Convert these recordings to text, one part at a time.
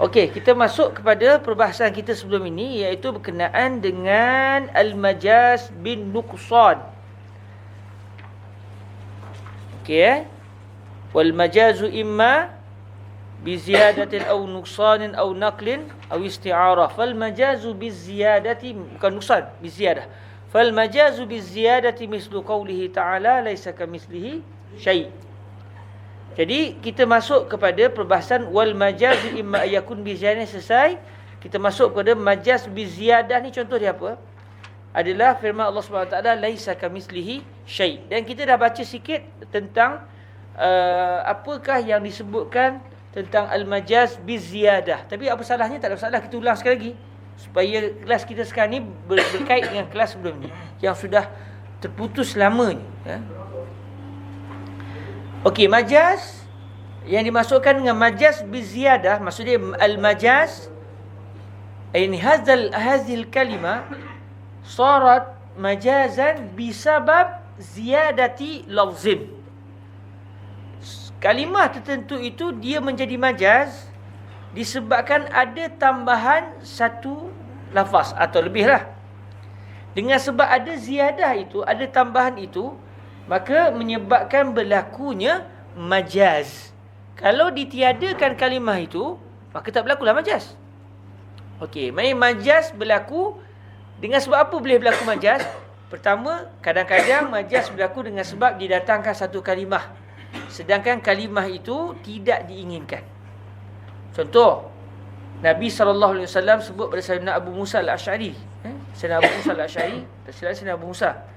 Okey, kita masuk kepada perbahasan kita sebelum ini, iaitu berkenaan dengan al-majaz bin nuqsan. Okey, wal majazu imma bi ziyadatin aw nuqsanin aw naqlin aw isti'arah. Fal majazu bi ziyadati, bukan nuqsan, bi ziyadah. Fal majazu bi ziyadati mislu qawlihi ta'ala laisa kamitslihi syai'. Jadi kita masuk kepada perbahasan wal majaz imma ayakun bi ziyadah, selesai. Kita masuk kepada majaz bi ziyadah ni, contoh dia apa? Adalah firman Allah Subhanahu Wa Taala laisa kamitslihi syai'. Dan kita dah baca sikit tentang apakah yang disebutkan tentang al majaz bi ziyadah. Tapi apa salahnya? Tak ada masalah, kita ulang sekali lagi supaya kelas kita sekarang ni berkait dengan kelas sebelum ni yang sudah terputus lama ni, ya. Okey, majaz yang dimasukkan dengan majaz biziyadah, maksudnya al-majaz ini hazil kalimah sarat majazan bisabab ziyadati lafzin. Kalimah tertentu itu dia menjadi majaz disebabkan ada tambahan satu lafaz atau lebihlah. Dengan sebab ada ziyadah itu, ada tambahan itu, maka menyebabkan berlakunya majaz. Kalau ditiadakan kalimah itu, maka tak berlakulah majaz. Okey, majaz berlaku dengan sebab apa boleh berlaku majaz? Pertama, kadang-kadang majaz berlaku dengan sebab didatangkan satu kalimah, sedangkan kalimah itu tidak diinginkan. Contoh, Nabi SAW sebut pada Sayyidina Abu Musa al-Asy'ari, Sayyidina Abu Musa al-Asy'ari, Sayyidina Abu Musa,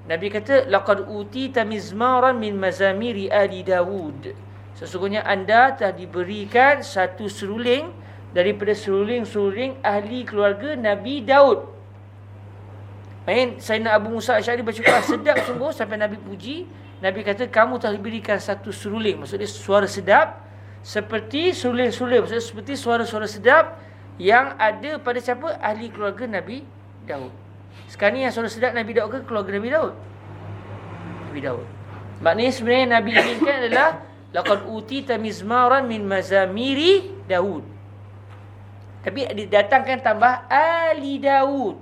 Nabi kata, laqad utita mizmaran min mazamiri ali Dawud. Sesungguhnya anda telah diberikan satu seruling daripada seruling-seruling ahli keluarga Nabi Daud. Sayyidina Abu Musa Asy'ari bercakap sedap sungguh sampai Nabi puji. Nabi kata, kamu telah diberikan satu seruling. Maksudnya suara sedap seperti seruling-seruling, maksudnya seperti suara-suara sedap yang ada pada siapa? Ahli keluarga Nabi Daud. Sekarang ni yang suara sedap Nabi Daud ke keluarga Nabi Daud? Nabi Daud. Maknanya sebenarnya Nabi inginkan adalah laqad utita mizmaran min mazamiri Daud. Tapi didatangkan tambah ali Daud.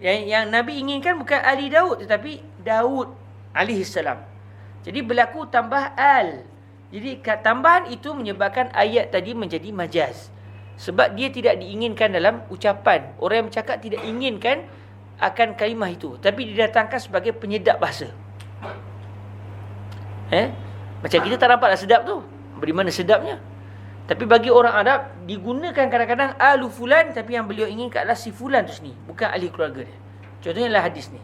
Yang Nabi inginkan bukan ali Daud, tetapi Daud alaihi salam. Jadi berlaku tambah al. Jadi tambahan itu menyebabkan ayat tadi menjadi majaz. Sebab dia tidak diinginkan dalam ucapan. Orang yang bercakap tidak inginkan akan kalimah itu, tapi didatangkan sebagai penyedap bahasa. Macam kita tak nampaklah sedap tu. Dari mana sedapnya? Tapi bagi orang Arab digunakan kadang-kadang alu fulan, tapi yang beliau inginkan adalah si fulan tu sendiri, bukan ahli keluarga dia. Contohnya adalah hadis ni.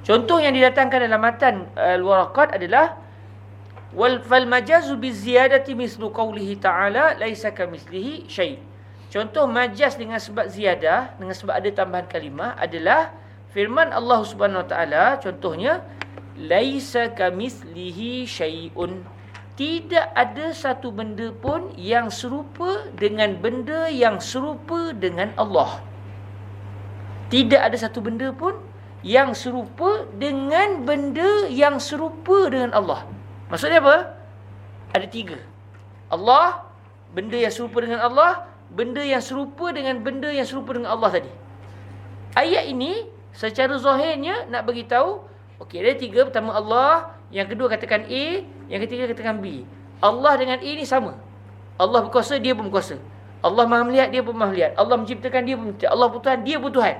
Contoh yang didatangkan dalam matan al-Waraqat adalah wal fal majazu biziyadati mislu qawlihi ta'ala laisa kamitslihi syai'. Contoh majaz dengan sebab ziyadah, dengan sebab ada tambahan kalimah adalah firman Allah Subhanahu Wa Taala, contohnya laisa kamitslihi syai'un. Tidak ada satu benda pun yang serupa dengan benda yang serupa dengan Allah. Tidak ada satu benda pun yang serupa dengan benda yang serupa dengan Allah. Maksudnya apa? Ada tiga. Allah, benda yang serupa dengan Allah, benda yang serupa dengan benda yang serupa dengan Allah tadi. Ayat ini secara zahirnya nak bagi tahu, okey, ada tiga. Pertama Allah, yang kedua katakan A, yang ketiga katakan B. Allah dengan A ni sama. Allah berkuasa, dia pun berkuasa. Allah Maha melihat, dia pun Maha melihat. Allah menciptakan, dia pun menciptakan. Allah Tuhan, dia pun Tuhan.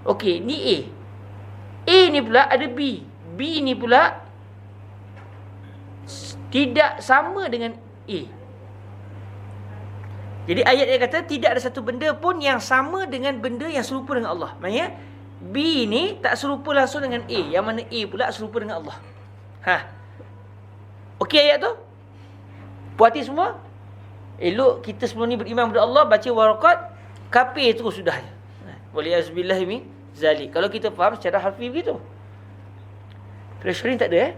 Okey, ni A. A ni pula ada B. B ni pula tidak sama dengan A. Jadi ayat dia kata tidak ada satu benda pun yang sama dengan benda yang serupa dengan Allah. Maksudnya B ni tak serupa langsung dengan A, yang mana A pula serupa dengan Allah. Okey ayat tu? Puas hati semua? Elok kita sebelum ni beriman kepada Allah, baca Waraqat, kafir terus sudah. Waliyazbillah min zalik. Kalau kita faham secara harfi begitu. Pressuring tak ada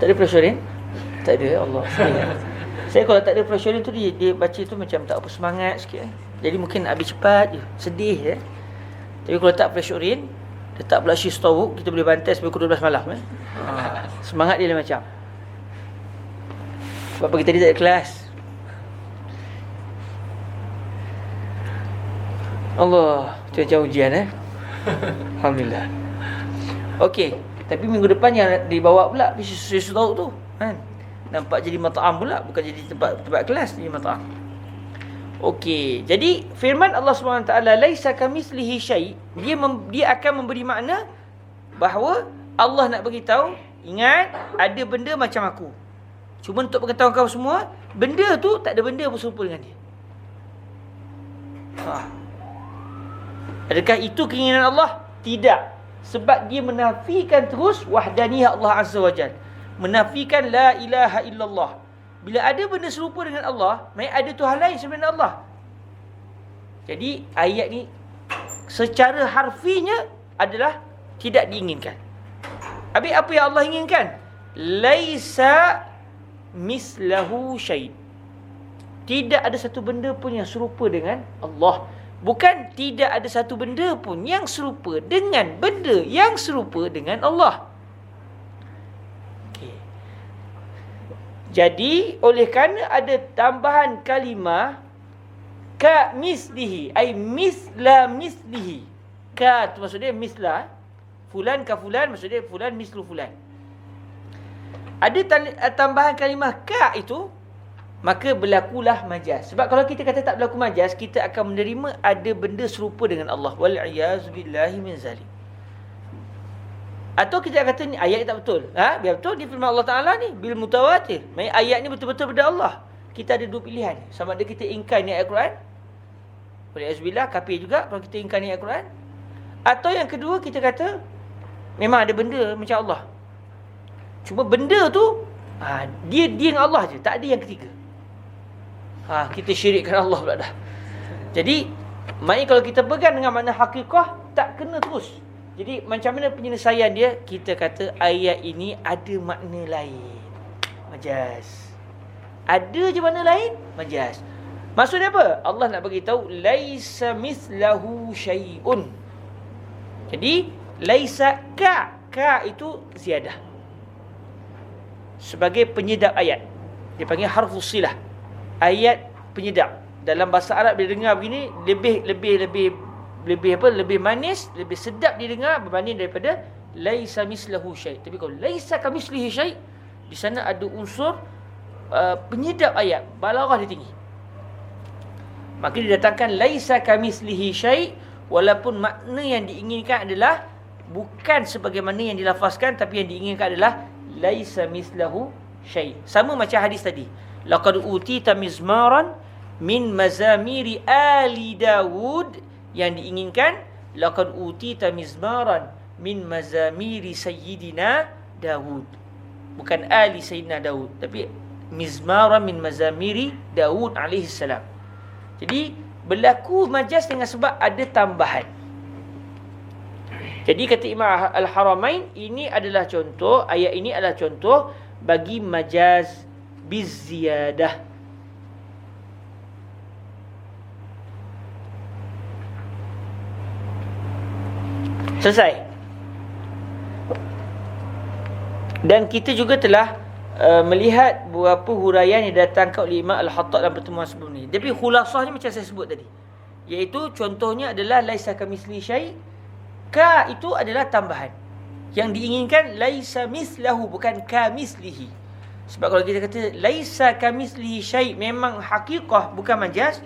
Tak ada pressuring? Tak ada, Allah. Saya kalau tak ada pressuring tu dia baca tu macam tak apa semangat sikit. Jadi mungkin nak habis cepat je, sedih je. Tapi kalau tak pressuring, letak pula shift tawuk, kita boleh bantai sampai pukul 12 malam. Semangat dia macam. Sebab pagi tadi tak ada kelas. Allah, cuaca hujan Alhamdulillah. Okey, tapi minggu depan yang dibawa pula Syekh tahu tu kan. Nampak jadi mat'am pula, bukan jadi tempat kelas, jadi mat'am. Okey, jadi firman Allah SWT, laisa kamitslihi syai', dia akan memberi makna bahawa Allah nak bagi tahu, ingat ada benda macam aku. Cuma untuk pengetahuan kau semua, benda tu tak ada benda pun serupa dengan dia. Adakah itu keinginan Allah? Tidak. Sebab dia menafikan terus wahdaniyah Allah Azza wa Jalla. Menafikan la ilaha illallah. Bila ada benda serupa dengan Allah, maksudnya ada Tuhan lain selain Allah. Jadi ayat ni secara harfinya adalah tidak diinginkan. Habis apa yang Allah inginkan? Laisa mislahu syai'. Tidak ada satu benda pun yang serupa dengan Allah. Bukan tidak ada satu benda pun yang serupa dengan benda yang serupa dengan Allah. Okay. Jadi oleh kerana ada tambahan kalimah ka mislihi, ay misla mislihi. Ka tu maksudnya misla, fulan ka fulan, maksudnya fulan mislu fulan. Ada tambahan kalimah ka itu, maka berlakulah majaz. Sebab kalau kita kata tak berlaku majaz, kita akan menerima ada benda serupa dengan Allah. Wal'iyazubillahi min zalik. Atau kita kata ni ayat ni tak betul. Biar betul, ni firman Allah Ta'ala ni bil mutawatir. Maksudnya ayat ni betul-betul daripada Allah. Kita ada dua pilihan. Sama ada kita ingkar ni ayat Quran, wal'iyazubillah, kafir juga kalau kita ingkar ni ayat Quran. Atau yang kedua, kita kata memang ada benda macam Allah. Cuma benda tu dia dengan Allah je, tak ada yang ketiga. Kita syirikkan Allah pula dah. Jadi maknanya kalau kita pegang dengan makna hakikah, tak kena terus. Jadi macam mana penyelesaian dia? Kita kata ayat ini ada makna lain, majaz. Ada je makna lain, majaz. Maksudnya apa? Allah nak bagi tahu laisa mislahu syai'un. Jadi laisa ka itu ziyadah sebagai penyedap ayat. Dia panggil harfus silah. Ayat penyedap. Dalam bahasa Arab dia dengar begini lebih manis, lebih sedap didengar berbanding daripada laisa mislahu syai'. Tapi kalau laisa kamitslihi syai', di sana ada unsur penyedap ayat, balaghah dia tinggi. Maka didatangkan laisa kamitslihi syai', walaupun makna yang diinginkan adalah bukan sebagaimana yang dilafazkan, tapi yang diinginkan adalah laisa mislahu syai'. Sama macam hadis tadi. Laqad utita mizmaran min mazamiri ali Dawud. Yang diinginkan laqad utita mizmaran min mazamiri sayyidina Dawud. Bukan ali sayyidina Dawud, tapi mizmaran min mazamiri Dawud alaihi salam. Jadi berlaku majaz dengan sebab ada tambahan. Jadi kata Imam Al-Haramain, ini adalah contoh, ayat ini adalah contoh bagi majaz biziyadah. Selesai. Dan kita juga telah melihat beberapa huraian yang datangkan oleh Imam Al-Hattab dalam pertemuan sebelum ni. Tapi khulasahnya macam saya sebut tadi, iaitu contohnya adalah laisa kamitsli syai'. Ka itu adalah tambahan. Yang diinginkan laisa mislahu, bukan kamitslihi. Sebab kalau kita kata laisa kamitslihi syai', memang hakikah bukan majaz,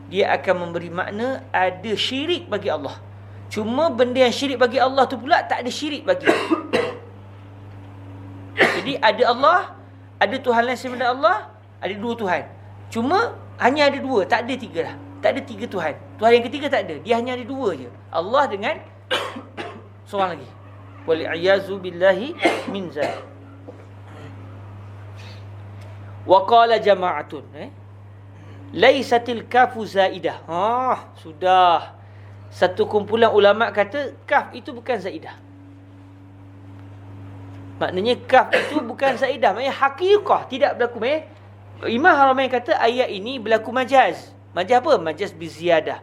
dia akan memberi makna ada syirik bagi Allah. Cuma benda yang syirik bagi Allah tu pula tak ada syirik bagi. Jadi ada Allah, ada Tuhan lain selain Allah, ada dua Tuhan. Cuma hanya ada dua, tak ada tiga lah. Tak ada tiga Tuhan. Tuhan yang ketiga tak ada. Dia hanya ada dua je. Allah dengan seorang lagi. Wal-'iyazu billahi min zalik. Wa qala jama'atun, laisatil kafu zaidah. Sudah. Satu kumpulan ulama kata kaf itu bukan zaidah. Maknanya kaf itu bukan zaidah, maknanya hakikah tidak berlaku. Imam Haramain kata ayat ini berlaku majaz. Majaz apa? Majaz biziyadah.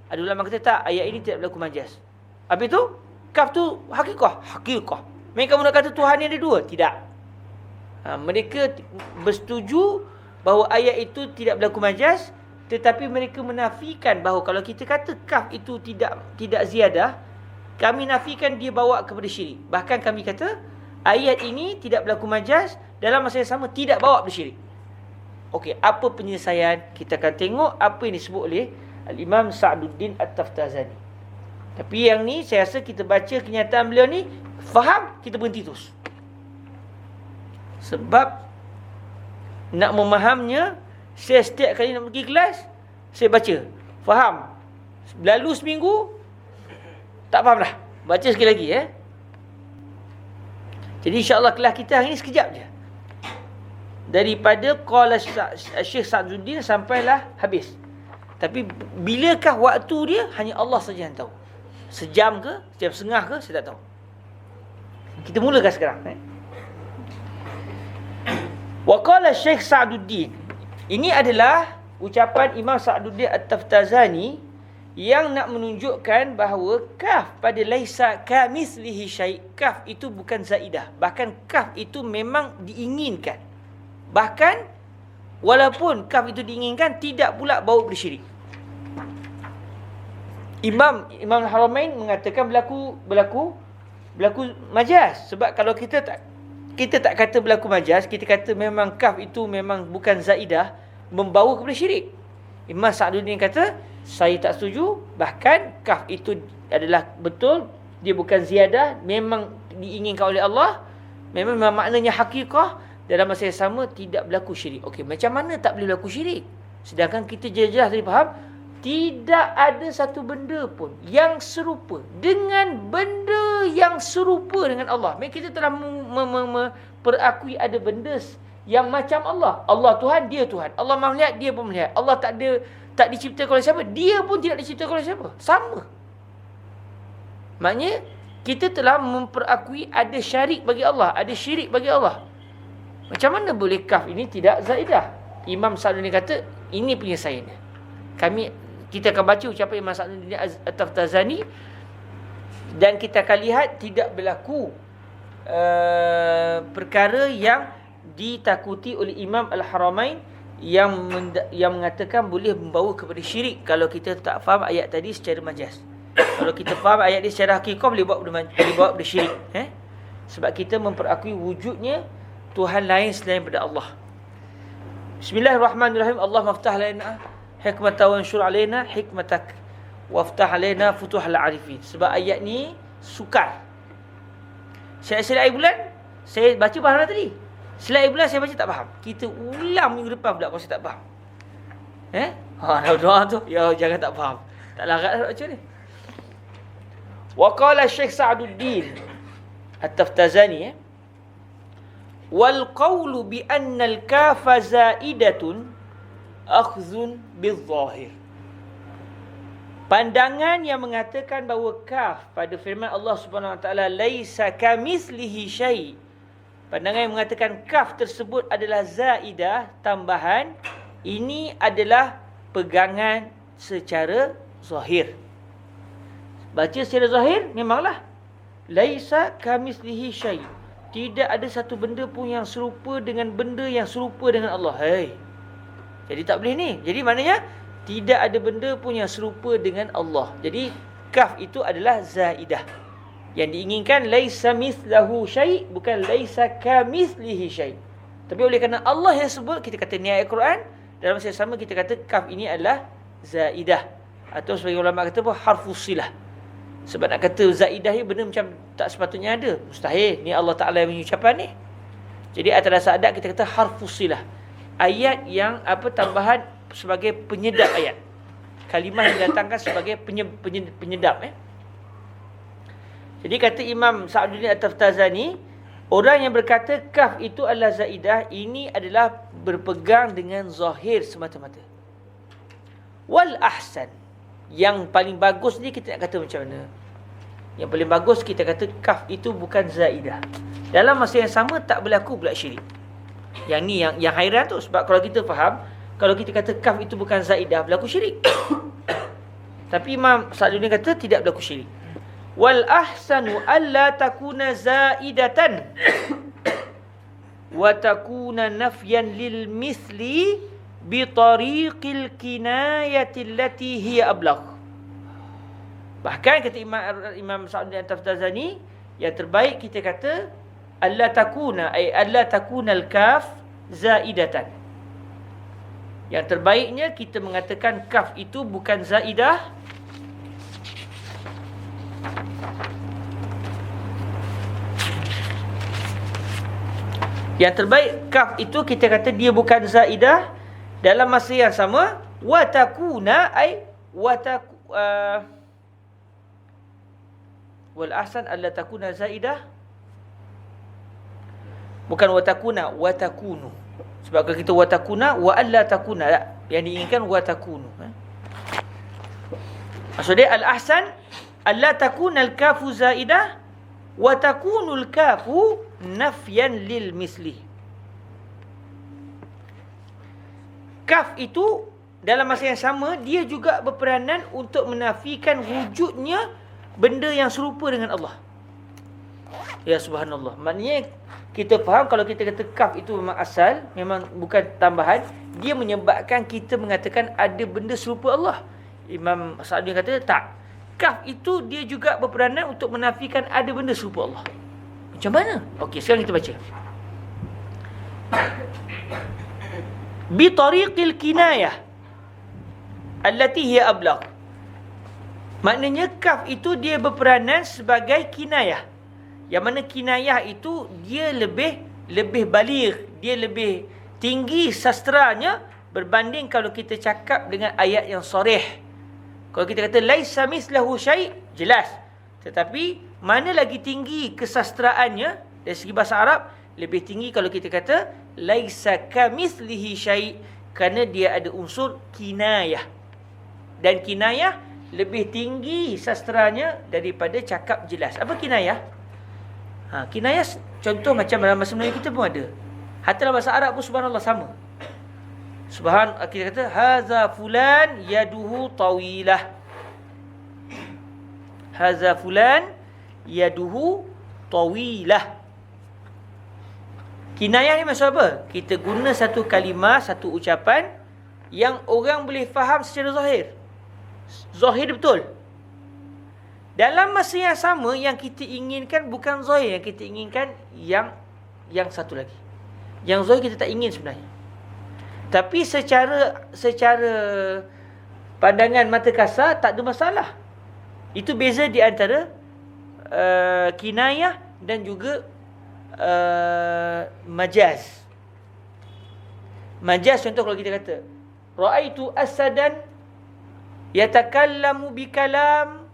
Ada ulama kata tak, ayat ini tidak berlaku majaz. Habis tu kaf tu hakikah. Hakikah. Mereka kamu nak kata Tuhan ni ada dua? Tidak. Mereka bersetuju bahawa ayat itu tidak berlaku majaz, tetapi mereka menafikan bahawa kalau kita kata kaf itu tidak ziyadah, kami nafikan dia bawa kepada syirik. Bahkan kami kata ayat ini tidak berlaku majaz, dalam masa yang sama tidak bawa kepada syirik. Okey, apa penyelesaian? Kita akan tengok apa yang disebut oleh Al-Imam Sa'duddin At-Taftazani. Tapi yang ni saya rasa kita baca kenyataan beliau ni, faham, kita berhenti terus. Sebab nak memahamnya, saya setiap kali nak pergi kelas, saya baca, faham. Lalu seminggu, tak faham dah. Baca sekali lagi. Jadi insyaAllah kelas kita hari ni sekejap je. Daripada qala Syekh Sa'duddin sampailah habis. Tapi bilakah waktu dia, hanya Allah saja yang tahu. Sejam ke, sejam setengah ke, saya tak tahu. Kita mulakan sekarang. Wa qala Syekh Sa'duddin. Ini adalah ucapan Imam Sa'duddin At-Taftazani yang nak menunjukkan bahawa kaf pada laisa kamitslihi syai'. Kaf itu bukan zaidah. Bahkan kaf itu memang diinginkan. Bahkan walaupun kaf itu diinginkan, tidak pula bawa bersyirik. Imam Al-Haramain mengatakan berlaku majaz. Sebab kalau kita tak kata berlaku majaz, kita kata memang kaf itu memang bukan zaidah, membawa kepada syirik. Imam Sa'duddin kata, saya tak setuju. Bahkan kaf itu adalah betul, dia bukan ziyadah, memang diinginkan oleh Allah, memang maknanya hakikah, dalam masa yang sama tidak berlaku syirik. Okey, macam mana tak boleh berlaku syirik? Sedangkan kita jelas tadi faham, tidak ada satu benda pun yang serupa dengan benda yang serupa dengan Allah. Maksudnya kita telah perakui ada benda yang macam Allah. Allah Tuhan, dia Tuhan. Allah Maha melihat, dia pun melihat. Allah tak diciptakan oleh siapa, dia pun tidak diciptakan oleh siapa. Sama. Maknanya kita telah memperakui ada syarik bagi Allah, ada syirik bagi Allah. Macam mana boleh kaf ini tidak zaidah? Imam Sa'duddin kata ini penyelesaiannya. Kita akan baca ucapan Imam Sa'duddin At-Taftazani dan kita akan lihat tidak berlaku perkara yang ditakuti oleh Imam Al-Haramain yang mengatakan boleh membawa kepada syirik kalau kita tak faham ayat tadi secara majaz. Kalau kita faham ayat ini secara hakikah, boleh bawa kepada syirik. Sebab kita memperakui wujudnya Tuhan lain selain daripada Allah. Bismillahirrahmanirrahim. Allah maftah lana hikmata wa anshur alaina hikmatak waftah alaina futuhal arifin. Sebab ayat ni sukar. Sila bulan saya baca faham tadi. Sila bulan saya baca tak faham. Kita ulang minggu depan pula kalau saya tak faham. Doa tu ya jangan tak faham. Tak larat nak baca ni. Wa qala Syekh Sa'duddin At-Taftazani wal qawlu bi anna al-kafa zaidatun akhzun bil-zahir. Pandangan yang mengatakan bahawa kaf pada firman Allah Subhanahu Wa Taala laisa kamitslihi syai'. Pandangan yang mengatakan kaf tersebut adalah zaidah, tambahan, ini adalah pegangan secara zahir. Baca secara zahir memanglah laisa kamitslihi syai'. Tidak ada satu benda pun yang serupa dengan benda yang serupa dengan Allah. Jadi tak boleh ni. Jadi maknanya tidak ada benda pun yang serupa dengan Allah. Jadi kaf itu adalah zaidah. Yang diinginkan laisa mithlahu syai', bukan laisa kamithlihi syai'. Tapi oleh kerana Allah yang sebut, kita kata ni ayat Quran, dalam masa yang sama kita kata kaf ini adalah zaidah. Atau sebagai ulama kata apa, harfus silah. Sebab nak kata zaidah ni benda macam tak sepatutnya ada. Mustahil. Ni Allah Ta'ala yang mengucapkan ni. Jadi atas dasar adat kita kata harfus silah. Ayat yang tambahan sebagai penyedap ayat. Kalimah yang didatangkan sebagai penyedap. Jadi kata Imam Sa'duddin At-Taftazani, orang yang berkata kaf itu adalah zaidah, ini adalah berpegang dengan zahir semata-mata. Wal ahsan, yang paling bagus ni kita nak kata macam mana? Yang paling bagus kita kata kaf itu bukan zaidah. Dalam masa yang sama tak berlaku pula syirik. Yang ni yang hairan tu. Sebab kalau kita faham, kalau kita kata kaf itu bukan zaidah, berlaku syirik. Tapi Imam Sa'duddin kata tidak berlaku syirik. Wal ahsanu alla takuna zaidatan. wa takuna nafyan lil misli bi tariqil kinayati allati hiya ablagh. Bahkan kata Imam Sa'di At-Taftazani, yang terbaik kita kata alla takuna, ay alla takuna al-kaf zaidatan. Yang terbaiknya kita mengatakan kaf itu bukan zaidah, yang terbaik kaf itu kita kata dia bukan zaidah dalam masa yang sama wa takuna, ay wa wal ahsan alla takuna zaidah, bukan wa takuna, wa takunu. Sebab kalau kita wa takuna wa alla takuna, yang diinginkan wa takunu. Maksudnya al ahsan alla takuna al kafu zaidah wa takunu al kafu nafyan lil misli. Kaf itu dalam masa yang sama dia juga berperanan untuk menafikan wujudnya benda yang serupa dengan Allah. Ya subhanallah. Maknanya kita faham kalau kita kata kaf itu memang asal, memang bukan tambahan, dia menyebabkan kita mengatakan ada benda serupa Allah. Imam Sa'di kata tak. Kaf itu dia juga berperanan untuk menafikan ada benda serupa Allah. Macam mana? Okey, sekarang kita baca. Bi tariqil kinayah allati hiya ablagh. Maknanya kaf itu dia berperanan sebagai kinayah. Yang mana kinayah itu dia lebih baligh, dia lebih tinggi sastranya berbanding kalau kita cakap dengan ayat yang sharih. Kalau kita kata laisa mislahu syai', jelas. Tetapi mana lagi tinggi kesastraannya dari segi bahasa Arab, lebih tinggi kalau kita kata laisa kamitslihi syai', kerana dia ada unsur kinayah. Dan kinayah lebih tinggi sastranya daripada cakap jelas. Apa kinayah? Kinayah contoh macam dalam bahasa Melayu kita pun ada. Hatta dalam bahasa Arab pun subhanallah sama. Kita kata haza fulan yaduhu tawilah. Haza fulan yaduhu tawilah. Kinayah ni maksud apa? Kita guna satu kalimah, satu ucapan yang orang boleh faham secara zahir. Zahir betul. Dalam masa yang sama, yang kita inginkan bukan zahir, yang kita inginkan yang satu lagi. Yang zahir kita tak ingin sebenarnya. Tapi secara pandangan mata kasar tak ada masalah. Itu beza di antara kinayah dan juga majaz. Majaz contoh kalau kita kata ra'aitu asadan yatakallamu bikalam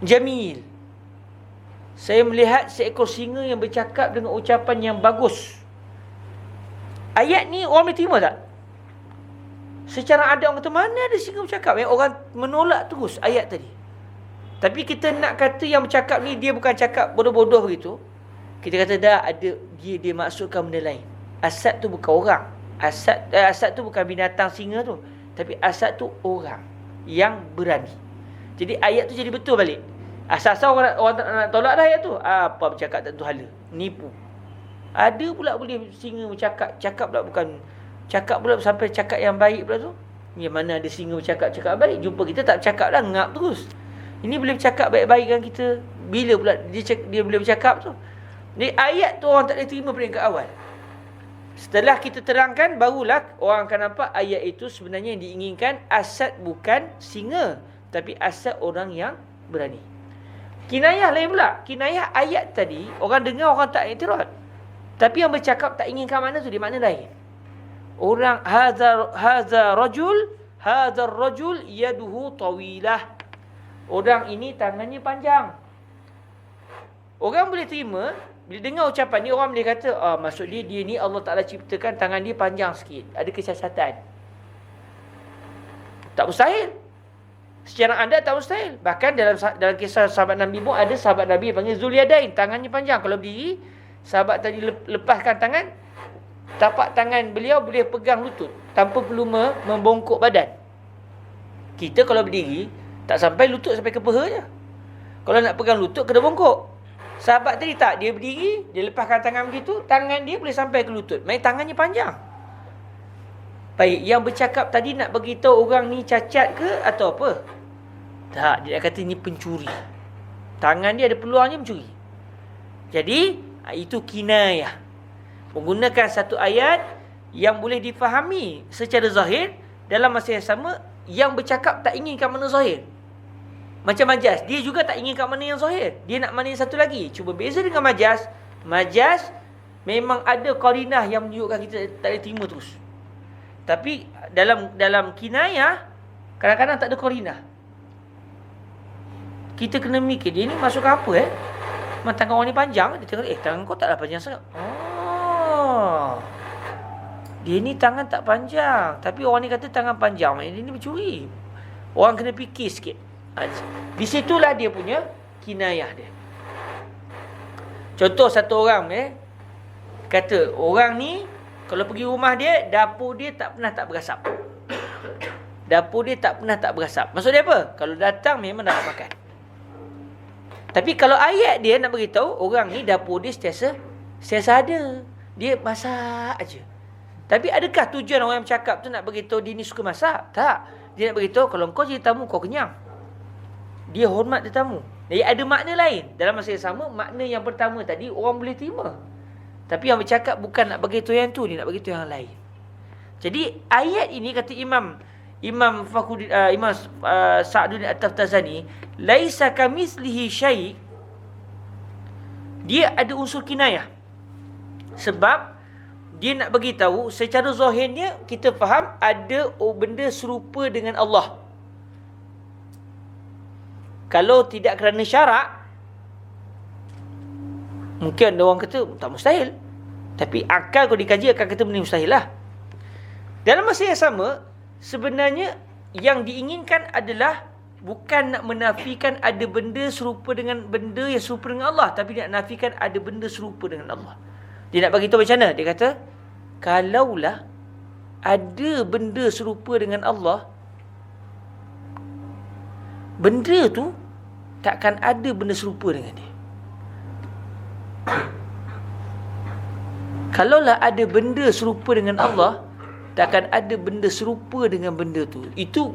jamil. Saya melihat seekor singa yang bercakap dengan ucapan yang bagus. Ayat ni orang boleh terima tak? Secara ada orang kata mana ada singa bercakap, yang orang menolak terus ayat tadi. Tapi kita nak kata yang bercakap ni dia bukan cakap bodoh-bodoh begitu. Kita kata dah ada dia maksudkan benda lain. Asad tu bukan orang. Asad tu bukan binatang singa tu, tapi asad tu orang yang berani. Jadi ayat tu jadi betul balik. Asal-asal orang nak tolak dah ayat tu. Apa bercakap tak tentu hala. Nipu. Ada pula boleh singa bercakap. Cakap pula sampai cakap yang baik pula tu. Yang mana ada singa bercakap baik. Jumpa kita tak bercakap dah, ngap terus. Ini boleh bercakap baik-baik dengan kita. Bila pula dia boleh bercakap tu. Jadi ayat tu orang tak boleh terima peringkat awal. Setelah kita terangkan, barulah orang akan nampak ayat itu sebenarnya yang diinginkan asad bukan singa, tapi asad orang yang berani. Kinayah lain pula. Kinayah ayat tadi, orang dengar orang tak iktiraf. Tapi yang bercakap tak inginkan makna tu, dia makna lain. Orang hadza rajul yaduhu tawilah. Orang ini tangannya panjang. Orang boleh terima. Bila dengar ucapan ni, orang boleh kata, maksud dia ni Allah Ta'ala ciptakan tangan dia panjang sikit. Ada kesiasatan. Tak mustahil. Secara anda tak mustahil. Bahkan dalam kisah sahabat Nabi pun ada sahabat Nabi yang panggil Zulyadain. Tangannya panjang. Kalau berdiri, sahabat tadi lepaskan tangan, tapak tangan beliau boleh pegang lutut tanpa perlu membongkok badan. Kita kalau berdiri, tak sampai lutut sampai ke paha je. Kalau nak pegang lutut, kena bongkok. Sahabat tadi tak, dia berdiri, dia lepaskan tangan begitu, tangan dia boleh sampai ke lutut. Maksudnya tangannya panjang. Baik, yang bercakap tadi nak beritahu orang ni cacat ke atau apa? Tak, dia nak kata ni pencuri. Tangan dia ada peluangnya mencuri. Jadi, itu kinayah. Menggunakan satu ayat yang boleh difahami secara zahir, dalam masa yang sama, yang bercakap tak inginkan mana zahir. Macam majaz, dia juga tak inginkan mana yang zahir. Dia nak mana yang satu lagi. Cuba beza dengan majaz. Majaz memang ada qarinah yang menunjukkan kita tak boleh terima terus. Tapi dalam kinayah, kadang-kadang tak ada qarinah. Kita kena mikir, dia ni masuk apa tangan orang ni panjang. Dia tengok, tangan kau taklah panjang sangat. Oh, dia ni tangan tak panjang, tapi orang ni kata tangan panjang. Dia ni mencuri. Orang kena fikir sikit. Di situlah dia punya kinayah dia. Contoh satu orang kata orang ni kalau pergi rumah dia, dapur dia tak pernah tak berasap. Dapur dia tak pernah tak berasap. Maksud dia apa? Kalau datang memang nak makan. Tapi kalau ayat dia nak beritahu orang ni dapur dia sentiasa ada. Dia masak aja. Tapi adakah tujuan orang yang bercakap tu nak beritahu dia ni suka masak? Tak. Dia nak beritahu kalau kau jadi tamu kau kenyang. Dia hormat tetamu. Jadi ada makna lain. Dalam masa yang sama, makna yang pertama tadi orang boleh terima. Tapi yang bercakap bukan nak bagi tahu yang tu, dia nak bagi tahu yang lain. Jadi ayat ini kata Imam Sa'duddin At-Taftazani, laisa kamitslihi syai'. Dia ada unsur kinayah. Sebab dia nak bagi tahu secara zahirnya kita faham ada benda serupa dengan Allah. Kalau tidak kerana syarak, mungkin ada orang kata tak mustahil. Tapi akal kalau dikaji akan kata benda mustahil lah. Dalam masa yang sama, sebenarnya yang diinginkan adalah bukan nak menafikan ada benda serupa dengan benda yang serupa dengan Allah, tapi nak nafikan ada benda serupa dengan Allah. Dia nak bagi tahu macam mana? Dia kata, kalaulah ada benda serupa dengan Allah, benda tu takkan ada benda serupa dengan dia. Kalaulah ada benda serupa dengan Allah, takkan ada benda serupa dengan benda tu. Itu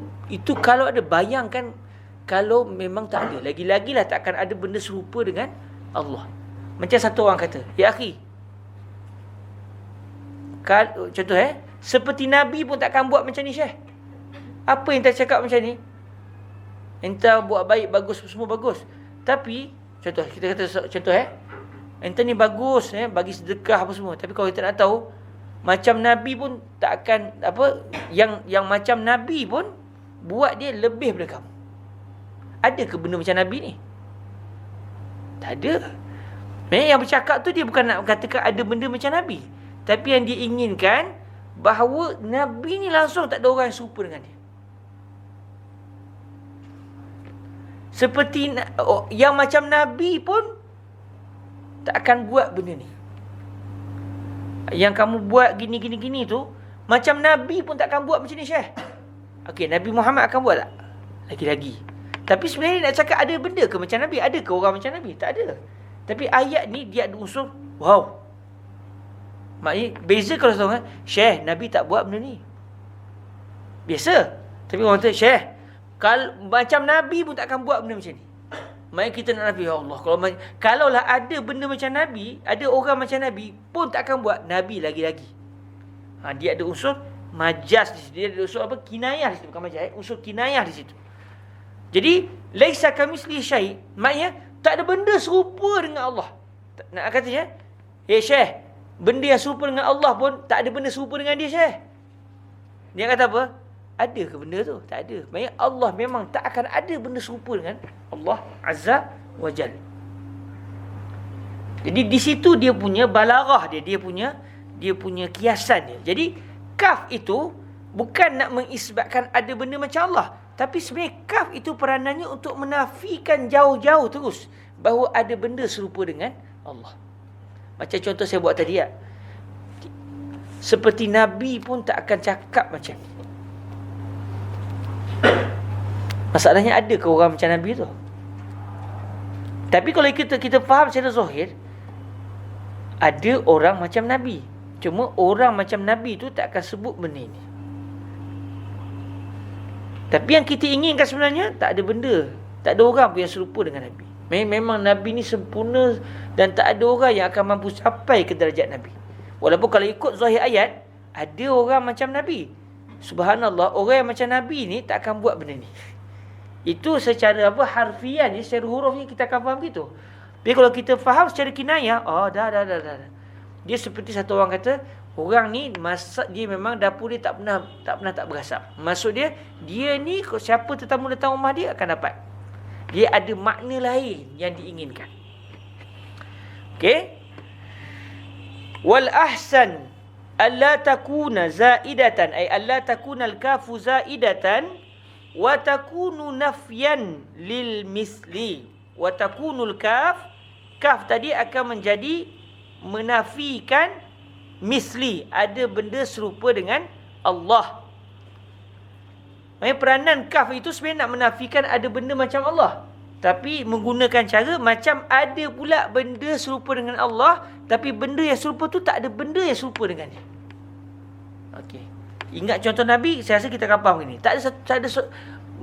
kalau ada, bayangkan kalau memang tak ada. Lagi-lagilah takkan ada benda serupa dengan Allah. Macam satu orang kata, ya akhi, contoh seperti Nabi pun takkan buat macam ni, Syekh. Apa yang tak cakap macam ni? Entah buat baik, bagus, semua bagus. Tapi, contoh, kita kata contoh entah ni bagus, bagi sedekah apa semua. Tapi kalau kita nak tahu, macam Nabi pun tak akan, yang macam Nabi pun, buat dia lebih daripada kamu. Ada ke benda macam Nabi ni? Tak ada. Yang bercakap tu dia bukan nak katakan ada benda macam Nabi. Tapi yang dia inginkan, bahawa Nabi ni langsung tak ada orang yang serupa dengan dia. Seperti yang macam Nabi pun tak akan buat benda ni. Yang kamu buat gini tu, macam Nabi pun tak akan buat macam ni, Syekh. Okey, Nabi Muhammad akan buat tak? Lagi-lagi. Tapi sebenarnya nak cakap ada benda ke macam Nabi? Ada ke orang macam Nabi? Tak ada. Tapi ayat ni dia ada unsur, wow. Maknanya beza kalau seorang, Syekh, Nabi tak buat benda ni. Biasa. Tapi orang kata, Syekh, macam Nabi pun tak akan buat benda macam ni. Maknanya kita nak Nabi, ya Allah, kalaulah ada benda macam Nabi, ada orang macam Nabi pun tak akan buat, Nabi lagi-lagi. Dia ada unsur majaz di situ. Dia ada unsur apa? Kinayah di situ. Bukan majaz, unsur kinayah di situ. Jadi, laisa kamitslihi syai', maknanya tak ada benda serupa dengan Allah. Nak katanya, Syekh, benda yang serupa dengan Allah pun tak ada benda serupa dengan dia, Syekh. Dia kata apa? Ada ke benda tu? Tak ada. Maksudnya Allah memang tak akan ada benda serupa dengan Allah Azza wa Jal. Jadi di situ dia punya balaghah dia punya kiasan dia. Jadi kaf itu bukan nak mengisbatkan ada benda macam Allah, tapi sebenarnya kaf itu peranannya untuk menafikan jauh-jauh terus bahawa ada benda serupa dengan Allah. Macam contoh saya buat tadi, seperti Nabi pun tak akan cakap macam ni. Masalahnya ada ke orang macam Nabi tu? Tapi kalau kita faham secara zahir, ada orang macam Nabi. Cuma orang macam Nabi tu tak akan sebut benda ni. Tapi yang kita inginkan sebenarnya, tak ada benda, tak ada orang pun yang serupa dengan Nabi. Memang Nabi ni sempurna dan tak ada orang yang akan mampu sampai ke darjat Nabi. Walaupun kalau ikut zahir ayat, ada orang macam Nabi. Subhanallah, orang yang macam Nabi ni tak akan buat benda ni. Itu secara harfiah ni, secara huruf ni kita akan faham gitu. Tapi kalau kita faham secara kinayah, dah. Dia seperti satu orang kata, orang ni masak dia memang dapur dia tak pernah tak berasap. Maksud dia ni siapa tetamu datang rumah dia akan dapat. Dia ada makna lain yang diinginkan. Okey? Wal ahsan alla takuna zaidatan, ay alla takuna al-kafu zaidatan wa takunu nafyan lil misli. Wa takunul kaf tadi akan menjadi menafikan misli, ada benda serupa dengan Allah. Maksudnya peranan kaf itu sebenarnya nak menafikan ada benda macam Allah, tapi menggunakan cara macam ada pula benda serupa dengan Allah, tapi benda yang serupa tu tak ada benda yang serupa dengannya. Okey. Ingat contoh Nabi, saya rasa kita akan faham ini. Tak ada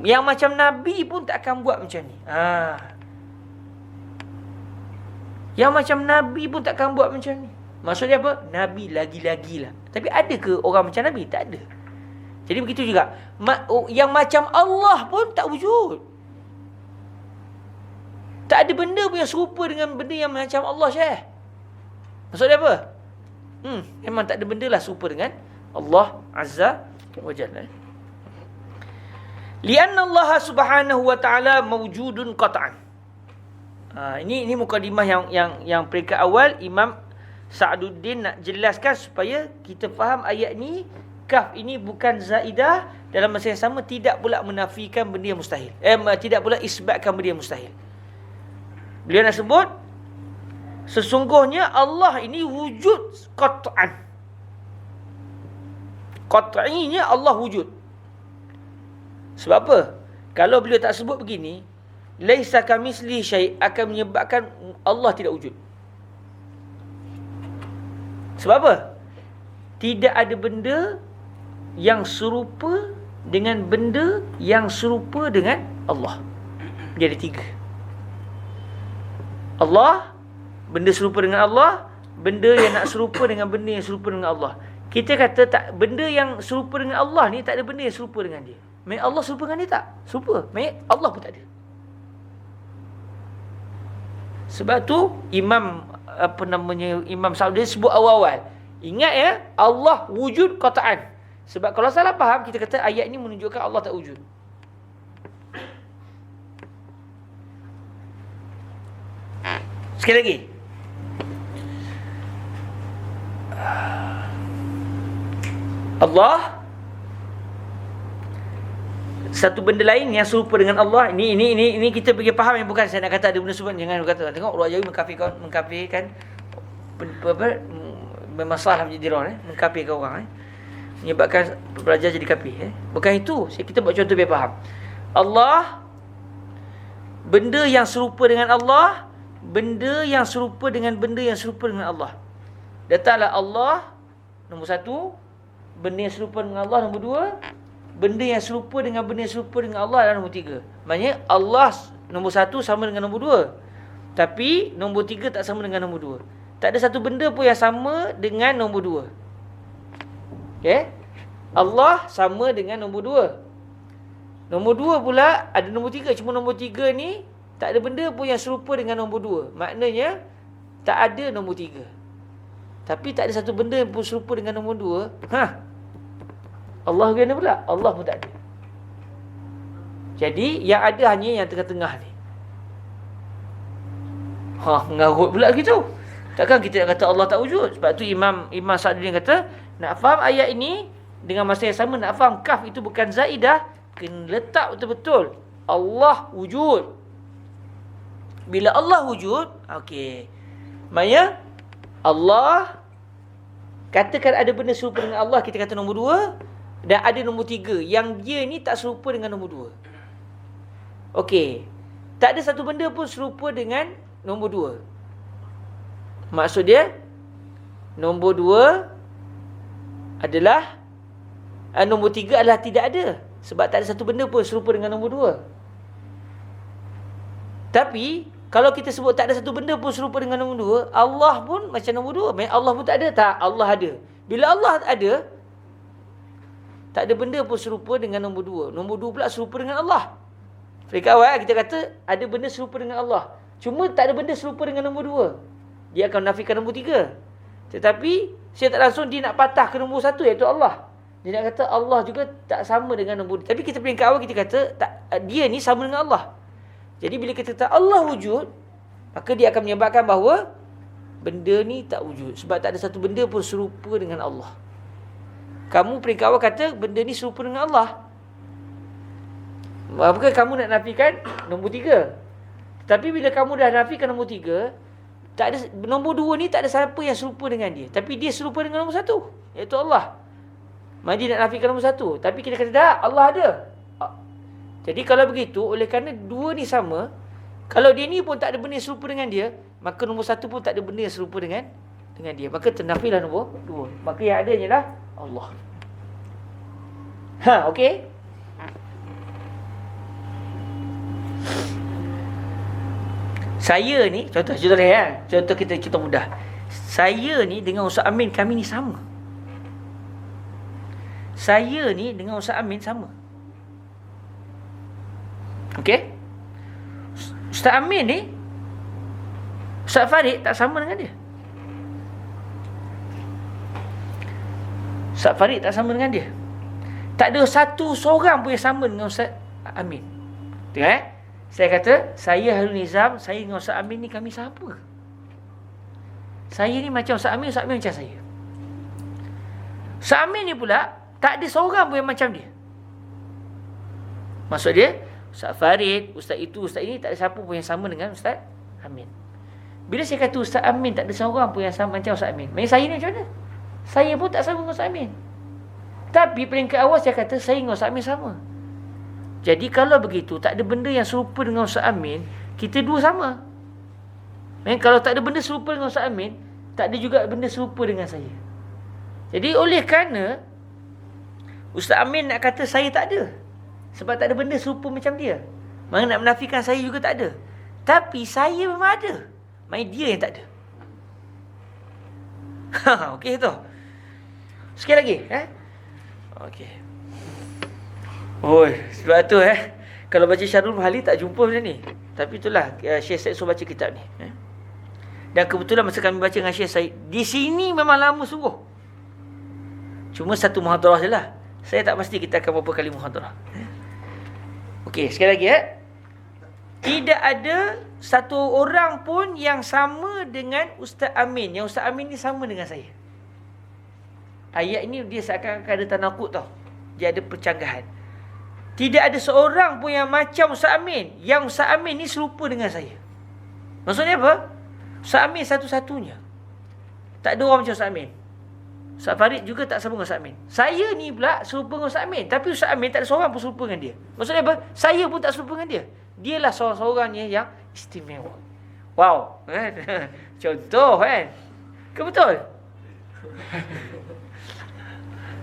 yang macam Nabi pun tak akan buat macam ni. Yang macam Nabi pun tak akan buat macam ni. Maksudnya apa? Nabi lagi-lagilah. Tapi ada ke orang macam Nabi? Tak ada. Jadi begitu juga. Yang macam Allah pun tak wujud. Tak ada benda pun yang serupa dengan benda yang macam Allah, Syekh. Maksudnya apa? Memang tak ada benda lah serupa dengan Allah Azza wa Jalla. Lianna Allah subhanahu wa ta'ala mawjudun qat'an. Ini mukadimah yang peringkat awal Imam Sa'duddin nak jelaskan supaya kita faham ayat ni. Kaf ini bukan zaidah, dalam masa yang sama tidak pula menafikan benda yang mustahil. Tidak pula isbatkan benda yang mustahil. Beliau nak sebut sesungguhnya Allah ini wujud qat'an. Qat'inya Allah wujud. Sebab apa? Kalau beliau tak sebut begini, laisa kamitslihi syai' akan menyebabkan Allah tidak wujud. Sebab apa? Tidak ada benda yang serupa dengan benda yang serupa dengan Allah. Dia ada tiga. Allah, benda serupa dengan Allah, benda yang nak serupa dengan benda yang serupa dengan Allah. Kita kata tak, benda yang serupa dengan Allah ni tak ada benda yang serupa dengan dia. Maksud Allah serupa dengan dia tak? Serupa. Maksud Allah pun tak ada. Sebab tu Imam Sa'duddin sebut awal-awal. Ingat ya, Allah wujud qat'an. Sebab kalau salah faham, kita kata ayat ni menunjukkan Allah tak wujud. Sekali lagi. Allah, satu benda lain yang serupa dengan Allah. Ini kita pergi faham yang bukan saya nak kata ada benda serupa. Jangan kata tengok orang Jawi mengkafirkan bermasalah menjadi dirah, mengkafirkan orang, menyebabkan pelajar jadi kafir. Bukan itu. Kita buat contoh biar faham. Allah, benda yang serupa dengan Allah, benda yang serupa dengan benda yang serupa dengan Allah. Letaklah Allah nombor satu, benda yang serupa dengan Allah nombor dua, benda yang serupa dengan benda yang serupa dengan Allah adalah nombor tiga. Maksudnya Allah nombor satu sama dengan nombor dua, tapi nombor tiga tak sama dengan nombor dua. Tak ada satu benda pun yang sama dengan nombor dua. Okay? Allah sama dengan nombor dua. Nombor dua pula ada nombor tiga. Cuma nombor tiga ni tak ada benda pun yang serupa dengan nombor dua. Maknanya tak ada nombor tiga. Tapi tak ada satu benda yang pun serupa dengan nombor dua. Allah gimana pula? Allah pun tak ada. Jadi yang ada hanya yang tengah-tengah ni. Mengarut pula gitu. Takkan kita nak kata Allah tak wujud. Sebab tu Imam Sa'duddin kata, nak faham ayat ini dengan masa yang sama nak faham kaf itu bukan zaidah, kena letak betul-betul Allah wujud. Bila Allah wujud, okey. Maksudnya Allah, katakan ada benda serupa dengan Allah, kita kata nombor dua, dan ada nombor tiga yang dia ni tak serupa dengan nombor dua. Okey. tak ada satu benda pun serupa dengan nombor 2. Maksud dia, nombor 2 adalah nombor 3 adalah tidak ada. Sebab tak ada satu benda pun serupa dengan nombor 2. Tapi kalau kita sebut tak ada satu benda pun serupa dengan nombor 2, Allah pun macam nombor 2. Allah pun tak ada. Tak, Allah ada. Bila Allah ada, tak ada benda pun serupa dengan nombor 2. Nombor 2 pula serupa dengan Allah. Peringkat awal kita kata ada benda serupa dengan Allah. Cuma tak ada benda serupa dengan nombor 2. Dia akan menafikan nombor 3. Tetapi saya tak langsung dia nak patah ke nombor 1, iaitu Allah. Dia nak kata Allah juga tak sama dengan nombor 2. Tapi kita peringkat awal kita kata tak, dia ni sama dengan Allah. Jadi bila kita kata Allah wujud, maka dia akan menyebabkan bahawa benda ni tak wujud. Sebab tak ada satu benda pun serupa dengan Allah. Kamu peringkat awal kata benda ni serupa dengan Allah. Apakah kamu nak nafikan nombor 3? Tapi bila kamu dah nafikan nombor 3, tak ada, nombor 2 ni tak ada siapa yang serupa dengan dia. Tapi dia serupa dengan nombor 1, iaitu Allah. Mari dia nak nafikan nombor 1. Tapi kita kata tak, Allah ada. Jadi kalau begitu, oleh kerana 2 ni sama, kalau dia ni pun tak ada benda yang serupa dengan dia, maka nombor 1 pun tak ada benda yang serupa dengan dia. Maka ternafilah nombor 2. Maka yang adanya lah Allah. Okey? Saya ni, contoh ya. Contoh kita contoh mudah. Saya ni dengan Ustaz Amin, kami ni sama. Saya ni dengan Ustaz Amin sama. Okey? Ustaz Amin ni, Ustaz Farid tak sama dengan dia. Ustaz Farid tak sama dengan dia. Tak ada satu seorang pun yang sama dengan Ustaz Amin. Tengok saya kata, saya Harun Nizam, saya dengan Ustaz Amin ni kami sama. Saya ni macam Ustaz Amin macam saya. Ustaz Amin ni pula, tak ada seorang pun yang macam dia. Maksud dia, Ustaz Farid, Ustaz itu, Ustaz ini, tak ada siapa pun yang sama dengan Ustaz Amin. Bila saya kata Ustaz Amin tak ada seorang pun yang sama macam Ustaz Amin, maksud saya ni macam mana? Saya pun tak sama dengan Ustaz Amin. Tapi peringkat awal saya kata, saya dengan Ustaz Amin sama. Jadi kalau begitu, tak ada benda yang serupa dengan Ustaz Amin, kita dua sama. Kalau tak ada benda serupa dengan Ustaz Amin, tak ada juga benda serupa dengan saya. Jadi oleh kerana Ustaz Amin nak kata saya tak ada, sebab tak ada benda serupa macam dia, maka nak menafikan saya juga tak ada. Tapi saya memang ada, main dia yang tak ada. Okey tu. Sekali lagi, okey. Sebab tu kalau baca Syarul Mahali tak jumpa macam ni. Tapi itulah Syekh Said suruh baca kitab ni. Dan kebetulan masa kami baca dengan Syekh Said, di sini memang lama sungguh. Cuma satu muhadarah je lah. Saya tak pasti kita akan berapa kali muhadarah. Okey, sekali lagi tidak ada satu orang pun yang sama dengan Ustaz Amin. Yang Ustaz Amin ni sama dengan saya. Ayat ini dia seakan-akan ada tanakut tau. Dia ada percanggahan. Tidak ada seorang pun yang macam Ustaz Amin. Yang Ustaz Amin ni serupa dengan saya. Maksudnya apa? Ustaz Amin satu-satunya. Tak ada orang macam Ustaz Amin. Ustaz Farid juga tak sama dengan Ustaz Amin. Saya ni pula serupa dengan Ustaz Amin. Tapi Ustaz Amin tak ada seorang pun serupa dengan dia. Maksudnya apa? Saya pun tak serupa dengan dia. Dialah seorang-seorangnya yang istimewa. Wow. Contoh Ke betul?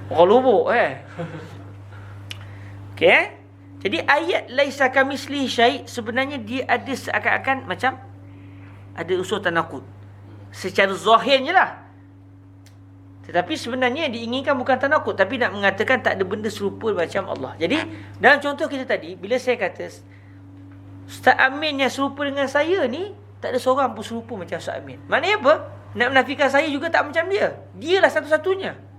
Orang lubuk Okey. Jadi ayat laisa kamislihi syai' sebenarnya dia ada seakan-akan macam ada unsur tanakut. Secara zahirnya lah. Tetapi sebenarnya yang diinginkan bukan tanakut, tapi nak mengatakan tak ada benda serupa macam Allah. Jadi dalam contoh kita tadi, bila saya kata Ustaz Amin yang serupa dengan saya ni, tak ada seorang pun serupa macam Ustaz Amin. Maknanya apa? Nak menafikan saya juga tak macam dia. Dialah satu-satunya.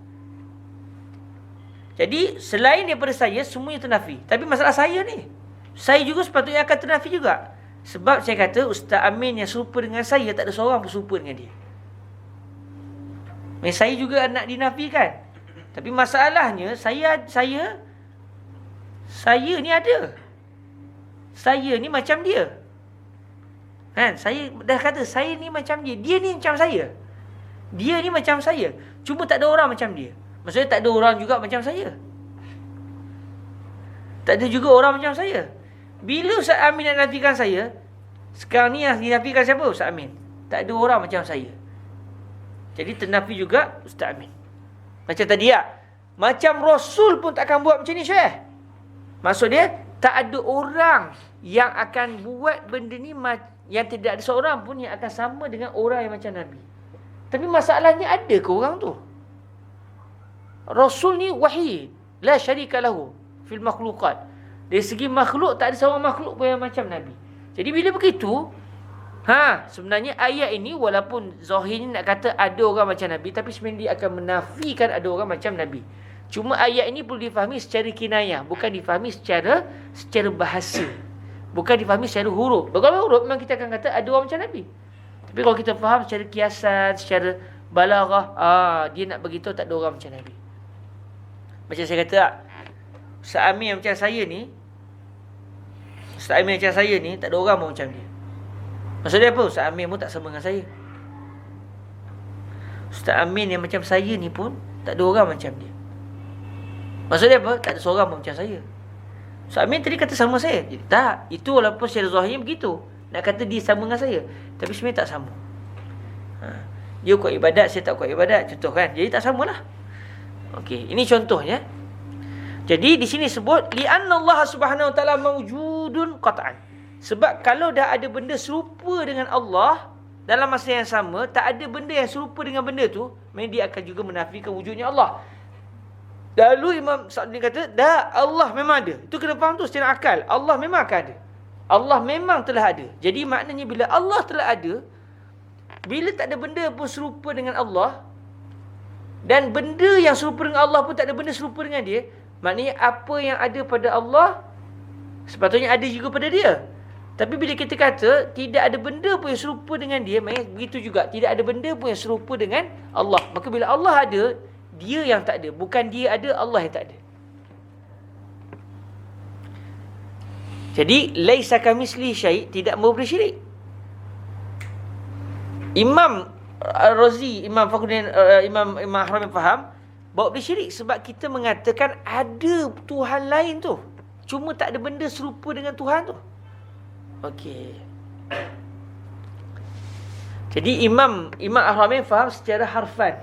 Jadi selain daripada saya, semuanya ternafi. Tapi masalah saya ni, saya juga sepatutnya akan ternafi juga. Sebab saya kata Ustaz Amin yang serupa dengan saya, tak ada seorang pun serupa dengan dia. Saya juga nak dinafikan. Tapi masalahnya saya ni ada. Saya ni macam dia. Saya dah kata saya ni macam dia. Dia ni macam saya. Dia ni macam saya. Cuma tak ada orang macam dia. Maksudnya tak ada orang juga macam saya. Tak ada juga orang macam saya. Bila Ustaz Amin nak nafikan saya, sekarang ni yang dinafikan siapa? Ustaz Amin. Tak ada orang macam saya. Jadi ternafi juga Ustaz Amin. Macam tadi ya. Macam Rasul pun takkan buat macam ni, Syekh. Maksud dia, tak ada orang yang akan buat benda ni, yang tidak ada seorang pun yang akan sama dengan orang yang macam Nabi. Tapi masalahnya, ada ke orang tu? Rasul ni wahid. La syarika lahu fil makhluqat. Dari segi makhluk, tak ada seorang makhluk pun yang macam Nabi. Jadi bila begitu, sebenarnya ayat ini walaupun zahir ni nak kata ada orang macam Nabi, tapi sebenarnya dia akan menafikan ada orang macam Nabi. Cuma ayat ini perlu difahami secara kinayah, bukan difahami secara bahasa. Bukan difahami secara huruf. Kalau huruf memang kita akan kata ada orang macam Nabi. Tapi kalau kita faham secara kiasan, secara balaghah, dia nak beritahu tak ada orang macam Nabi. Macam saya kata, Ustaz Amir macam saya ni, tak ada orang pun macam dia. Maksud dia apa? Ustaz Amir pun tak sama dengan saya. Ustaz Amir yang macam saya ni pun tak ada orang macam dia. Maksud dia apa? Tak ada seorang pun macam saya. Ustaz Amir tadi kata sama saya. Tak, itu walaupun secara zahirnya begitu. Nak kata dia sama dengan saya, tapi sebenarnya tak sama. Dia kuat ibadat, saya tak kuat ibadat. Contoh kan? Jadi tak samalah. Okey, ini contohnya. Jadi di sini sebut li'anna Allah Subhanahu wa taala mawjudun qat'an. Sebab kalau dah ada benda serupa dengan Allah dalam masa yang sama, tak ada benda yang serupa dengan benda tu, maka dia akan juga menafikan wujudnya Allah. Lalu Imam Sa'di kata, dah Allah memang ada. Itu kena faham tu secara akal. Allah memang akan ada. Allah memang telah ada. Jadi maknanya bila Allah telah ada, bila tak ada benda pun serupa dengan Allah, dan benda yang serupa dengan Allah pun tak ada benda serupa dengan dia, maknanya apa yang ada pada Allah sepatutnya ada juga pada dia. Tapi bila kita kata tidak ada benda pun yang serupa dengan dia, maknanya begitu juga tidak ada benda pun yang serupa dengan Allah. Maka bila Allah ada, dia yang tak ada. Bukan dia ada, Allah yang tak ada. Jadi laisa kamitslihi syai', tidak memberi syirik. Imam Razi, Imam Fakhruddin, Imam Ahram faham bahawa bersyirik sebab kita mengatakan ada Tuhan lain tu, cuma tak ada benda serupa dengan Tuhan tu. Okey. Jadi Imam Ahram faham secara harfan,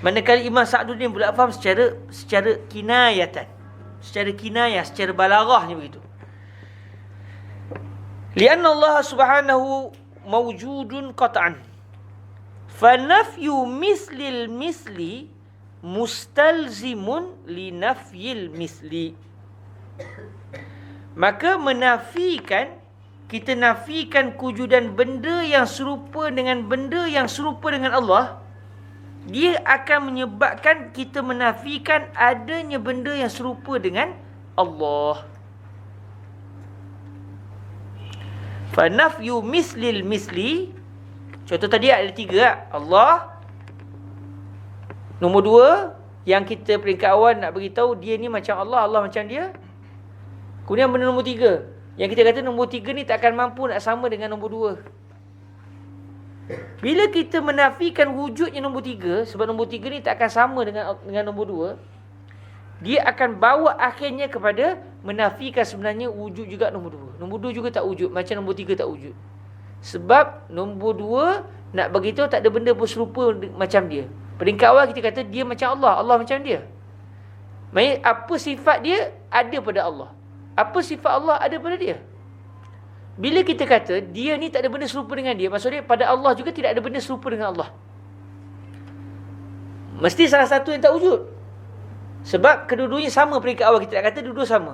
manakala Imam Sa'duddin pula faham secara kinayatan, secara kinayah, secara balaghahnya begitu. Lianna Allah Subhanahu mawjudun qat'an. Fanafyu mislil misli mustalzimun li nafyil misli. Maka kita nafikan kewujudan benda yang serupa dengan benda yang serupa dengan Allah, dia akan menyebabkan kita menafikan adanya benda yang serupa dengan Allah. Fanafyu mislil misli. Contoh tadi ada 3. Allah. Nombor 2, yang kita peringkat awal nak beritahu dia ni macam Allah, Allah macam dia. Kemudian benda nombor 3, yang kita kata nombor 3 ni tak akan mampu nak sama dengan nombor 2. Bila kita menafikan wujudnya nombor 3, sebab nombor 3 ni tak akan sama dengan nombor 2, dia akan bawa akhirnya kepada menafikan sebenarnya wujud juga nombor 2. Nombor 2 juga tak wujud, macam nombor 3 tak wujud. Sebab nombor 2 nak beritahu tak ada benda pun serupa macam dia. Peringkat awal kita kata dia macam Allah, Allah macam dia. Maksudnya apa sifat dia ada pada Allah, apa sifat Allah ada pada dia. Bila kita kata dia ni tak ada benda serupa dengan dia, maksudnya pada Allah juga tidak ada benda serupa dengan Allah. Mesti salah satu yang tak wujud. Sebab kedua-duanya sama peringkat awal, kita nak kata dua-dua sama.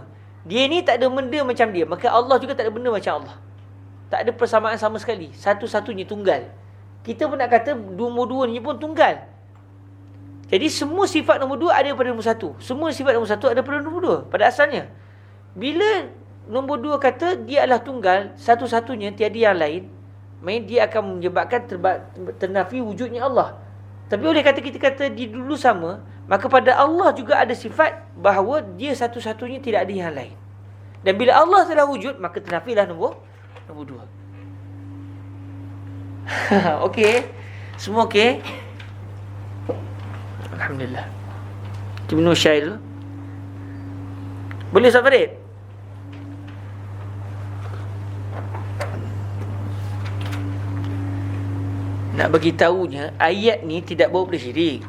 Dia ni tak ada benda macam dia, maka Allah juga tak ada benda macam Allah. Tak ada persamaan sama sekali. Satu-satunya tunggal. Kita pun nak kata nombor 2 ni pun tunggal. Jadi semua sifat nombor 2 ada pada nombor 1. Semua sifat nombor 1 ada pada nombor 2 pada asalnya. Bila nombor 2 kata dia adalah tunggal, satu-satunya, tiada yang lain, maksudnya dia akan menyebabkan ternafi wujudnya Allah. Tapi oleh kata kita kata dia dulu sama, maka pada Allah juga ada sifat bahawa dia satu-satunya, tidak ada yang lain. Dan bila Allah telah wujud, maka ternafilah nombor 2. Okey. Semua okey? Alhamdulillah. Kita minum syai dulu. Boleh Ustaz Farid? Nak bagi tahunya ayat ni tidak bawa pada syirik.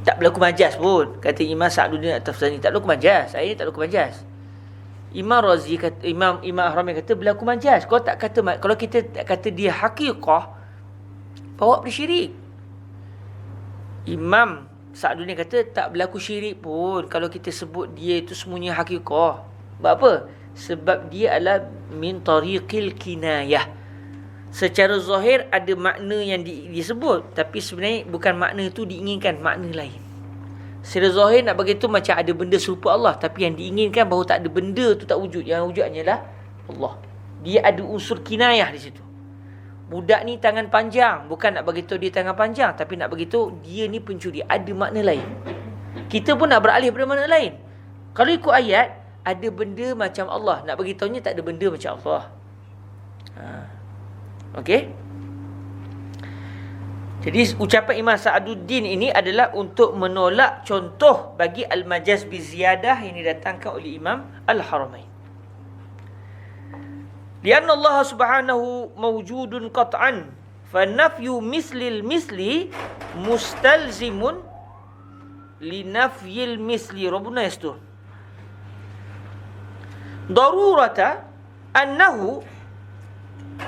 Tak berlaku majas pun. Kata Imam Sa'duddin At-Tafsani, tak berlaku majas. Ayat ni tak berlaku majas. Imam Razi kata, Imam Ahrami kata berlaku majas. Kalau tak kata, kalau kita tak kata dia hakikah, bawa pada syirik. Imam Sa'duddin kata tak berlaku syirik pun kalau kita sebut dia itu semuanya hakikah. Sebab apa? Sebab dia adalah min tariqil kinayah. Secara zahir ada makna yang disebut, tapi sebenarnya bukan makna itu diinginkan, makna lain. Secara zahir nak bagi tu macam ada benda serupa Allah, tapi yang diinginkan bahawa tak ada benda tu tak wujud. Yang wujud hanyalah Allah. Dia ada unsur kinayah di situ. Budak ni tangan panjang, bukan nak bagi tahu dia tangan panjang, tapi nak bagi tahu dia ni pencuri, ada makna lain. Kita pun nak beralih pada makna lain. Kalau ikut ayat, ada benda macam Allah, nak bagi tahunya tak ada benda macam Allah. Okey. Jadi ucapan Imam Sa'duddin ini adalah untuk menolak contoh bagi al-majaz biziyadah yang didatangkan oleh Imam Al-Haramain. Lianna Allah subhanahu mawjudun qat'an, fa nafyu mislil misli mustalzimun li nafyil misli. Rabbuna yastur. Darurata annahu,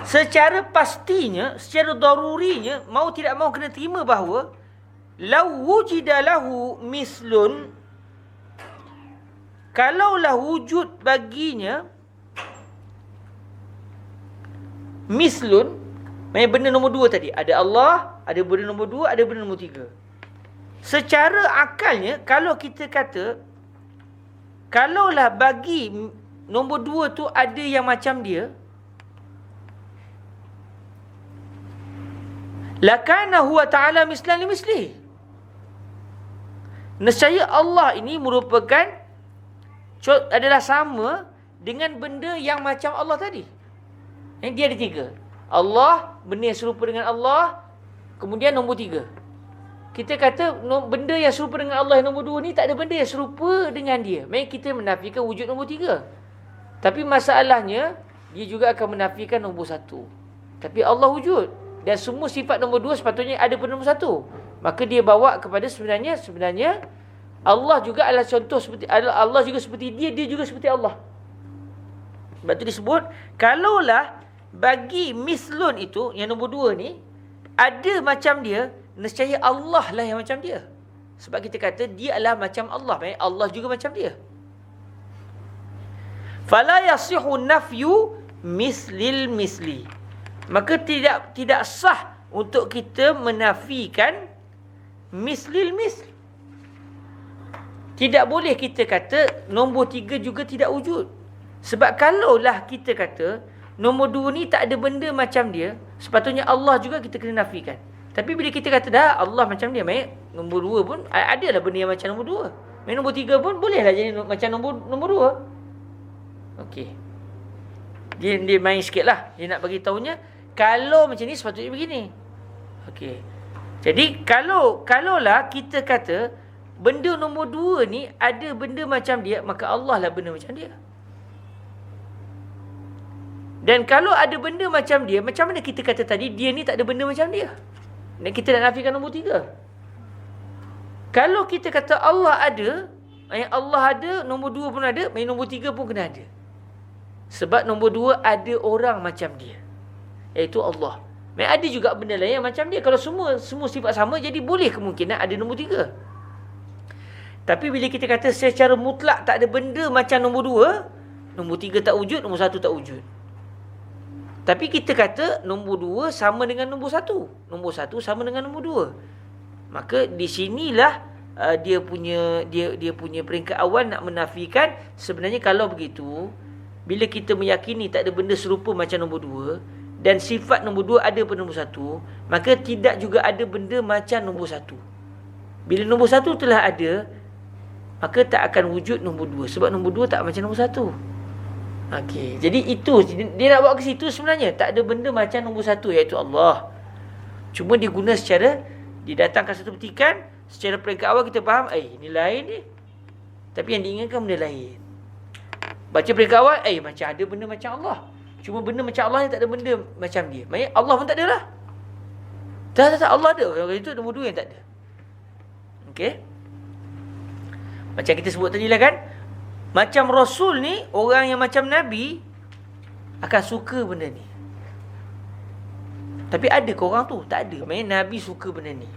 secara pastinya, secara darurinya, mau tidak mau kena terima bahawa law wujida lahu mislun, kalaulah wujud baginya mislun, maksudnya benda nombor dua tadi, ada Allah, ada benda nombor dua, ada benda nombor tiga. Secara akalnya, kalau kita kata kalaulah bagi nombor dua tu ada yang macam dia, lakana huwa ta'ala mislan li misli. Nescaya Allah ini merupakan adalah sama dengan benda yang macam Allah tadi. Yang dia ada tiga. Allah, benda yang serupa dengan Allah. Kemudian nombor tiga, kita kata benda yang serupa dengan Allah yang nombor dua ni tak ada benda yang serupa dengan dia. Maksudnya kita menafikan wujud nombor tiga. Tapi masalahnya, dia juga akan menafikan nombor satu. Tapi Allah wujud. Dan semua sifat nombor dua sepatutnya ada pada nombor satu. Maka dia bawa kepada sebenarnya Allah juga adalah contoh seperti Allah juga seperti dia juga seperti Allah. Sebab itu disebut, kalaulah bagi mislun itu, yang nombor dua ni, ada macam dia, nescaya Allah lah yang macam dia. Sebab kita kata dia adalah macam Allah. Maksudnya Allah juga macam dia. Fala yasihu nafyu mislil misli. Maka tidak sah untuk kita menafikan mislil misl. Tidak boleh kita kata nombor tiga juga tidak wujud. Sebab kalaulah kita kata nombor dua ni tak ada benda macam dia, sepatutnya Allah juga kita kena nafikan. Tapi bila kita kata dah Allah macam dia, maksudnya nombor dua pun ada lah benda yang macam nombor dua. Maksudnya nombor tiga pun bolehlah jadi macam nombor dua. Okey. Dia main sikit lah. Dia nak bagi tahunya, kalau macam ni sepatutnya begini. Okey. Jadi kalaulah kita kata benda nombor dua ni ada benda macam dia, maka Allah lah benda macam dia. Dan kalau ada benda macam dia, macam mana kita kata tadi dia ni tak ada benda macam dia? Dan kita nak nafikan nombor tiga. Kalau kita kata Allah ada, yang Allah ada, nombor dua pun ada, nombor tiga pun kena ada. Sebab nombor dua ada orang macam dia, iaitu Allah. Ada juga benda lain yang macam dia. Kalau semua sifat sama, jadi boleh kemungkinan ada nombor tiga. Tapi bila kita kata secara mutlak tak ada benda macam nombor dua, nombor tiga tak wujud, nombor satu tak wujud. Tapi kita kata nombor dua sama dengan nombor satu, nombor satu sama dengan nombor dua. Maka di sinilah dia punya peringkat awal nak menafikan. Sebenarnya kalau begitu, bila kita meyakini tak ada benda serupa macam nombor dua, dan sifat nombor dua ada pada nombor satu, maka tidak juga ada benda macam nombor satu. Bila nombor satu telah ada, maka tak akan wujud nombor dua. Sebab nombor dua tak macam nombor satu. Okey, jadi itu dia nak bawa ke situ sebenarnya. Tak ada benda macam nombor satu, iaitu Allah. Cuma dia guna secara, dia datangkan satu petikan, secara peringkat awal kita faham, ini lain ni. Tapi yang diinginkan benda lain. Baca peringkat awal, macam ada benda macam Allah. Cuma benda macam Allah ni tak ada benda macam dia. Maksudnya Allah pun tak ada lah. Tak. Allah ada. Orang itu nombor 2 yang tak ada. Okey. Macam kita sebut tadi lah kan. Macam Rasul ni, orang yang macam Nabi akan suka benda ni. Tapi ada ke orang tu? Tak ada. Maksudnya Nabi suka benda ni.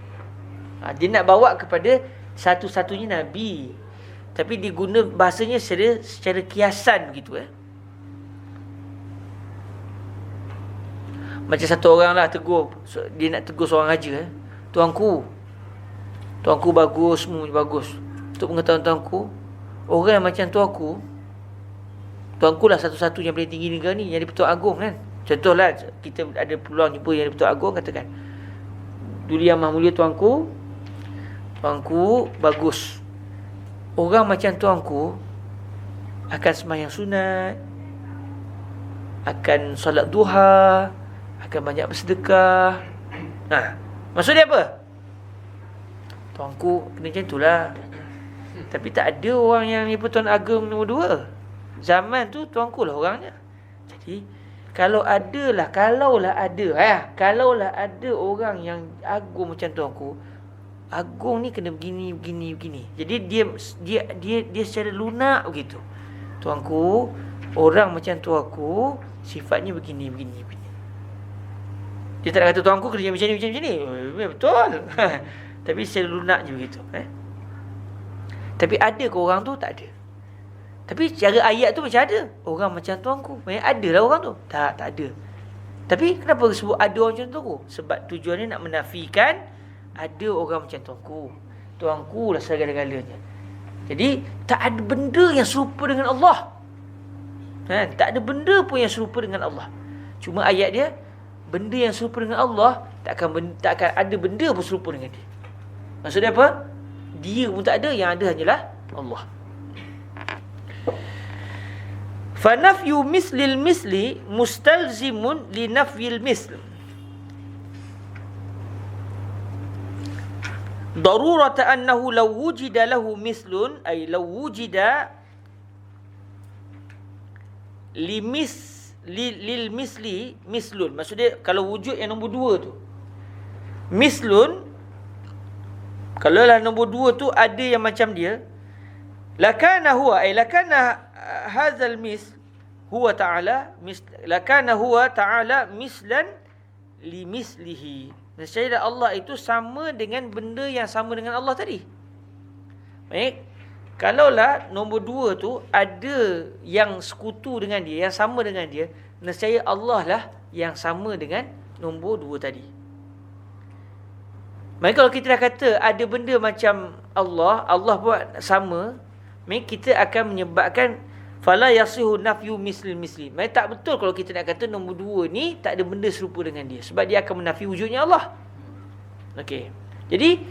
Dia nak bawa kepada satu-satunya Nabi. Tapi dia guna bahasanya secara kiasan begitu. Macam satu orang lah tegur. Dia nak tegur seorang raja. Tuanku bagus, semua bagus. Untuk pengetahuan tuanku, orang yang macam tuanku lah satu-satunya yang paling tinggi negara ni, yang di-Pertuan Agong kan. Contohlah, kita ada peluang jumpa yang di-Pertuan Agong, katakan, Duli Yang Maha Mulia tuanku bagus. Orang macam tuanku akan sembahyang sunat, akan solat duha, akan banyak bersedekah. Maksud dia apa? Tuanku kena macam itulah. Tapi tak ada orang yang ni Pertuan Agong nombor 2. Zaman tu tuanku lah orangnya. Jadi kalaulah ada orang yang agung macam tuanku, agung ni kena begini. Jadi dia secara lunak begitu. Tuanku, orang macam tuanku sifatnya begini. Dia tak nak kata tuanku kena macam ni. Betul. Tapi secara lunak je begitu. Tapi ada ke orang tu? Tak ada. Tapi cara ayat tu macam ada. Orang macam tuanku. Ada lah orang tu. Tak ada. Tapi kenapa sebut ada orang macam tuanku? Sebab tujuannya nak menafikan ada orang macam tuanku. Tuanku lah segala-galanya. Jadi tak ada benda yang serupa dengan Allah. Tak ada benda pun yang serupa dengan Allah. Cuma ayat dia, benda yang serupa dengan Allah tak akan ada benda pun serupa dengan dia. Maksudnya apa? Dia pun tak ada, yang ada hanyalah Allah. Fanafyu mislil misli mustalzimun li nafyil misl. Darurata annahu law wujida lahu mislun, ay law wujida lil misli mislun. Maksudnya kalau wujud yang nombor 2 tu, mislun, kalau lah nombor 2 tu ada yang macam dia, lakana hadzal misl huwa ta'ala lakana huwa ta'ala mislan li mislihi. Nescaya Allah itu sama dengan benda yang sama dengan Allah tadi. Baik. Kalaulah nombor 2 tu ada yang sekutu dengan dia, yang sama dengan dia, nescaya Allah lah yang sama dengan nombor 2 tadi. Maka kalau kita dah kata ada benda macam Allah buat sama, maka kita akan menyebabkan fala yasihu nafyu misli. Maka tak betul kalau kita nak kata nombor 2 ni tak ada benda serupa dengan dia, sebab dia akan menafi wujudnya Allah. Okey. Jadi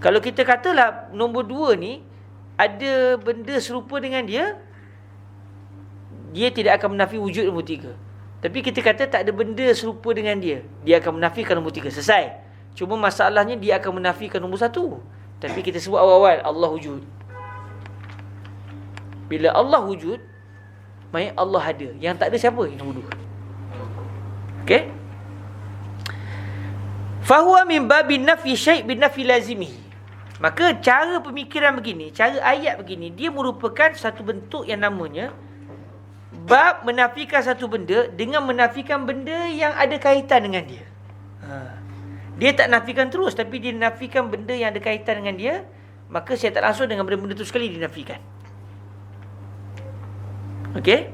kalau kita katalah nombor 2 ni ada benda serupa dengan dia, dia tidak akan menafi wujud nombor 3. Tapi kita kata tak ada benda serupa dengan dia, dia akan menafikan nombor 3. Selesai. Cuma masalahnya dia akan menafikan nombor 1. Tapi kita sebut awal-awal Allah wujud. Bila Allah wujud, maknanya Allah ada. Yang tak ada siapa? Yang nombor 2. Okey? Fahuwa min babin nafi syai' bin nafi lazimihi. Maka cara pemikiran begini, cara ayat begini, dia merupakan satu bentuk yang namanya bab menafikan satu benda dengan menafikan benda yang ada kaitan dengan dia. Dia tak nafikan terus, tapi dia nafikan benda yang ada kaitan dengan dia, maka saya tak langsung dengan benda-benda itu sekali dinafikan. Okey?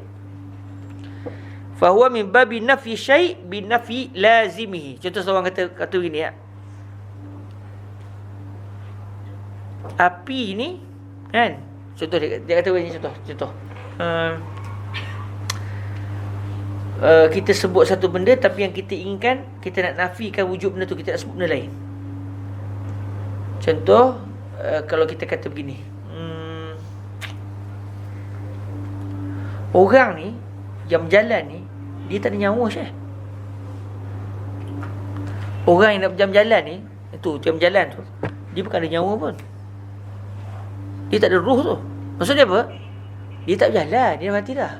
Fahuwa min babi nafi syai' bin nafi lazimihi. Contoh seorang kata begini ya. Api ni kan, contoh dia kata begini, contoh. Kita sebut satu benda, tapi yang kita inginkan, kita nak nafikan wujud benda tu, kita nak sebut benda lain. Contoh, kalau kita kata begini, orang ni yang berjalan ni, dia tak ada nyawa Syekh. Orang yang nak berjalan ni, tu yang berjalan tu, dia bukan ada nyawa pun. Dia tak ada ruh tu. Maksudnya apa? Dia tak berjalan, dia mati dah.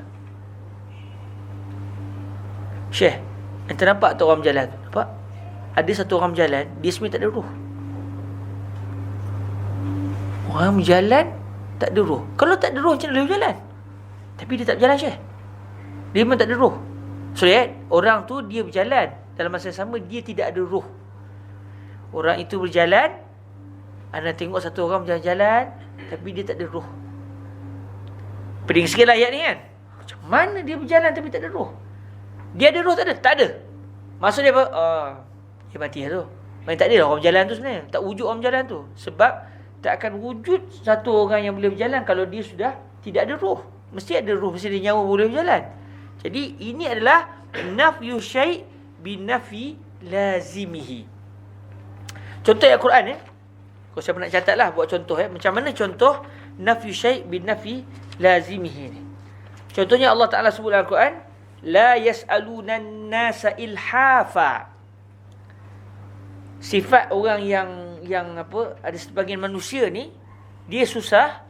Syekh, ente nampak tak orang berjalan tu? Nampak? ada satu orang berjalan, dia sebenarnya tak ada roh. Orang berjalan tak ada roh. Kalau tak ada roh macam mana dia berjalan? Tapi dia tak berjalan, Syekh. Dia memang tak ada roh. So orang tu dia berjalan, dalam masa yang sama dia tidak ada roh. Orang itu berjalan, anda tengok satu orang berjalan-jalan, tapi dia tak ada roh. Pening sikit lah ayat ni kan. Macam mana dia berjalan tapi tak ada roh? Dia ada roh tak ada? Tak ada. Maksud dia apa? Dia mati lah tu. Maksudnya tak ada lah orang berjalan tu sebenarnya. Tak wujud orang berjalan tu. Sebab tak akan wujud satu orang yang boleh berjalan kalau dia sudah tidak ada roh. Mesti ada roh, mesti ada nyawa boleh berjalan. Jadi ini adalah nafyu syai' binafi lazimihi. Contoh ayat Quran Kalau siapa nak catat lah, buat contoh macam mana contoh nafyu syai' binafi lazimihi ni. Contohnya Allah Ta'ala sebut dalam Al-Quran, la yas'alunan nasa ilhafa. Sifat orang yang apa, ada sebagian manusia ni dia susah,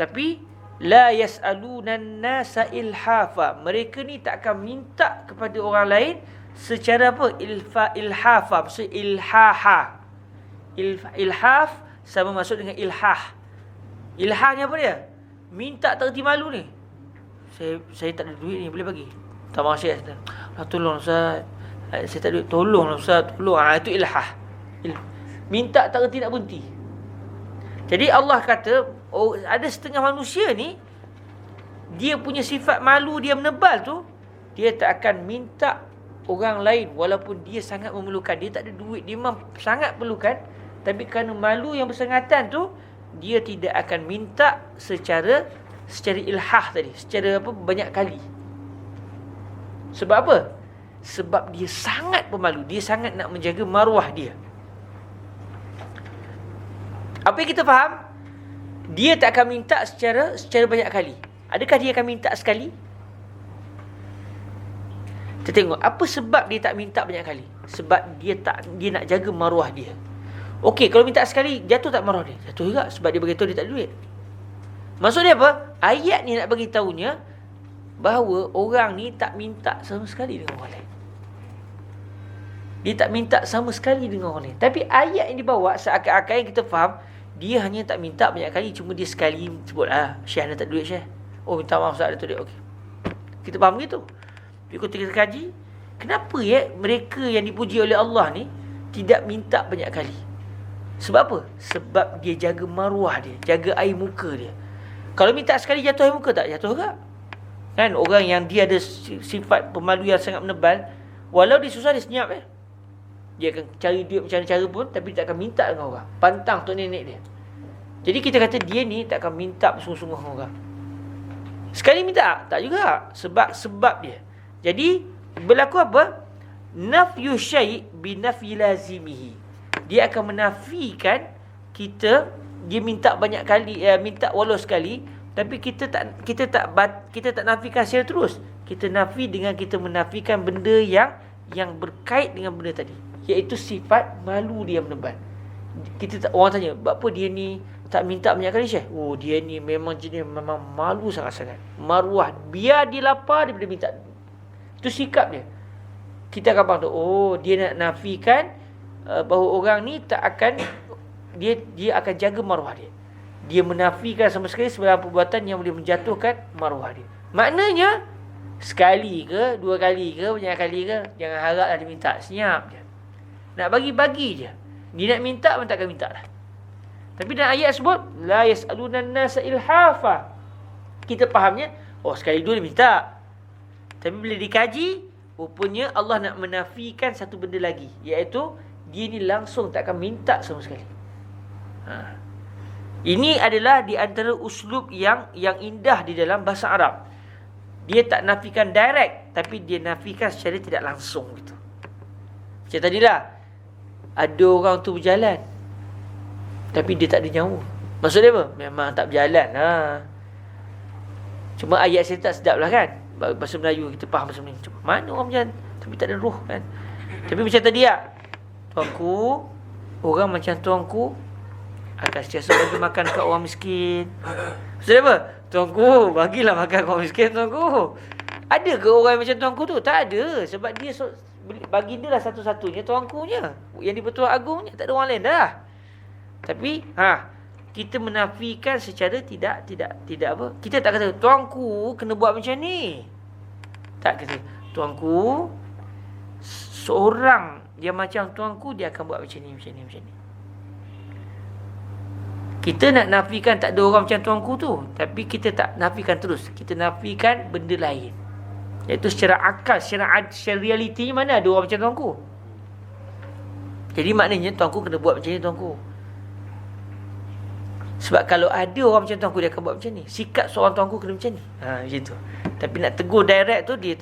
tapi la yas'alunan nasa ilhafa. Mereka ni tak akan minta kepada orang lain secara apa? Ilhafa, maksud ilhaha. Ilhaf sama masuk dengan ilhah. Ilhah ni apa dia? Minta tak reti malu ni. Saya tak ada duit ni, boleh bagi? Tak mahu Syekh. Tolong Ustaz. Saya tak ada duit. Tolonglah Ustaz, tolong. Itu ilhah. Minta tak reti nak berhenti. Jadi Allah kata, ada setengah manusia ni, dia punya sifat malu dia menebal tu, dia tak akan minta orang lain walaupun dia sangat memerlukan. Dia tak ada duit, dia memang sangat perlukan, tapi kerana malu yang bersangatan tu, dia tidak akan minta secara ilhah tadi, secara apa, banyak kali. Sebab apa? Sebab dia sangat pemalu, dia sangat nak menjaga maruah dia. Apa yang kita faham? Dia tak akan minta secara banyak kali. Adakah dia akan minta sekali? Kita tengok apa sebab dia tak minta banyak kali. Sebab dia nak jaga maruah dia. Okey, kalau minta sekali, jatuh tak maruah dia? Jatuh juga, sebab dia beritahu dia tak ada duit. Maksud dia apa? Ayat ni nak bagi tahunya bahawa orang ni tak minta sama sekali dengan orang lain. Dia tak minta sama sekali dengan orang lain. Tapi ayat yang dibawa seakan-akan yang kita faham, dia hanya tak minta banyak kali, cuma dia sekali sebutlah, Syekh anda tak ada duit Syekh. Oh, minta maaf Ustaz, ada tu duit. Okey. Kita faham gitu. Ikut kita kaji, kenapa mereka yang dipuji oleh Allah ni tidak minta banyak kali? Sebab apa? Sebab dia jaga maruah dia, jaga air muka dia. Kalau minta sekali jatuh air muka tak? Jatuh tak? Kan orang yang dia ada sifat pemalu yang sangat menebal, walau dia susah dia senyap dia akan cari duit macam cara pun, tapi tak akan minta dengan orang. Pantang tok nenek dia. Jadi kita kata dia ni tak akan minta bersungguh-sungguh dengan orang. Sekali minta tak juga, sebab dia. Jadi berlaku apa? Nafyu syai' binafi lazimihi. Dia akan menafikan kita, dia minta banyak kali, minta walau sekali, tapi kita tak nafikan secara terus. Kita nafi dengan kita menafikan benda yang berkait dengan benda tadi, iaitu sifat malu dia menebal. Orang tanya, apa dia ni tak minta banyak kali Syekh? Oh, dia ni memang jenis memang malu sangat-sangat. Maruah, biar dia lapar daripada minta. Itu sikap dia. Kita akan faham tu, oh, dia nak nafikan bahawa orang ni tak akan, dia akan jaga maruah dia. Dia menafikan sama sekali sebarang perbuatan yang boleh menjatuhkan maruah dia. Maknanya sekali ke, dua kali ke, banyak kali ke, jangan haraplah dia minta, senyap je. Nak bagi-bagi je. Dia nak minta pun takkan minta lah. Tapi dalam ayat sebut la yas'alunan nasa ilhafa. Kita fahamnya, oh sekali dua dia minta. Tapi bila dikaji, rupanya Allah nak menafikan satu benda lagi, iaitu dia ni langsung tak akan minta sama sekali. Ini adalah di antara uslub yang indah di dalam bahasa Arab. Dia tak nafikan direct, tapi dia nafikan secara tidak langsung gitu. Macam tadilah, ada orang tu berjalan, tapi dia tak ada nyawa. Maksud dia apa? Memang tak berjalan lah. Cuma ayat saya tak sedap lah kan. Bahasa Melayu kita faham bahasa Melayu. Cuma mana orang berjalan tapi tak ada roh kan. Tapi macam tadi lah, tuanku, orang macam tuanku akan sentiasa bagi makan kat orang miskin. Maksud dia apa? Tuanku, bagilah makan kat orang miskin tuanku. Ada ke orang macam tuanku tu? Tak ada. Sebab dia bagi dia lah satu-satunya tuankunya. Yang di-Pertuan Agungnya. Tak ada orang lain dah. Tapi kita menafikan secara tidak apa. Kita tak kata tuanku kena buat macam ni. Tak kata tuanku seorang yang macam tuanku dia akan buat macam ni. Kita nak nafikan tak ada orang macam tuanku tu, tapi kita tak nafikan terus. Kita nafikan benda lain. Iaitu secara akal, secara realitinya mana ada orang macam tuanku. Jadi maknanya tuanku kena buat macam ni tuanku. Sebab kalau ada orang macam tuanku dia akan buat macam ni. Sikap seorang tuanku kena macam ni. Macam tu. Tapi nak tegur direct tu dia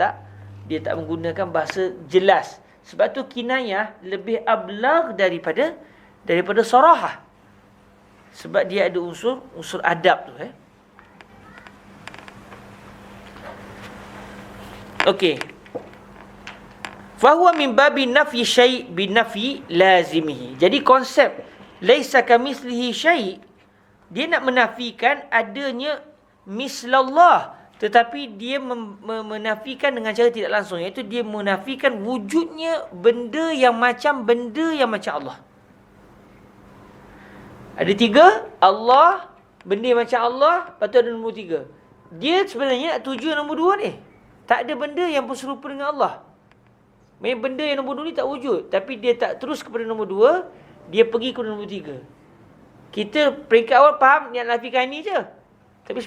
tak menggunakan bahasa jelas. Sebab tu kinayah lebih ablagh daripada sarahah. Sebab dia ada unsur adab tu. Okey. Fahuwa min babi nafyi syai' bi nafyi lazimihi. Jadi konsep laisa kamitslihi syai', dia nak menafikan adanya mislallah, tetapi dia menafikan dengan cara tidak langsung, iaitu dia menafikan wujudnya benda yang macam Allah. Ada 3, Allah, benda yang macam Allah, lepas tu ada nombor 3. Dia sebenarnya nak tuju nombor 2 ni. Tak ada benda yang pun serupa dengan Allah. Maksudnya benda yang nombor 2 ni tak wujud. Tapi dia tak terus kepada nombor 2, dia pergi kepada nombor 3. Kita peringkat awal faham niat nafikan ni je. Tapi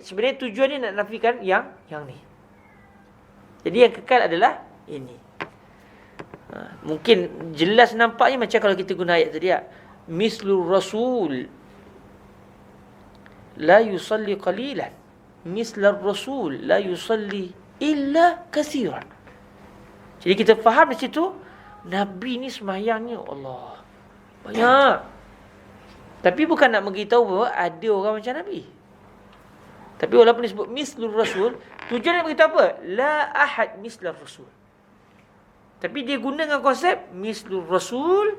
sebenarnya tujuan ni nak nafikan yang ni. Jadi yang kekal adalah ini. Mungkin jelas nampaknya macam kalau kita guna ayat tadi. Mislur Rasul la yusalli qalilan. Mislur Rasul la yusalli illa kathiran. Jadi kita faham di situ Nabi ni sembahyangnya Allah banyak. Tapi bukan nak beritahu bahawa ada orang macam Nabi. Tapi walaupun disebut mislur Rasul, tujuan nak beritahu apa? La ahad mislur Rasul. Tapi dia guna dengan konsep mislur Rasul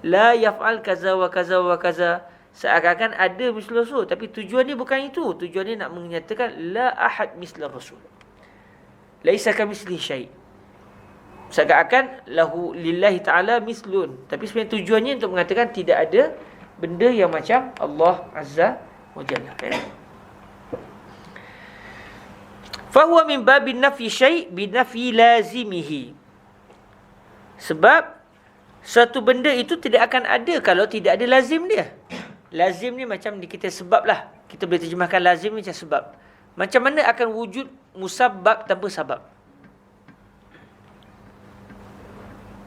la yaf'al kaza wa kaza wa kaza. Seakan-akan ada mislur Rasul, tapi tujuan dia bukan itu. Tujuan dia nak menyatakan la ahad mislur Rasul. Laisa kamitslihi syai'. Seakan-akan lahu lillahi ta'ala mislun. Tapi sebenarnya tujuannya untuk mengatakan tidak ada benda yang macam Allah Azza wa Jalla. Fahuwa min babin nafyi syai' bi nafyi lazimihi. Sebab suatu benda itu tidak akan ada kalau tidak ada lazim dia. Lazim ni macam kita sebab lah. Kita boleh terjemahkan lazim ni macam sebab. Macam mana akan wujud musabbab tanpa sabab?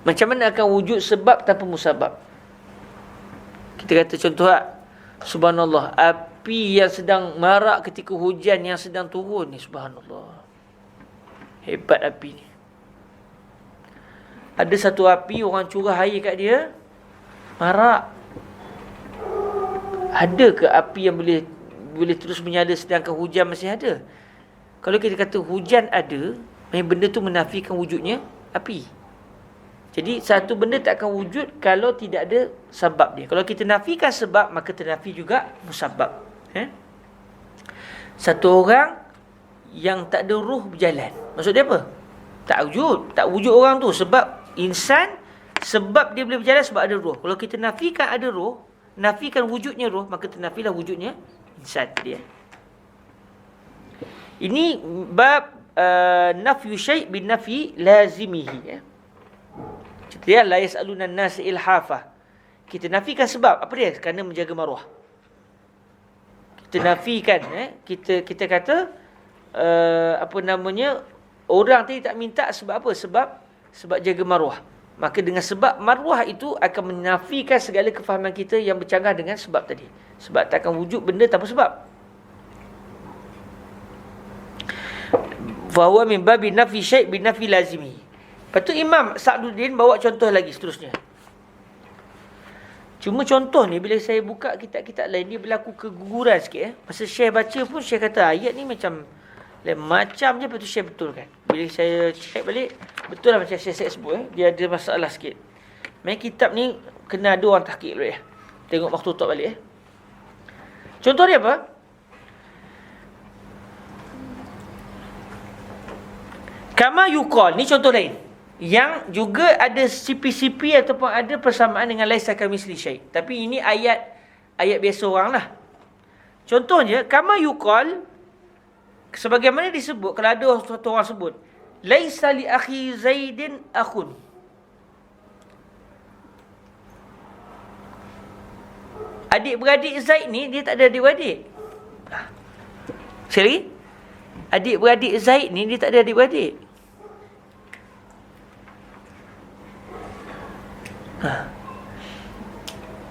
Macam mana akan wujud sebab tanpa musabab? Kita kata contoh subhanallah, api yang sedang marak ketika hujan yang sedang turun ni, subhanallah. Hebat api ni. Ada satu api orang curah air kat dia, marak. Ada ke api yang boleh terus menyala sedangkan hujan masih ada? Kalau kita kata hujan ada, benda tu menafikan wujudnya api. Jadi satu benda tak akan wujud kalau tidak ada sebab dia. Kalau kita nafikan sebab, maka ternafi juga musabab. Satu orang yang tak ada ruh berjalan, maksud dia apa? Tak wujud orang tu. Sebab insan, sebab dia boleh berjalan sebab ada roh. Kalau kita nafikan ada roh, nafikan wujudnya roh, maka ternafilah wujudnya insan dia. Ini bab nafyu syai' bin nafyi lazimihi. Dia la yas'aluna an-nas ilhafa. Kita nafikan sebab apa dia? Kerana menjaga maruah. Kita nafikan kita kata orang tadi tak minta sebab apa? Sebab jaga maruah. Maka dengan sebab maruah itu akan menafikan segala kefahaman kita yang bercanggah dengan sebab tadi. Sebab takkan wujud benda tanpa sebab. Fa huwa min babi nafi syai' bi nafi lazimi. Lepas tu Imam Sa'duddin bawa contoh lagi seterusnya. Cuma contoh ni bila saya buka kitab-kitab lain, dia berlaku keguguran sikit. Masa Syekh baca pun Syekh kata ayat ni macam je, lepas tu Syekh betulkan. Bila saya check balik, betul lah macam Syekh sebut. Dia ada masalah sikit. Main kitab ni kena ada orang tahqiq dulu Tengok makhtutat balik Contoh dia apa? Kama yuqal, ni contoh lain yang juga ada sipi-sipi ataupun ada persamaan dengan laisa kamitsli syai. Tapi ini ayat biasa orang lah. Contohnya kama yuqal, sebagaimana disebut, kalau ada satu orang sebut laisa li akhi Zaidin akhun, adik-beradik Zaid ni dia tak ada adik-beradik. Sekali lagi, adik-beradik Zaid ni dia tak ada adik-beradik.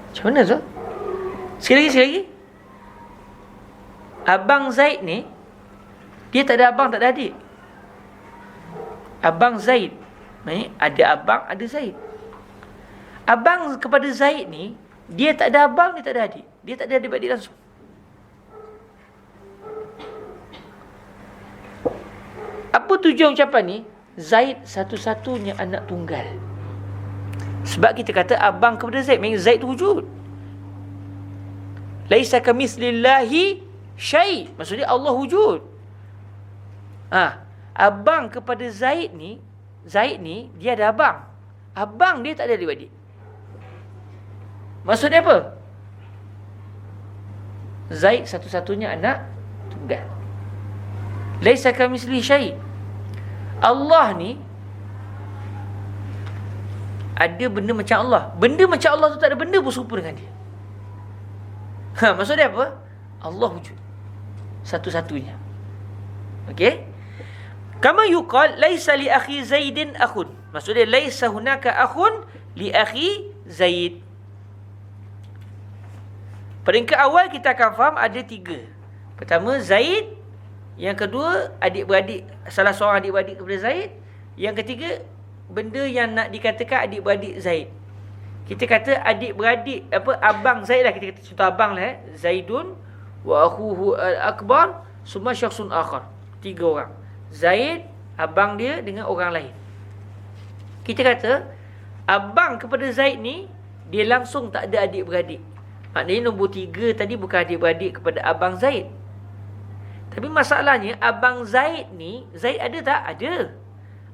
Macam mana tu? Sekali lagi. Abang Zaid ni dia tak ada abang, tak ada adik. Abang Zaid, ada abang, ada Zaid. Abang kepada Zaid ni dia tak ada abang, dia tak ada adik. Dia tak ada adik-beradik langsung. Apa tujuan ucapan ni? Zaid satu-satunya anak tunggal. Sebab kita kata abang kepada Zaid, maksudnya Zaid tu wujud. Laisa kamitslillahi syai', maksudnya Allah wujud. Abang kepada Zaid ni dia ada abang. Abang dia tak ada adik-beradik. Maksudnya apa? Zaid satu-satunya anak tunggal. Laisa kamitslihi syai'. Allah ni ada benda macam Allah. Benda macam Allah tu tak ada benda pun serupa dengan dia. Maksud dia apa? Allah wujud. Satu-satunya. Okey? Kama yuqal laisa li akhi Zaidin akhun. Maksud dia laisa hunaka akhun li akhi Zaid. Peringkat awal kita akan faham ada 3. Pertama Zaid, yang kedua adik-beradik, salah seorang adik-beradik kepada Zaid, yang ketiga benda yang nak dikatakan adik-beradik Zaid. Kita kata adik-beradik abang Zaid lah, kita kata contoh abang lah, Zaidun wa akhuhu al-akbar summa syakhsun akhar. 3 orang. Zaid, abang dia dengan orang lain. Kita kata abang kepada Zaid ni dia langsung tak ada adik-beradik. Maknanya nombor 3 tadi bukan adik-beradik kepada abang Zaid. Tapi masalahnya abang Zaid ni, Zaid ada tak? Ada.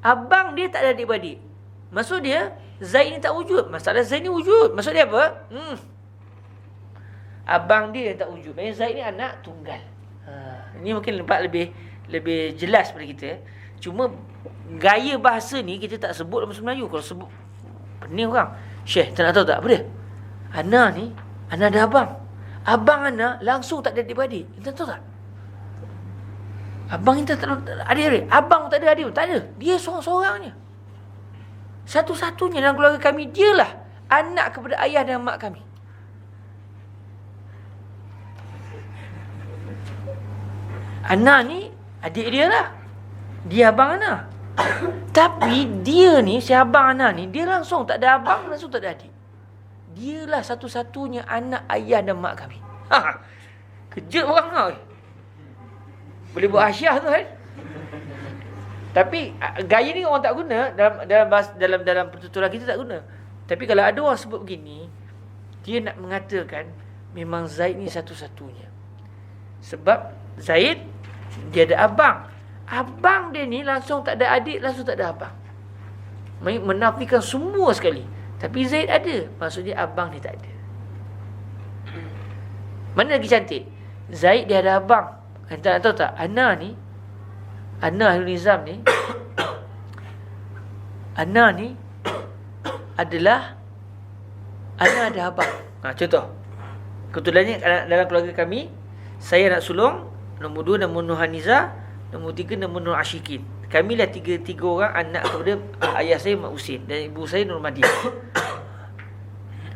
Abang dia tak ada adik-beradik. Maksud dia Zaid ni tak wujud. Masalah Zaid ni wujud. Maksud dia apa? Abang dia yang tak wujud. Maksudnya Zaid ni anak tunggal. Ini mungkin nampak lebih jelas pada kita. Cuma gaya bahasa ni kita tak sebut dalam bahasa Melayu. Kalau sebut pening orang. Syekh tak nak tahu tak apa dia? Ana ni, Ana ada abang. Abang Ana langsung tak ada adik-beradik. Kita tahu tak? Abang kita tak ada adik. Abang tak ada adik. Tak ada. Dia seorang-seorangnya. Satu-satunya dalam keluarga kami. Dialah anak kepada ayah dan mak kami. Ana ni adik dia lah. Dia abang Ana. Tapi dia ni, si abang Ana ni, dia langsung tak ada abang, langsung tak ada adik. Dialah satu-satunya anak ayah dan mak kami. Kejut orang kau. Boleh buat asyah tu kan. Tapi gaya ni orang tak guna dalam pertuturan kita tak guna. Tapi kalau ada orang sebut begini, dia nak mengatakan memang Zaid ni satu-satunya. Sebab Zaid dia ada abang. Abang dia ni langsung tak ada adik, langsung tak ada abang. Menafikan semua sekali. Tapi Zaid ada. Maksudnya abang dia tak ada. Mana lagi cantik? Zaid dia ada abang. Anda nak tahu tak? Ana ni, Ana Al-Nizam ni, Ana ni adalah Ana ada abang. Contoh. Kebetulannya dalam keluarga kami, saya nak sulung, nombor 2 nama Nur Haniza, nombor 3 nama Nur Ashikin. Kami lah tiga orang anak kepada ayah saya Mak Husin dan ibu saya Nur Madiah.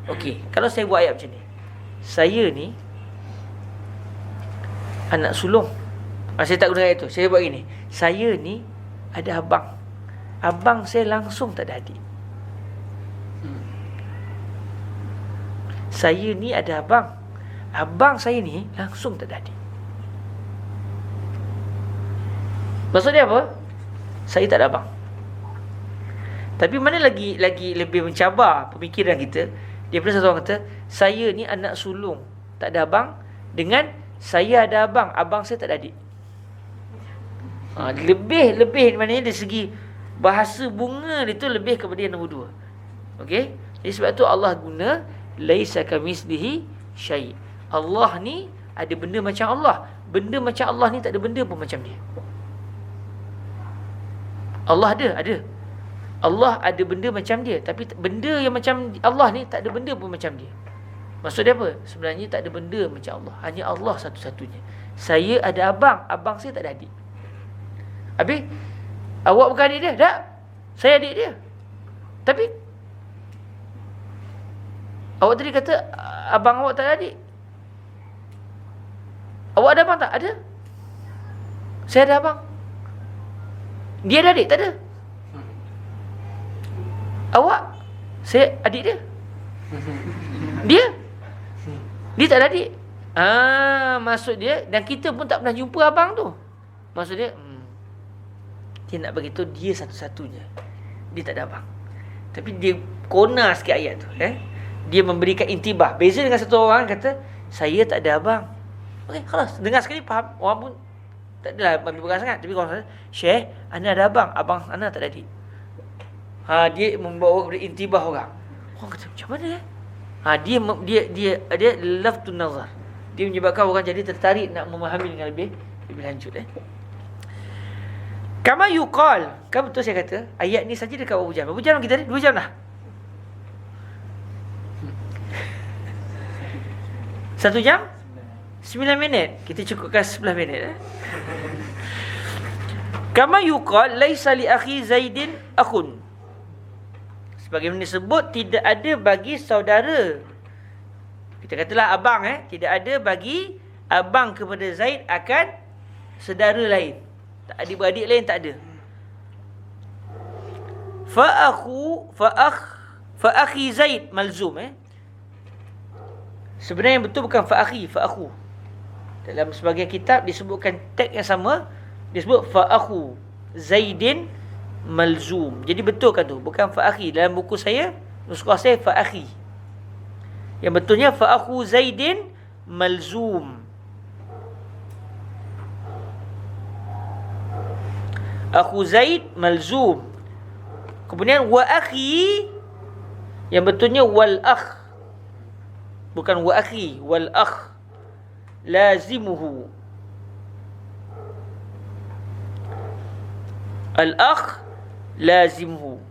Okey, kalau saya buat ayat macam ni. Saya ni anak sulung. Saya tak guna ayat tu. Saya buat gini. Saya ni ada abang. Abang saya langsung tak ada adik. Saya ni ada abang. Abang saya ni langsung tak ada adik. Maksud dia apa? Saya tak ada abang. Tapi mana lagi lebih mencabar pemikiran kita, daripada satu orang kata saya ni anak sulung tak ada abang, dengan saya ada abang, abang saya tak ada adik. Lebih maknanya dari segi bahasa bunga dia tu lebih kepada yang nombor 2. Okey? Jadi sebab tu Allah guna laisa kamitslihi syai'. Allah ni ada benda macam Allah. Benda macam Allah ni tak ada benda pun macam dia. Allah ada. Allah ada benda macam dia, tapi benda yang macam Allah ni tak ada benda pun macam dia. Maksud dia apa? Sebenarnya tak ada benda macam Allah. Hanya Allah satu-satunya. Saya ada abang saya tak ada adik. Habis awak bukan adik dia? Tak. Saya adik dia. Tapi awak tadi kata abang awak tak ada adik. Awak ada abang tak? Ada. Saya ada abang. Dia ada adik? Tak ada. Awak? Saya adik dia. Dia tak ada adik. Maksud dia, dan kita pun tak pernah jumpa abang tu. Maksud dia, dia nak beritahu dia satu-satunya. Dia tak ada abang. Tapi dia kona sikit ayat tu. Dia memberikan intibah. Beza dengan satu orang kata, saya tak ada abang. Okey, khalas. Dengar sekali faham. Orang pun tak adalah ambil berat sangat. Tapi kalau kata, Syekh, ana ada abang. Abang ana tak ada adik. Dia membawa kepada intibah orang. Orang kata, macam mana Dia love to nazar. Dia menyebabkan orang jadi tertarik nak memahami dengan lebih lanjut. Kama yuqal. Kan betul saya kata, ayat ni saja dekat berapa jam? Berapa jam kita ni? 2 jam dah. 1 jam? 9 minit. Kita cukupkan 11 minit. Kama yuqal laisa li akhi Zaidin akhun. Sebagaimana disebut, tidak ada bagi saudara, kita katalah abang, tidak ada bagi abang kepada Zaid akan saudara lain. Tak adik-beradik lain tak ada. Fa akhi Zaid malzum. Sebenarnya yang betul bukan fa akhu. Dalam sebagian kitab disebutkan tag yang sama, disebut fa akhu Zaidin malzum. Jadi betul kan tu? Bukan fa akhi. Dalam buku saya, nuskah saya fa akhi. Yang betulnya fa akhu Zaidin malzum. Akhu Zaid malzum. Kemudian wa akhi, yang betulnya wal akh. Bukan wa akhi, wal akh lazimuhu. Al akh lazimuhu.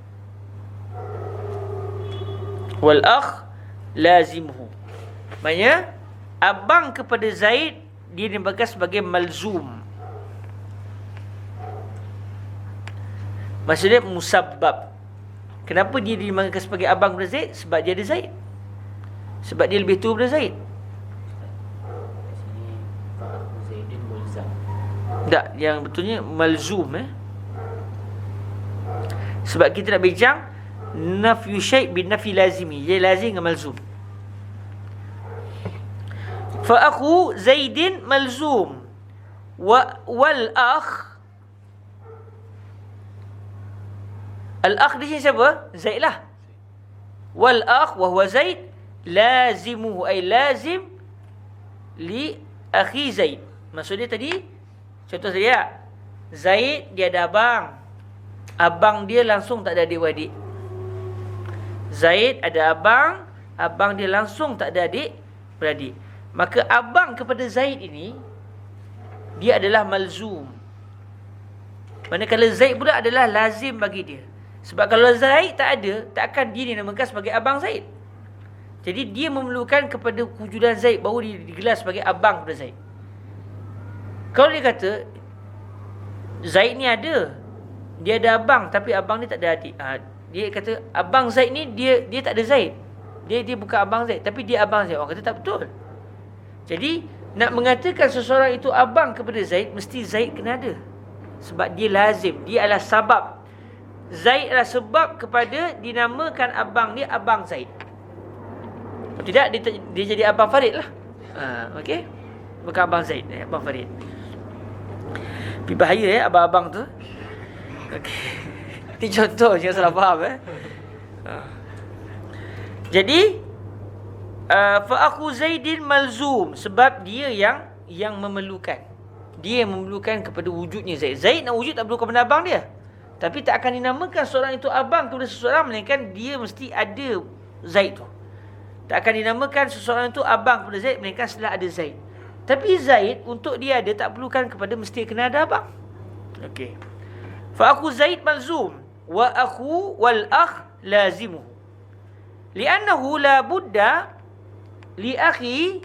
Wal akh lazimuhu. Maksudnya abang kepada Zaid dia dinamakan sebagai malzum. Maksudnya musabbab. Kenapa dia dinamakan sebagai abang kepada Zaid? Sebab dia ada Zaid. Sebab dia lebih tua daripada Zaid. Tak, yang betulnya malzum. Sebab kita nak bincang nafyu syai' bin nafi lazimi. Jadi lazim dengan malzum. Fa akhu Zaidin malzum. Wal akh, al-akh di sini siapa? Zaid lah. Wal akh wa huwa Zaid lazimuhu, ay lazim li akhi Zaid. Maksudnya tadi contoh saya, Zaid dia ada abang. Abang dia langsung tak ada adik-beradik. Zaid ada abang, abang dia langsung tak ada adik-beradik. Maka abang kepada Zaid ini dia adalah malzum. Manakala Zaid pula adalah lazim bagi dia. Sebab kalau Zaid tak ada, takkan dia dinamakan sebagai abang Zaid. Jadi dia memerlukan kepada kewujudan Zaid baru dia digelar sebagai abang kepada Zaid. Kalau dia kata Zaid ni ada, dia ada abang tapi abang ni tak ada adik. Dia kata abang Zaid ni dia tak ada Zaid. Dia bukan abang Zaid tapi dia abang Zaid. Orang kata tak betul. Jadi nak mengatakan seseorang itu abang kepada Zaid, mesti Zaid kena ada. Sebab dia lazim, dia adalah sabab. Zaid adalah sebab kepada dinamakan abang dia abang Zaid. Kalau tidak dia jadi abang Farid lah. Okey. Bukan abang Zaid, abang Farid. Tapi bahaya abang-abang tu. Okey. Ini contoh, jangan salah faham Jadi fa akhu Zaidin malzum, sebab dia yang memerlukan. dia yang memerlukan kepada wujudnya Zaid. Zaid nak wujud tak perlu kepada abang dia. Tapi tak akan dinamakan seorang itu abang kepada seseorang, melainkan dia mesti ada Zaid tu. Tak akan dinamakan seseorang itu abang kepada Zaid, melainkan setelah ada Zaid. Tapi Zaid untuk dia ada tak perlukan kepada mesti kena ada abang. Okey. Fa aku Zaid malzum wa akhu wal akh lazimuhu. Li'annahu la budda li akhi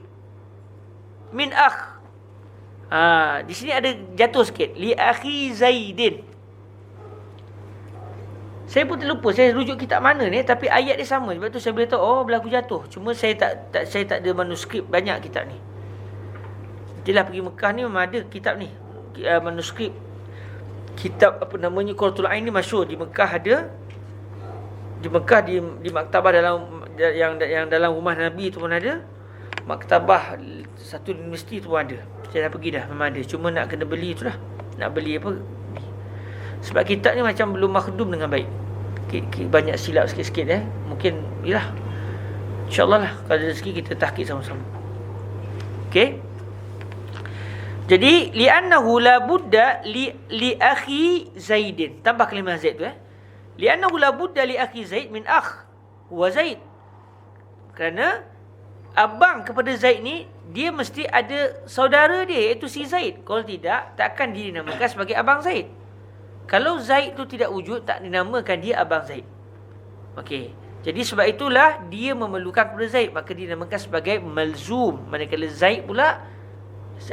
min akh. Di sini ada jatuh sikit. Li akhi Zaidin. Saya pun terlupa saya rujuk kitab mana ni, tapi ayat dia sama. Sebab tu saya boleh tahu berlaku jatuh. Cuma saya tak ada manuskrip banyak kitab ni. Nantilah pergi Mekah ni memang ada kitab ni. Manuskrip kitab apa namanya Qurratul Ain ni masyhur di Mekah ada. Di Mekah di maktabah yang dalam rumah Nabi tu pun ada. Maktabah satu universiti tu pun ada. Saya dah pergi dah, memang ada. Cuma nak kena beli tu lah. Nak beli apa? Sebab kitab ni macam belum makhdum dengan baik. Banyak silap sikit-sikit Mungkin yalah. InsyaAllah lah kalau ada rezeki kita tahqiq sama-sama. Okey. Jadi li'annahu la budda li akhi Zaidin. Tambah kalimah Zaid tu Li'annahu la budda li akhi Zaid min akh wa Zaid. Kerana abang kepada Zaid ni dia mesti ada saudara dia, iaitu si Zaid. Kalau tidak, takkan dia dinamakan sebagai abang Zaid. Kalau Zaid tu tidak wujud, tak dinamakan dia abang Zaid. Okey. Jadi sebab itulah dia memerlukan kepada Zaid, maka dia dinamakan sebagai malzum. Manakala Zaid pula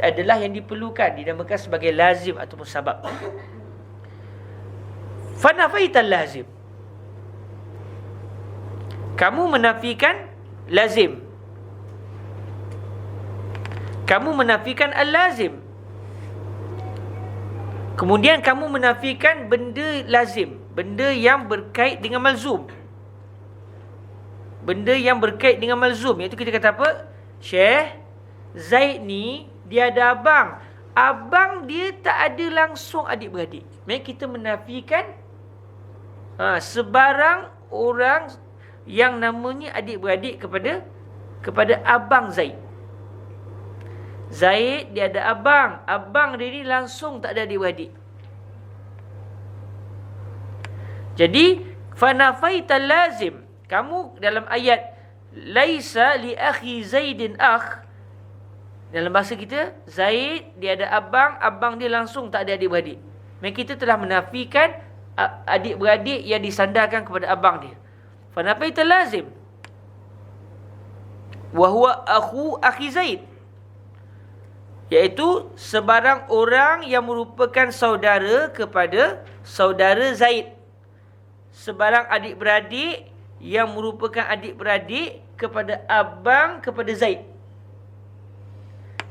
adalah yang diperlukan, dinamakan sebagai lazim ataupun sabab. Fanafaital lazim. Kamu menafikan lazim. Kamu menafikan al-lazim. Kemudian kamu menafikan benda lazim, benda yang berkait dengan malzum. Benda yang berkait dengan malzum, iaitu kita kata apa? Syekh Zaid ni dia ada abang. Abang dia tak ada langsung adik-beradik. Maksudnya kita menafikan sebarang orang yang namanya adik-beradik kepada abang Zaid. Zaid dia ada abang. Abang dia ni langsung tak ada adik-beradik. Jadi fanafaital lazim. Kamu dalam ayat laisa li akhi Zaidin akh, dalam bahasa kita Zaid dia ada abang, abang dia langsung tak ada adik-beradik. Maka kita telah menafikan adik-beradik yang disandarkan kepada abang dia. Fanafaital lazim wa huwa akhu akhi Zaid, iaitu sebarang orang yang merupakan saudara kepada saudara Zaid. Sebarang adik-beradik yang merupakan adik-beradik kepada abang kepada Zaid.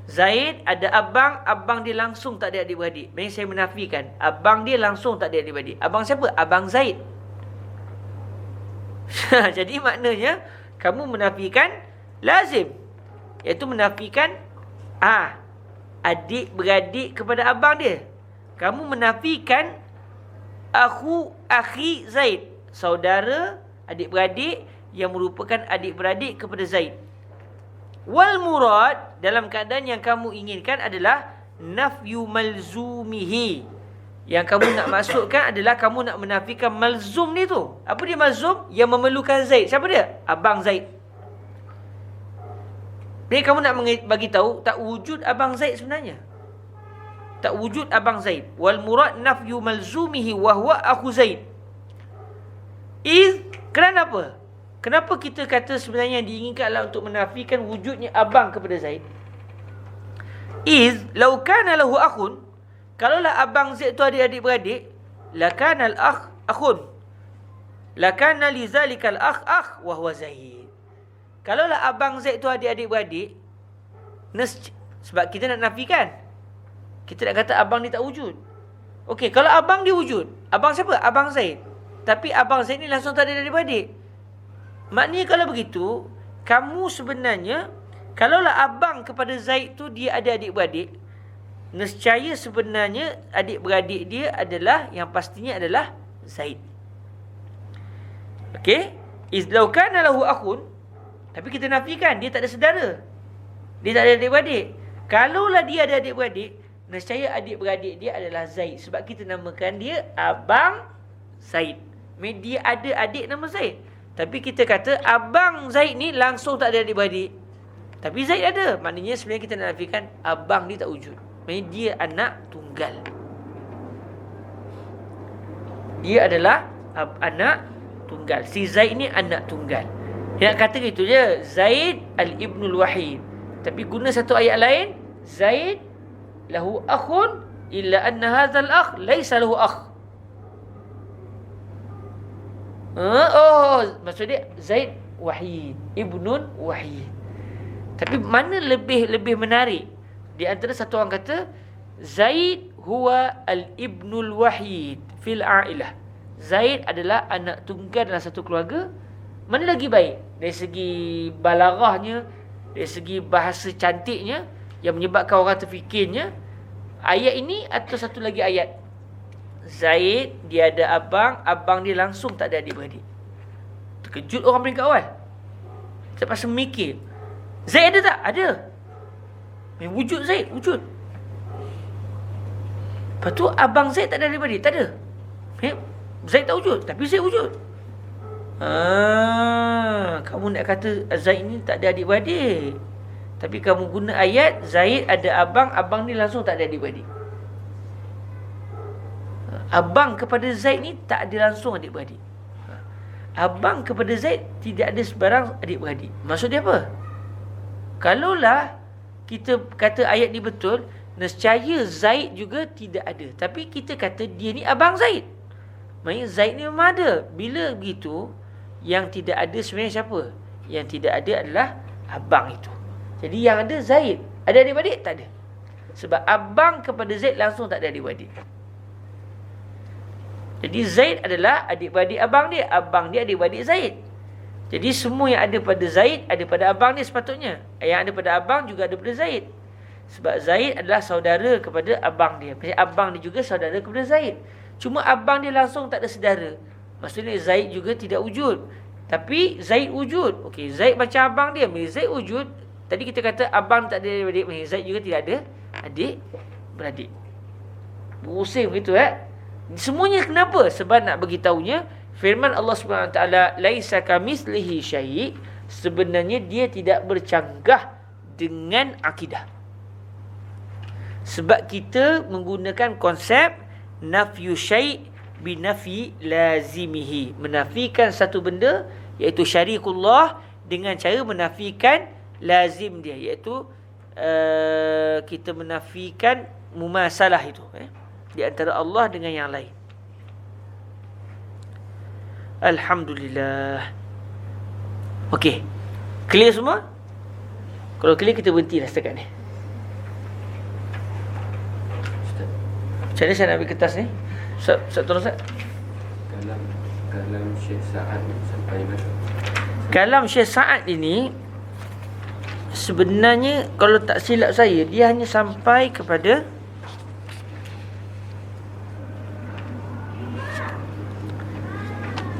Zaid ada abang, abang dia langsung tak ada adik-beradik. Maksudnya saya menafikan, abang dia langsung tak ada adik-beradik. Abang siapa? Abang Zaid. Jadi maknanya kamu menafikan lazim, iaitu menafikan adik-beradik kepada abang dia. Kamu menafikan akhi Zaid, saudara adik-beradik yang merupakan adik-beradik kepada Zaid. Wal murad, dalam keadaan yang kamu inginkan adalah nafyu malzumihi. Yang kamu nak masukkan adalah kamu nak menafikan malzum ni tu. Apa dia malzum? Yang memerlukan Zaid. Siapa dia? Abang Zaid. Jadi kamu nak bagi tahu tak wujud abang Zaid sebenarnya. Tak wujud abang Zaid. Wal murad nafyu malzumihi wa huwa akhu Zaid. Kerana apa? Kenapa kita kata sebenarnya yang diinginkan adalah untuk menafikan wujudnya abang kepada Zaid? Law kana lahu akhun, kalaulah abang Zaid tu ada adik-beradik, lakana al-akh akhun. Lakana li zalikal akh wa huwa Zaid. Kalaulah abang Zaid tu ada adik-beradik, sebab kita nak nafikan. Kita nak kata abang ni tak wujud. Okey, kalau abang dia wujud, abang siapa? Abang Zaid. Tapi abang Zaid ni langsung tak ada adik-beradik. Maknanya kalau begitu, kamu sebenarnya, kalaulah abang kepada Zaid tu dia ada adik-beradik, nescaya sebenarnya adik-beradik dia adalah, yang pastinya adalah Zaid. Okey? Izlau kana lahu akhun, tapi kita nafikan dia tak ada saudara. Dia tak ada adik-beradik. Kalaulah dia ada adik-beradik, nescaya adik-beradik dia adalah Zaid. Sebab kita namakan dia Abang Zaid. Dia ada adik nama Zaid. Tapi kita kata Abang Zaid ni langsung tak ada adik-beradik. Tapi Zaid ada. Maknanya sebenarnya kita nak nafikan abang dia tak wujud. Maksudnya dia anak tunggal. Dia adalah anak tunggal. Si Zaid ni anak tunggal. Dia nak kata gitu je. Zaid al-Ibnul Wahid. Tapi guna satu ayat lain. Zaid lahu akhun illa anna hadzal akh laysa lahu akh. Maksud dia Zaid Wahid, Ibnun Wahid. Tapi mana lebih menarik? Di antara satu orang kata Zaid huwa al-Ibnul Wahid fil ailah. Zaid adalah anak tunggal dalam satu keluarga. Mana lagi baik? Dari segi balaghahnya, dari segi bahasa cantiknya yang menyebabkan orang terfikirnya, ayat ini atau satu lagi ayat? Zaid dia ada abang dia langsung tak ada adik-beradik. Terkejut orang peringkat awal. Terpaksa mikir. Zaid ada tak? Ada. Wujud Zaid, wujud. Lepas tu abang Zaid tak ada adik-beradik? Tak ada. Zaid tak wujud, tapi Zaid wujud. Kamu nak kata Zaid ni tak ada adik-beradik. Tapi kamu guna ayat Zaid ada abang ni langsung tak ada adik-beradik. Abang kepada Zaid ni tak ada langsung adik-beradik. Abang kepada Zaid tidak ada sebarang adik-beradik. Maksud dia apa? Kalaulah kita kata ayat ni betul, nescaya Zaid juga tidak ada. Tapi kita kata dia ni abang Zaid. Maksudnya Zaid ni memang ada. Bila begitu, yang tidak ada sebenarnya siapa? Yang tidak ada adalah abang itu. Jadi yang ada Zaid. Ada adik-beradik? Tak ada. Sebab abang kepada Zaid langsung tak ada adik-beradik. Jadi Zaid adalah adik-beradik abang dia. Abang dia adik-beradik Zaid. Jadi semua yang ada pada Zaid ada pada abang dia sepatutnya. Yang ada pada abang juga ada pada Zaid. Sebab Zaid adalah saudara kepada abang dia. Maksudnya abang dia juga saudara kepada Zaid. Cuma abang dia langsung tak ada saudara. Maksudnya Zaid juga tidak wujud. Tapi Zaid wujud. Okey, Zaid macam abang dia. Zaid wujud. Tadi kita kata abang tak ada adik-beradik. Zaid juga tidak ada adik-beradik. Pusing begitu Semuanya kenapa? Sebab nak beritahunya firman Allah Subhanahu Wa Taala laisa kamitslihi syai', sebenarnya dia tidak bercanggah dengan akidah. Sebab kita menggunakan konsep nafyu syai' binafi lazimihi, menafikan satu benda iaitu syarikullah dengan cara menafikan lazim dia, iaitu kita menafikan mumasalah itu di antara Allah dengan yang lain. Alhamdulillah. Okey. Clear semua? Kalau clear kita berhentilah setakat ni. Macam mana saya nak ambil kertas ni? Ustaz tolong Ustaz. Kalam Syekh Sa'ad sampai mana? Kalam Syekh Sa'ad ini sebenarnya kalau tak silap saya dia hanya sampai kepada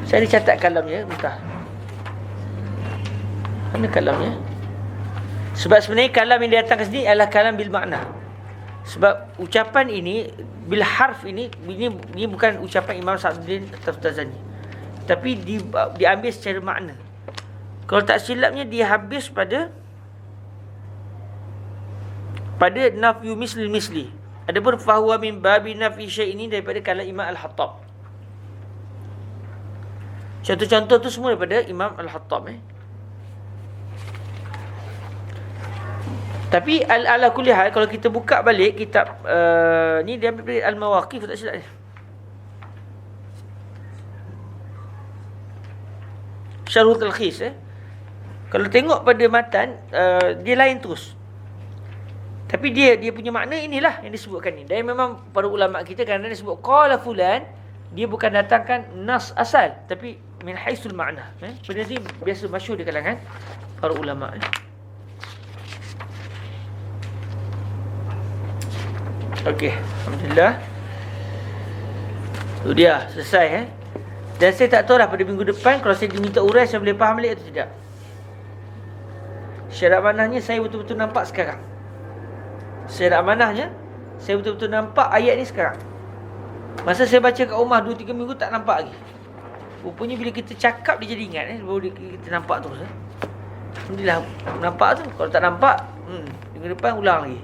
saya dicatat kalamnya, bentar. Mana kalamnya? Sebab sebenarnya kalam yang datang ke sini adalah kalam bil makna. Sebab ucapan ini bil harf ini bukan ucapan Imam Sa'duddin Taftazani. Tapi diambil secara makna. Kalau tak silapnya dia habis pada nafyu misli. Adapun fahuwa min babi nafi syai' ini daripada kalam Imam Al-Hattab. Contoh-contoh tu semua daripada Imam Al-Hattab Tapi ala kulli hal, kalau kita buka balik kitab ni dia ambil dari Al-Mawaqif tak silap ni. Syarhul Talkhis Kalau tengok pada matan dia lain terus. Tapi dia punya makna inilah yang disebutkan ni. Dan memang para ulama kita kadang-kadang disebut qala fulan, dia bukan datangkan nas asal tapi min haisul makna. Benda ni biasa masyhur di kalangan para ulama. Okey, alhamdulillah. Tu dia, selesai Dan saya tak tahu dah pada minggu depan kalau saya diminta urai saya boleh faham balik atau tidak. Syarat amanahnya saya betul-betul nampak sekarang. Syarat amanahnya saya betul-betul nampak ayat ni sekarang. Masa saya baca kat rumah 2-3 minggu tak nampak lagi. Rupanya bila kita cakap dia jadi ingat baru kita nampak terus. Alhamdulillah nampak tu. Kalau tak nampak, minggu depan ulang lagi.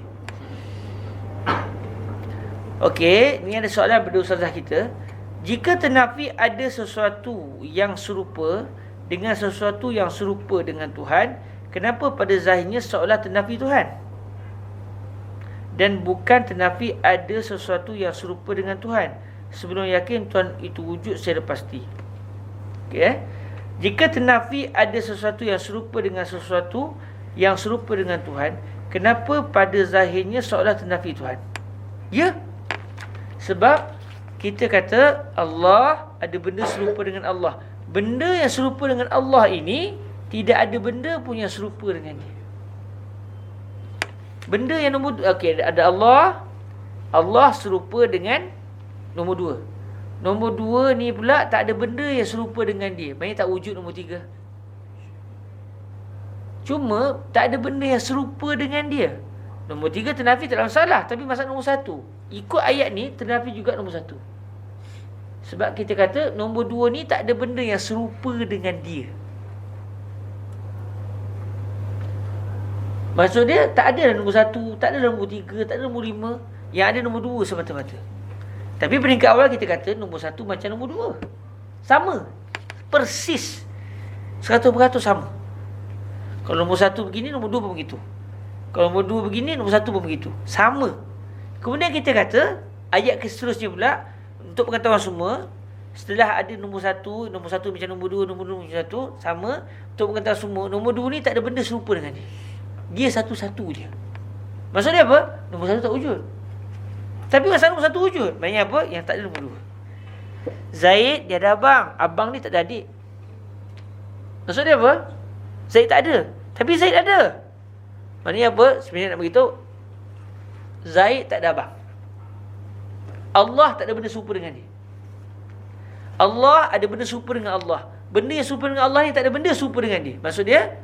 Okey, ni ada soalan daripada ustazah kita. Jika ternafi ada sesuatu yang serupa dengan sesuatu yang serupa dengan Tuhan, kenapa pada zahirnya seolah ternafi Tuhan? Dan bukan ternafi ada sesuatu yang serupa dengan Tuhan sebelum yakin Tuhan itu wujud secara pasti. Okey, jika ternafi ada sesuatu yang serupa dengan sesuatu yang serupa dengan Tuhan, kenapa pada zahirnya seolah ternafi Tuhan? Ya, sebab kita kata Allah ada benda serupa dengan Allah. Benda yang serupa dengan Allah ini tidak ada benda pun yang serupa dengan dia. Benda yang nombor okey, ada Allah. Allah serupa dengan nombor 2. Nombor 2 ni pula tak ada benda yang serupa dengan dia. Maksudnya tak wujud nombor 3. Cuma tak ada benda yang serupa dengan dia. Nombor 3 ternafi tak ada masalah. Tapi masalah nombor 1, ikut ayat ni ternafi juga nombor 1. Sebab kita kata nombor 2 ni tak ada benda yang serupa dengan dia. Maksud dia tak ada nombor 1, tak ada nombor 3, tak ada nombor 5. Yang ada nombor 2 semata-mata. Tapi peringkat awal kita kata nombor 1 macam nombor 2. Sama. Persis. 100% sama. Kalau nombor 1 begini, nombor 2 pun begitu. Kalau nombor 2 begini, nombor 1 pun begitu. Sama. Kemudian kita kata ayat seterusnya pula, untuk pengetahuan semua, setelah ada nombor 1 macam nombor 2, nombor 2 macam 1, sama. Untuk pengetahuan semua, nombor 2 ni tak ada benda serupa dengan dia. Dia satu-satu je. Maksudnya apa? Nombor 1 tak wujud. Tapi masa nombor 1 wujud, maksudnya apa? Yang tak ada nombor 2. Zaid dia ada abang. Abang ni tak ada adik. Maksudnya apa? Zaid tak ada, tapi Zaid ada. Maknanya apa? Sebenarnya nak beritahu, Zaid tak ada abang. Allah tak ada benda serupa dengan dia. Allah ada benda serupa dengan Allah. Benda yang serupa dengan Allah ni tak ada benda serupa dengan dia. Maksud dia,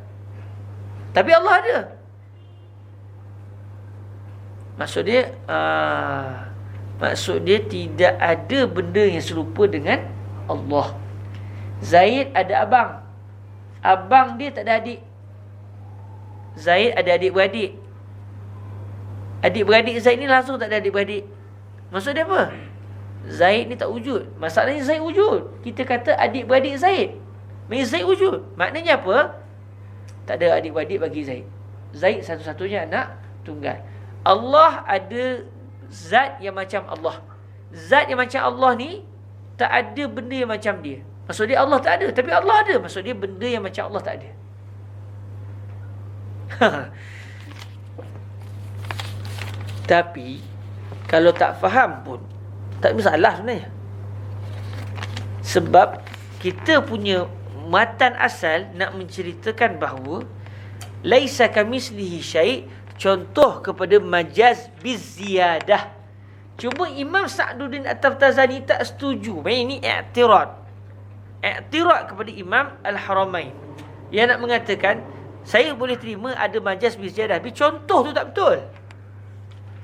tapi Allah ada. Maksud dia tidak ada benda yang serupa dengan Allah. Zaid ada abang. Abang dia tak ada adik. Zaid ada adik-beradik. Adik-beradik Zaid ni langsung tak ada adik-beradik. Maksud dia apa? Zaid ni tak wujud. Masalahnya Zaid wujud. Kita kata adik-beradik Zaid. Maksudnya Zaid wujud. Maknanya apa? Tak ada adik-beradik bagi Zaid. Zaid satu-satunya anak tunggal. Allah ada zat yang macam Allah. Zat yang macam Allah ni tak ada benda yang macam dia. Maksud dia Allah tak ada, tapi Allah ada. Maksud dia benda yang macam Allah tak ada. Tapi kalau tak faham pun tak masalah sebenarnya. Sebab kita punya matan asal nak menceritakan bahawa laisa kamislihi syai', contoh kepada majaz biziyadah. Cuma Imam Sa'duddin At-Taftazani tak setuju. Ini i'tirad. I'tirad kepada Imam Al-Haramain. Yang nak mengatakan, saya boleh terima ada majaz biziyadah, tapi contoh tu tak betul.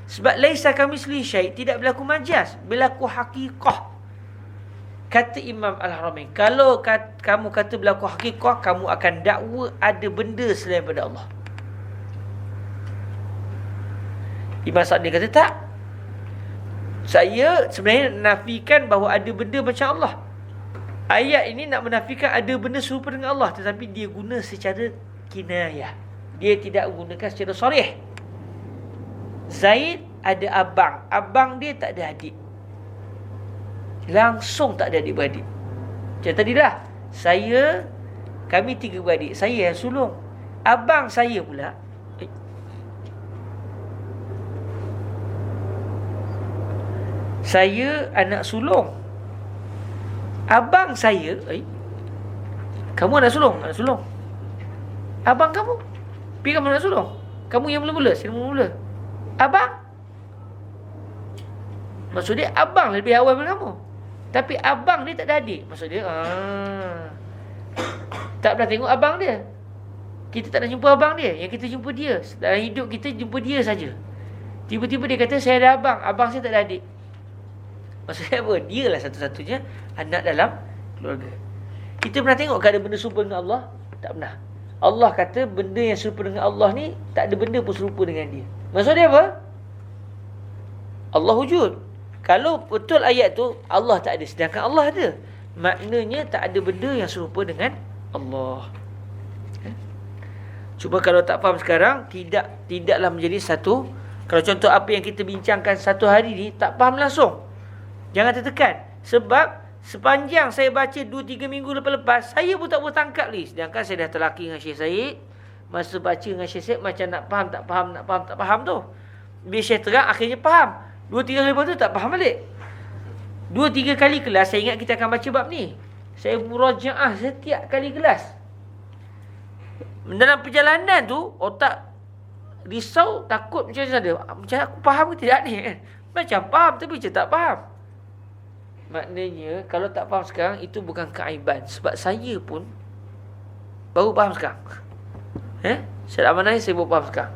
Sebab laisa kamislihi syai', tidak berlaku majaz, berlaku hakikah. Kata Imam Al-Haramain, kalau kamu kata berlaku hakikah, kamu akan dakwa ada benda selain daripada Allah. Imam Sa'di kata tak. Saya sebenarnya nafikan bahawa ada benda macam Allah. Ayat ini nak menafikan ada benda serupa dengan Allah, tetapi dia guna secara kinayah. Dia tidak gunakan secara sarih. Zaid ada abang. Abang dia tak ada adik. Langsung tak ada adik-beradik. Macam tadilah, kami 3 beradik. Saya yang sulung. Abang saya pula, saya anak sulung. Abang saya, kamu anak sulung? Anak sulung. Abang kamu? Pergi kamu anak sulung? Kamu yang mula-mula? Sila mula-mula. Abang? Maksud dia abang lebih awal daripada kamu. Tapi abang dia tak ada adik. Maksud dia, tak pernah tengok abang dia. Kita tak nak jumpa abang dia. Yang kita jumpa dia. Dalam hidup kita jumpa dia saja. Tiba-tiba dia kata, saya ada abang. Abang saya tak ada adik. Maksudnya apa? Dia lah satu-satunya anak dalam keluarga. Kita pernah tengok ke ada benda serupa dengan Allah? Tak pernah. Allah kata benda yang serupa dengan Allah ni, tak ada benda pun serupa dengan dia. Maksud dia apa? Allah wujud. Kalau betul ayat tu, Allah tak ada, sedangkan Allah ada. Maknanya tak ada benda yang serupa dengan Allah. Cuba kalau tak faham sekarang, tidaklah menjadi satu. Kalau contoh apa yang kita bincangkan satu hari ni, tak faham langsung, jangan tertekan. Sebab sepanjang saya baca 2-3 minggu lepas-lepas, saya pun tak boleh tangkap ni. Sedangkan saya dah terlaki dengan Syekh Syed. Masa baca dengan Syekh Syed, macam nak faham, tak faham, nak faham, tak faham tu. Bila Syekh terang, akhirnya faham. 2-3 kali lepas tu tak faham balik. 2-3 kali kelas, saya ingat kita akan baca bab ni. Saya murajaah setiap kali kelas. Dalam perjalanan tu, otak risau, takut macam mana. Macam aku faham ke tidak ni kan? Macam faham tapi macam tak faham. Maknanya kalau tak faham sekarang, itu bukan keaiban. Sebab saya pun baru faham sekarang. Saya amanah saya baru faham sekarang.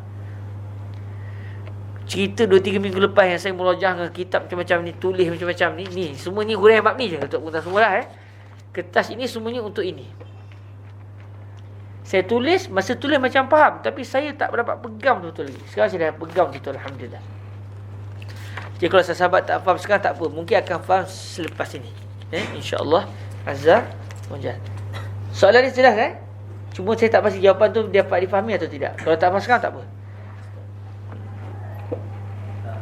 Cerita 2-3 minggu lepas yang saya murajah dengan kitab macam-macam ni, tulis macam-macam ni, semua ni huraian bab ni je untuk pentas semua lah. Kertas ini semuanya untuk ini. Saya tulis, masa tulis macam faham, tapi saya tak dapat pegang betul-betul lagi. Sekarang saya dah pegang betul, alhamdulillah. Jadi kalau sahabat tak faham sekarang, tak apa, mungkin akan faham selepas ini. InsyaAllah azza wa jalla. Soalan ni jelas Cuma saya tak pasti jawapan tu dapat difahami atau tidak. Kalau tak faham sekarang, tak apa.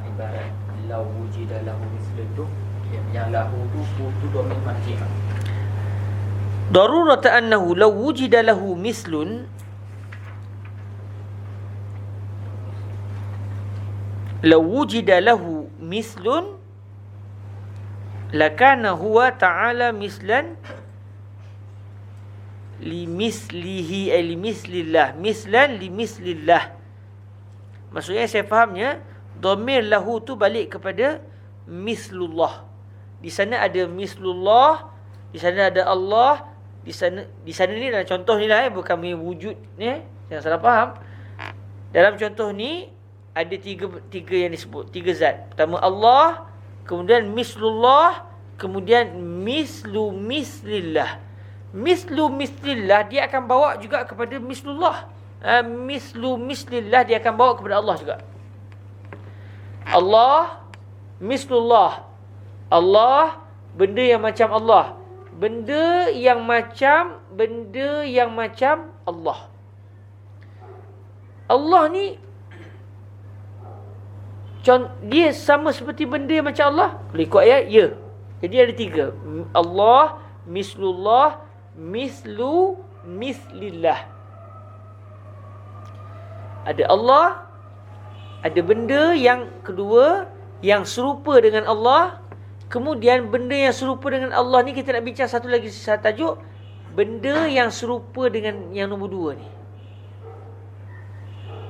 Ibarat lau wujida lahu mislun tu, yang lahu tu domain marji'ah. Darurata annahu law wujida lahu mislun, law wujida lahu mislun lakana huwa ta'ala mislan limislihi ay limislillah, mislan limislillah. Maksudnya saya fahamnya, dhamir lahu tu balik kepada mislullah. Di sana ada mislullah, di sana ada Allah, di sana ni dalam contoh ni lah bukan wujud ni, jangan salah faham. Dalam contoh ni ada tiga yang disebut, 3 zat. Pertama Allah, kemudian mislullah, kemudian mislu mislillah. Mislu mislillah dia akan bawa juga kepada mislullah. Mislu mislillah dia akan bawa kepada Allah juga. Allah, mislullah. Allah, benda yang macam Allah. Benda yang macam Allah. Allah ni dia sama seperti benda yang macam Allah. Boleh ikut ayat? Ya. Jadi ada 3. Allah, mislullah, mislu mislillah. Ada Allah, ada benda yang kedua yang serupa dengan Allah. Kemudian benda yang serupa dengan Allah ni, kita nak bincang satu lagi tajuk, benda yang serupa dengan yang nombor 2 ni,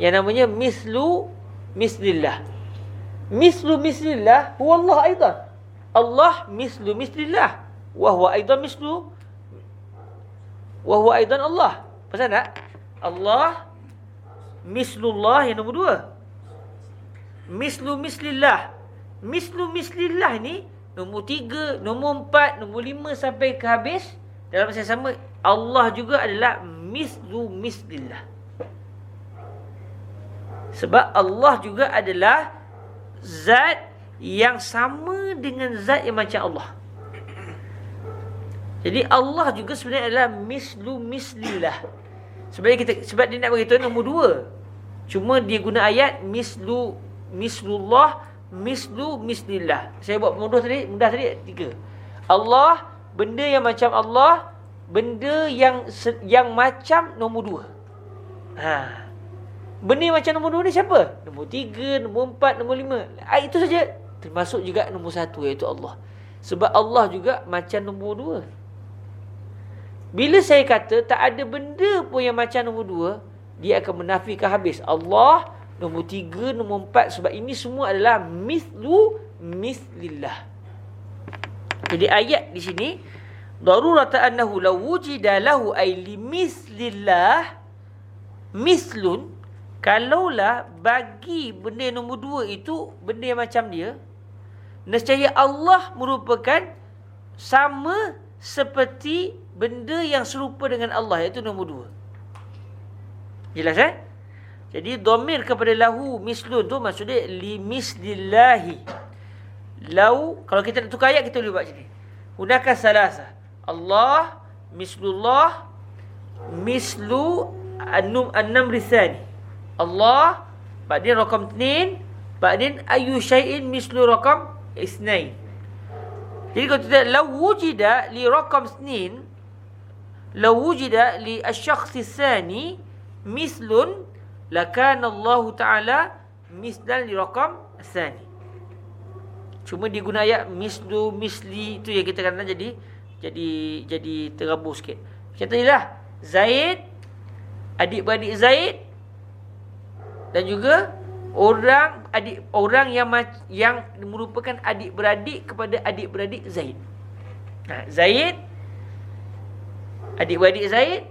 yang namanya mislu mislillah. Mislu mislillah huwa Allah aidan. Allah mislu mislillah wa huwa aidan mislu wa huwa aidan Allah. Pasal tak? Allah mislullah yang nombor 2. Mislu mislillah. Mislu mislillah ni nombor 3, nombor 4, nombor 5 sampai ke habis. Dalam masa yang sama, Allah juga adalah mislu mislillah. Sebab Allah juga adalah zat yang sama dengan zat yang macam Allah. Jadi Allah juga sebenarnya adalah mislu mislillah. Sebab dia nak beritahu nombor 2. Cuma dia guna ayat mislu mislullah, mislu mislillah. Saya buat mudah tadi 3. Allah, benda yang macam Allah, benda yang macam nombor 2. Benda yang macam nombor 2 ni siapa? Nombor 3, nombor 4, nombor 5. Itu saja. Termasuk juga nombor 1, iaitu Allah. Sebab Allah juga macam nombor 2. Bila saya kata tak ada benda pun yang macam nombor 2, dia akan menafikan habis Allah, nombor 3, nombor 4. Sebab ini semua adalah mislu mislillah. Jadi ayat di sini, darurata annahu law wujida lahu ay limislillah mislun, Kalaulah bagi benda yang nombor 2 itu benda yang macam dia, nescaya Allah merupakan sama seperti benda yang serupa dengan Allah, iaitu nombor 2. Jelas Jadi dhamir kepada lahu mislun tu maksudnya li mislillahi. Lau, kalau kita nak tukar ayat kita boleh buat macam ni. Hunaka salasa. Allah, mislullah, mislu an-namri tsani. Allah, ba'din rakam 2, ba'din ayu syai'in mislu rakam 2. Jadi kalau kita law wujida li rakam 2, law wujida li asy-syakhs tsani mislun lakana Allah Taala mislan li rakam tsani. Cuma diguna ayat mislu misli itu yang kita kadang-kadang jadi terabur sikit. Contohnya Zaid, adik-beradik Zaid, dan juga orang yang merupakan adik-beradik kepada adik-beradik Zaid. Zaid, adik-beradik Zaid,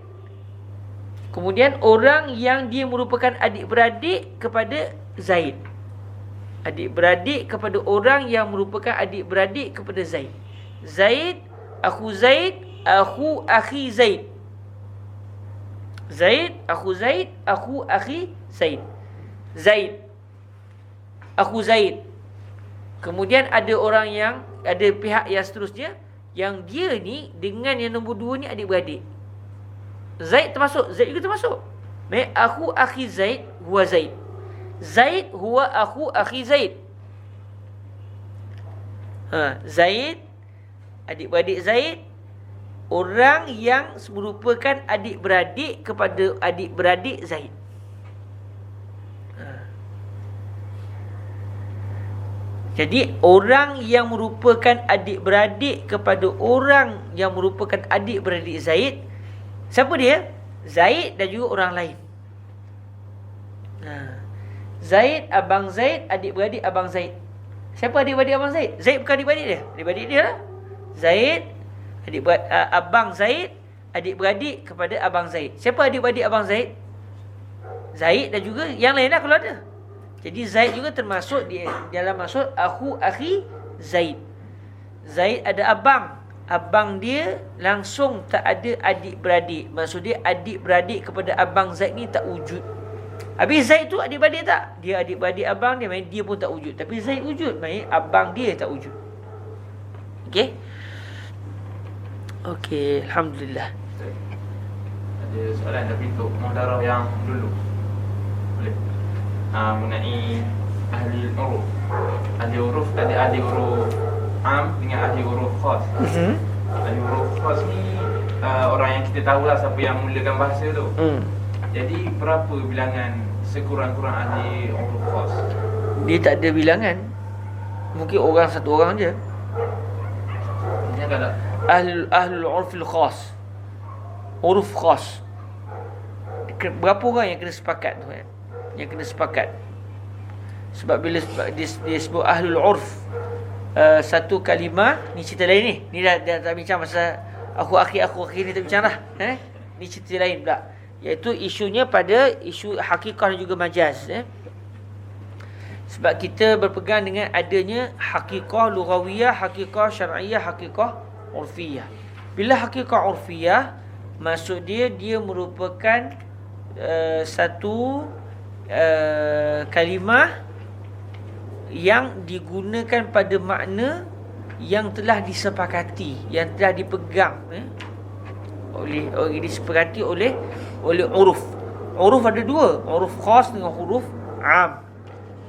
kemudian orang yang dia merupakan adik-beradik kepada Zaid. Adik-beradik kepada orang yang merupakan adik-beradik kepada Zaid. Zaid, akhu akhi Zaid. Zaid, akhu akhi Zaid. Zaid, akhu Zaid. Kemudian ada orang yang, ada pihak yang seterusnya, yang dia ni dengan yang nombor 2 ni adik-beradik. Zaid termasuk, Zaid juga termasuk. Akhu akhi Zaid huwa Zaid. Zaid huwa akhu akhi Zaid. Zaid, adik-beradik Zaid, orang yang merupakan adik-beradik kepada adik-beradik Zaid. Jadi orang yang merupakan adik-beradik kepada orang yang merupakan adik-beradik Zaid, siapa dia? Zaid dan juga orang lain. Zaid, abang Zaid, adik-beradik abang Zaid. Siapa adik-beradik abang Zaid? Zaid bukan adik-beradik dia. Adik-beradik dia lah. Zaid, abang Zaid, adik-beradik kepada abang Zaid. Siapa adik-beradik abang Zaid? Zaid dan juga yang lain lah kalau ada. Jadi Zaid juga termasuk di dalam maksud akhu akhi Zaid. Zaid ada abang. Abang dia langsung tak ada adik-beradik. Maksud dia adik-beradik kepada abang Zaid ni tak wujud. Habis Zaid tu adik-beradik tak? Dia adik-beradik abang dia, main dia pun tak wujud. Tapi Zaid wujud, main abang dia tak wujud. Okey? Okey, alhamdulillah. Ada soalan tapi untuk muhdarah yang dulu. Boleh? Mengenai ahli uruf. Ahli uruf tadi ahli uruf am dengan ahli uruf khas. Ahli uruf khas ni orang yang kita tahulah siapa yang mulakan bahasa tu. Jadi berapa bilangan sekurang-kurang ahli uruf khas? Dia tak ada bilangan. Mungkin orang satu orang je. Dia tak ada. Ahlul urfil khas. Uruf khas. Berapa orang yang kena sepakat tu kan? Yang kena sepakat. Sebab bila dia sebut ahlul urf, satu kalimah, ni cerita lain ni. Ni dah tak bincang pasal aku akhi ni tak bincang dah. Ni cerita lain pula. Iaitu isunya pada isu hakikah dan juga majaz. Sebab kita berpegang dengan adanya hakikah lughawiyah, hakikah syar'iyah, hakikah urfiyah. Bila hakikah urfiyah, maksud dia merupakan satu kalimah yang digunakan pada makna yang telah disepakati, yang telah dipegang oleh disepakati oleh uruf. Uruf ada dua, uruf khas dengan huruf am.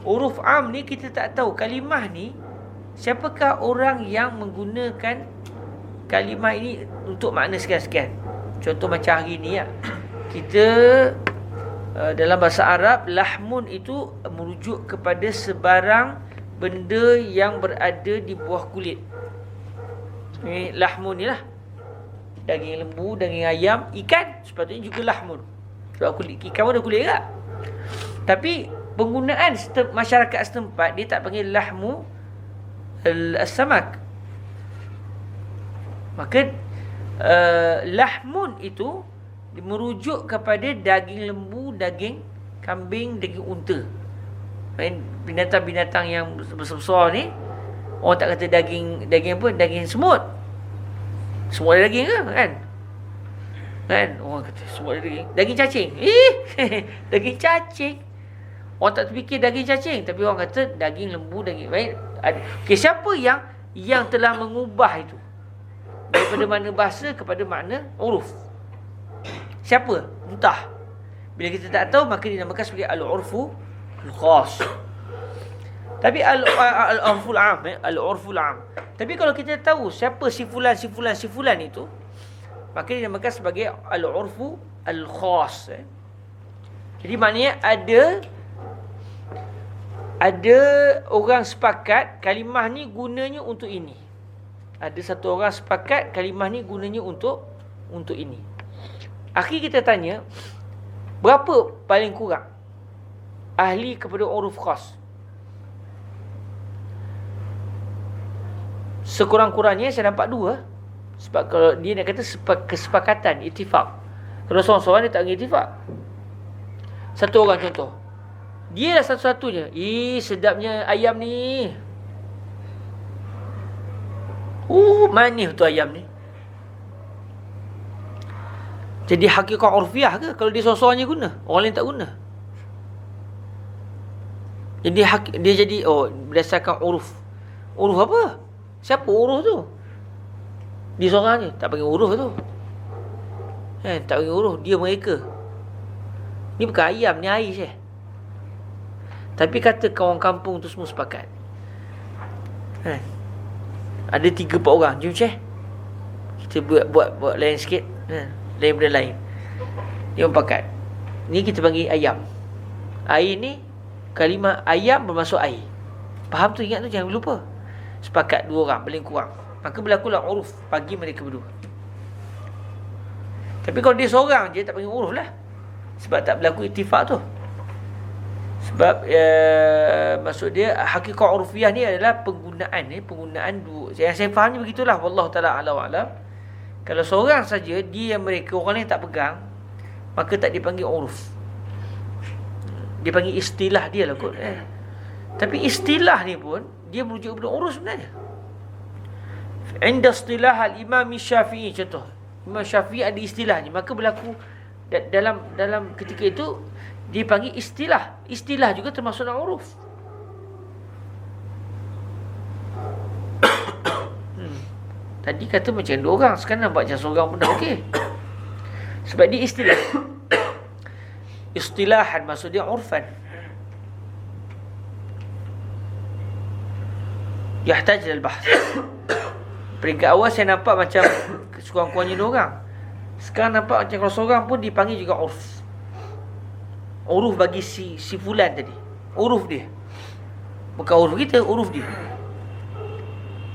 Uruf am ni kita tak tahu kalimah ni siapakah orang yang menggunakan kalimah ini untuk makna sekian-sekian. Contoh macam hari ni kita dalam bahasa Arab, lahmun itu merujuk kepada sebarang benda yang berada di buah kulit. Ini lahmun ni lah. Daging lembu, daging ayam, ikan sepatutnya juga lahmun. Sebab kulit ikan pun ada kulit tak? Tapi penggunaan masyarakat setempat, dia tak panggil lahmu as-samak. Maka lahmun itu merujuk kepada daging lembu, daging kambing, daging unta. Binatang-binatang yang besar-besar ni, orang tak kata daging apa? Daging semut. Semut ada daging ke? Kan? Orang kata semut ada daging. Daging cacing. Daging cacing. Orang tak terfikir daging cacing, tapi orang kata daging lembu, daging baik. Okey, siapa yang telah mengubah itu daripada makna bahasa kepada makna uruf? Siapa? Entah. Bila kita tak tahu, maka dinamakan sebagai al-urfu al-khas. Tapi al-urful am, al-urful am. Tapi kalau kita tahu siapa si fulan itu, maka dinamakan sebagai al-urfu al-khas. Jadi maknanya ada orang sepakat kalimah ni gunanya untuk ini. Ada satu orang sepakat kalimah ni gunanya untuk ini. Akhir kita tanya, berapa paling kurang ahli kepada uruf khas? Sekurang-kurangnya saya nampak 2. Sebab kalau dia nak kata kesepakatan, ittifaq. Kalau seorang-seorang dia tak ada ittifaq. Satu orang contoh, dia lah satu-satunya, sedapnya ayam ni. Manis tu ayam ni. Jadi hakikat urfiah ke kalau dia seorang-seorang je guna, orang lain tak guna? Jadi dia jadi berdasarkan uruf. Uruf apa? Siapa uruf tu? Dia seorang je, tak panggil uruf tu. Tak panggil uruf, dia mereka. Ni bukan ayam, ni air je. Tapi kata kawan kampung tu semua sepakat. Ada 3-4 orang, jom Syekh, kita buat lain sikit, lain benda lain. Dia sepakat. Ni kita panggil ayam. Air ni, kalimah ayam bermaksud air. Faham tu, ingat tu, jangan lupa. Sepakat 2 orang, paling kurang. Maka berlakulah uruf bagi mereka berdua. Tapi kalau dia seorang je, tak panggil uruf lah. Sebab tak berlaku ittifaq tu. Sebab maksud dia hakikat urfiah ni adalah penggunaan dua. Yang saya fahamnya begitulah, wallahu taala alam. Kalau seorang saja dia mereka, orang lain tak pegang, maka tak dipanggil uruf. Dia panggil istilah dia lah kot. Tapi istilah ni pun dia merujuk kepada uruf sebenarnya. Inda istilah al-Imam Syafi'i, contoh, Imam Syafi'i ada istilahnya, maka berlaku dalam ketika itu dia panggil istilah. Istilah juga termasuk dalam uruf. Tadi kata macam 2 orang, sekarang nampak macam seorang pun dah okey. Sebab dia istilah. Istilahan maksud dia urfan. Yahtaj ilal bahth. Peringkat awal saya nampak macam sekurang-kurangnya 2 orang. Sekarang nampak macam kalau seorang pun dipanggil juga urf. Uruf bagi si fulan tadi. Uruf dia. Bukan uruf kita, uruf dia.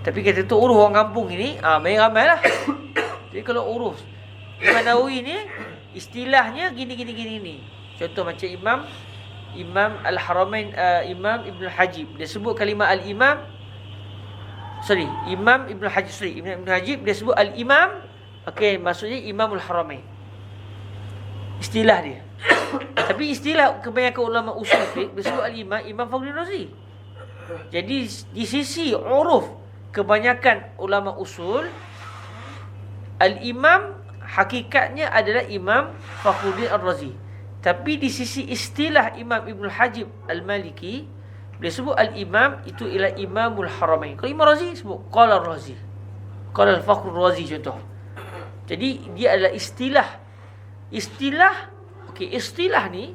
Tapi kata tu uruf orang kampung ini, main ramai lah. Jadi kalau uruf Imam Nawawi ni, istilahnya gini. Contoh macam Imam Al-Haramain, Imam Ibn Hajib. Dia sebut kalimah Al-Imam. Imam Ibn Hajib. Imam Ibn Hajib dia sebut Al-Imam. Okey, maksudnya Imamul Haramain. Istilah dia. Tapi istilah kebanyakan ulama usul fiqh disebut al-Imam Imam Fakhruddin Razi. Jadi di sisi uruf kebanyakan ulama usul, al-Imam hakikatnya adalah Imam Fakhruddin Ar-Razi. Tapi di sisi istilah Imam Ibn Hajib Al-Maliki, dia sebut al-Imam itu ialah Imamul Haramain. Kalau Imam Razi sebut qala Ar-Razi, qala Al-Fakhr Ar-Razi contoh. Jadi dia adalah istilah. Okey, istilah ni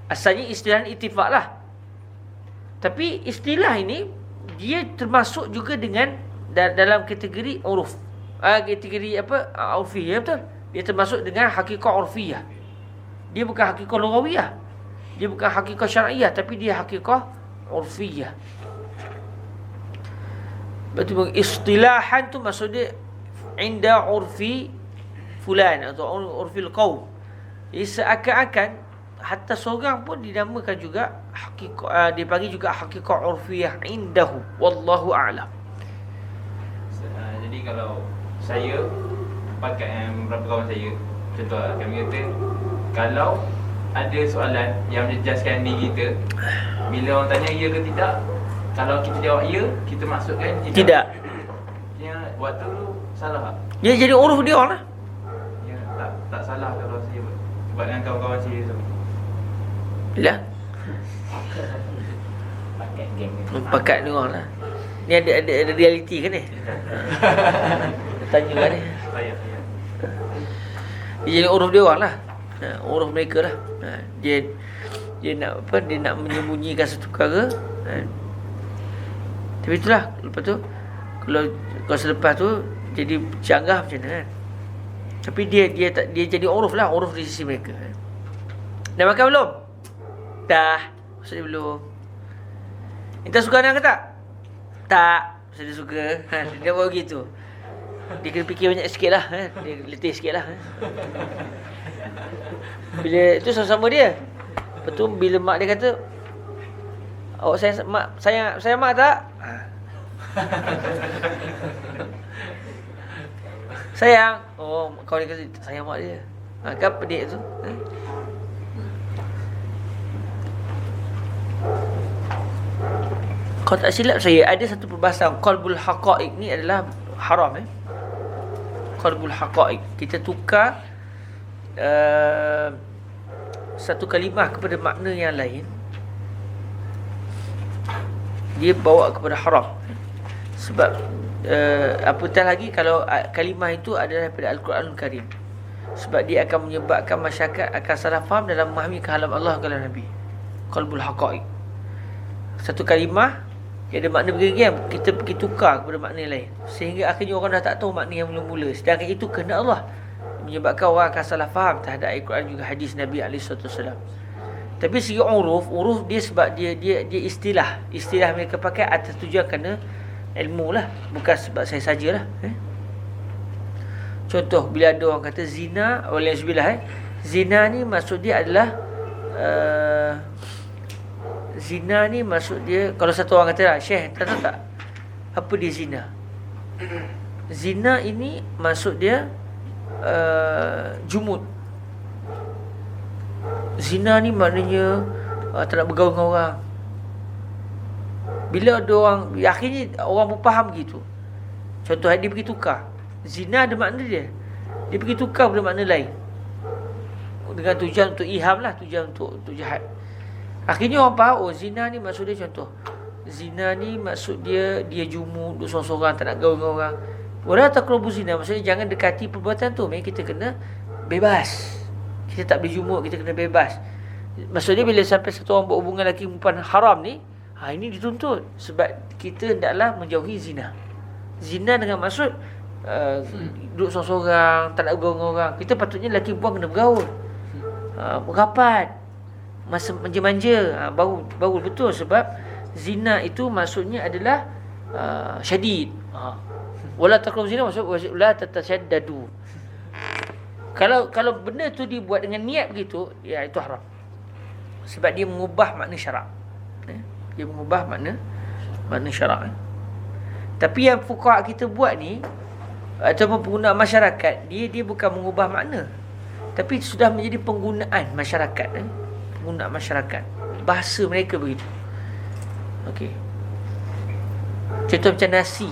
asalnya istilah ni ittifaq lah. Tapi istilah ini dia termasuk juga dengan dalam kategori uruf. Kategori apa? Urfiyah, betul. Dia termasuk dengan hakikat urfiyah. Dia bukan hakikat lughawiyah. Dia bukan hakikat syar'iyah, tapi dia hakikat urfiyah. Betul, istilahan tu maksud dia inda urfi fulan atau urfil qaum. Jadi seakan-akan hatta seorang pun dinamakan juga hakikat, dia panggil juga hakikat urfiyah indahu, wallahu a'lam. Jadi kalau saya pakai berapa kawan saya, contoh kami kata kalau ada soalan yang menjejaskan diri kita. Bila orang tanya ya ke tidak, kalau kita jawab ya, kita masukkan Tidak. Yang waktu tu salah tak? Dia jadi uruf dia orang lah. Ya, tak salah kalau saya buat dengan kawan-kawan saya tu. Bila? Pakai geng ni. Pakat ni orang lah. Ni ada realiti ke ni? Tanya kan ni. Saya. Dia jadi uruf dia orang lah. Uruf mereka lah. Dia nak apa? Dia nak menyembunyikan satu perkara. Tapi itulah. Lepas tu kalau selepas tu jadi canggah macam mana kan? Tapi dia jadi uruf lah. Uruf di sisi mereka. Dah makan belum? Dah. Maksudnya belum. Intan suka anak ke tak? Tak. Maksudnya dia suka. Dia buat begitu. Dia kena fikir banyak sikit lah. Dia letih sikit lah. Bila itu sama-sama dia. Lepas tu bila mak dia kata, awak sayang mak tak? Sayang. Oh, kawan dia kata sayang mak dia. Kan pedik tu. Kalau tak silap saya, ada satu perbahasan qalbul haqa'iq ni adalah haram. Qalbul haqa'iq, kita tukar satu kalimah kepada makna yang lain, dia bawa kepada haram. Sebab apatah lagi kalau kalimah itu adalah daripada Al-Quranul Karim. Sebab dia akan menyebabkan masyarakat akan salah faham dalam memahami kalam Allah kalam Nabi. Qalbul haqa'iq, satu kalimah dia ada makna bergam, kita pergi tukar kepada makna lain, sehingga akhirnya orang dah tak tahu makna yang mula-mula. Sedangkan itu kehendak Allah, menyebabkan orang akan salah faham terhadap Al-Quran juga hadis Nabi SAW. Tapi segi uruf dia sebab dia istilah mereka pakai atas tujuan kerana ilmu lah, bukan sebab saya sajalah. Contoh bila ada orang kata zina, waliyazbillah, zina ni maksud dia adalah zina ni maksud dia, kalau satu orang kata lah, Syekh tahu tak apa dia zina? Zina ini maksud dia jumud. Zina ni maknanya tak nak bergaul dengan orang. Bila ada orang, akhirnya orang pun faham begitu. Contoh dia pergi tukar, zina ada makna dia pergi tukar pada makna lain dengan tujuan untuk iham lah, tujuan untuk jahat. Akhirnya orang faham, oh zina ni maksud dia, contoh zina ni maksud dia jumud, duduk sorang-sorang, tak nak gaul dengan orang. Wala taqrabu zina, maksudnya jangan dekati perbuatan tu. Maksudnya kita kena bebas, kita tak boleh jumud, kita kena bebas. Maksudnya bila sampai satu orang buat hubungan lelaki perempuan haram ni, ini dituntut. Sebab kita hendaklah menjauhi zina. Zina dengan maksud duduk sorang-sorang, tak nak bergaul dengan orang. Kita patutnya lelaki perempuan kena bergaul, berapat, masa manja-manja, baru betul. Sebab zina itu maksudnya adalah syadid. Wala taqrabu zina maksud la tatashaddadu. Kalau benda tu dibuat dengan niat begitu, ya itu haram. Sebab dia mengubah makna syarak. Dia mengubah makna syarak. Tapi yang fuqaha kita buat ni, ataupun penggunaan masyarakat, dia bukan mengubah makna, tapi sudah menjadi penggunaan masyarakat. Penggunaan masyarakat, bahasa mereka begitu. Okey. Contoh macam nasi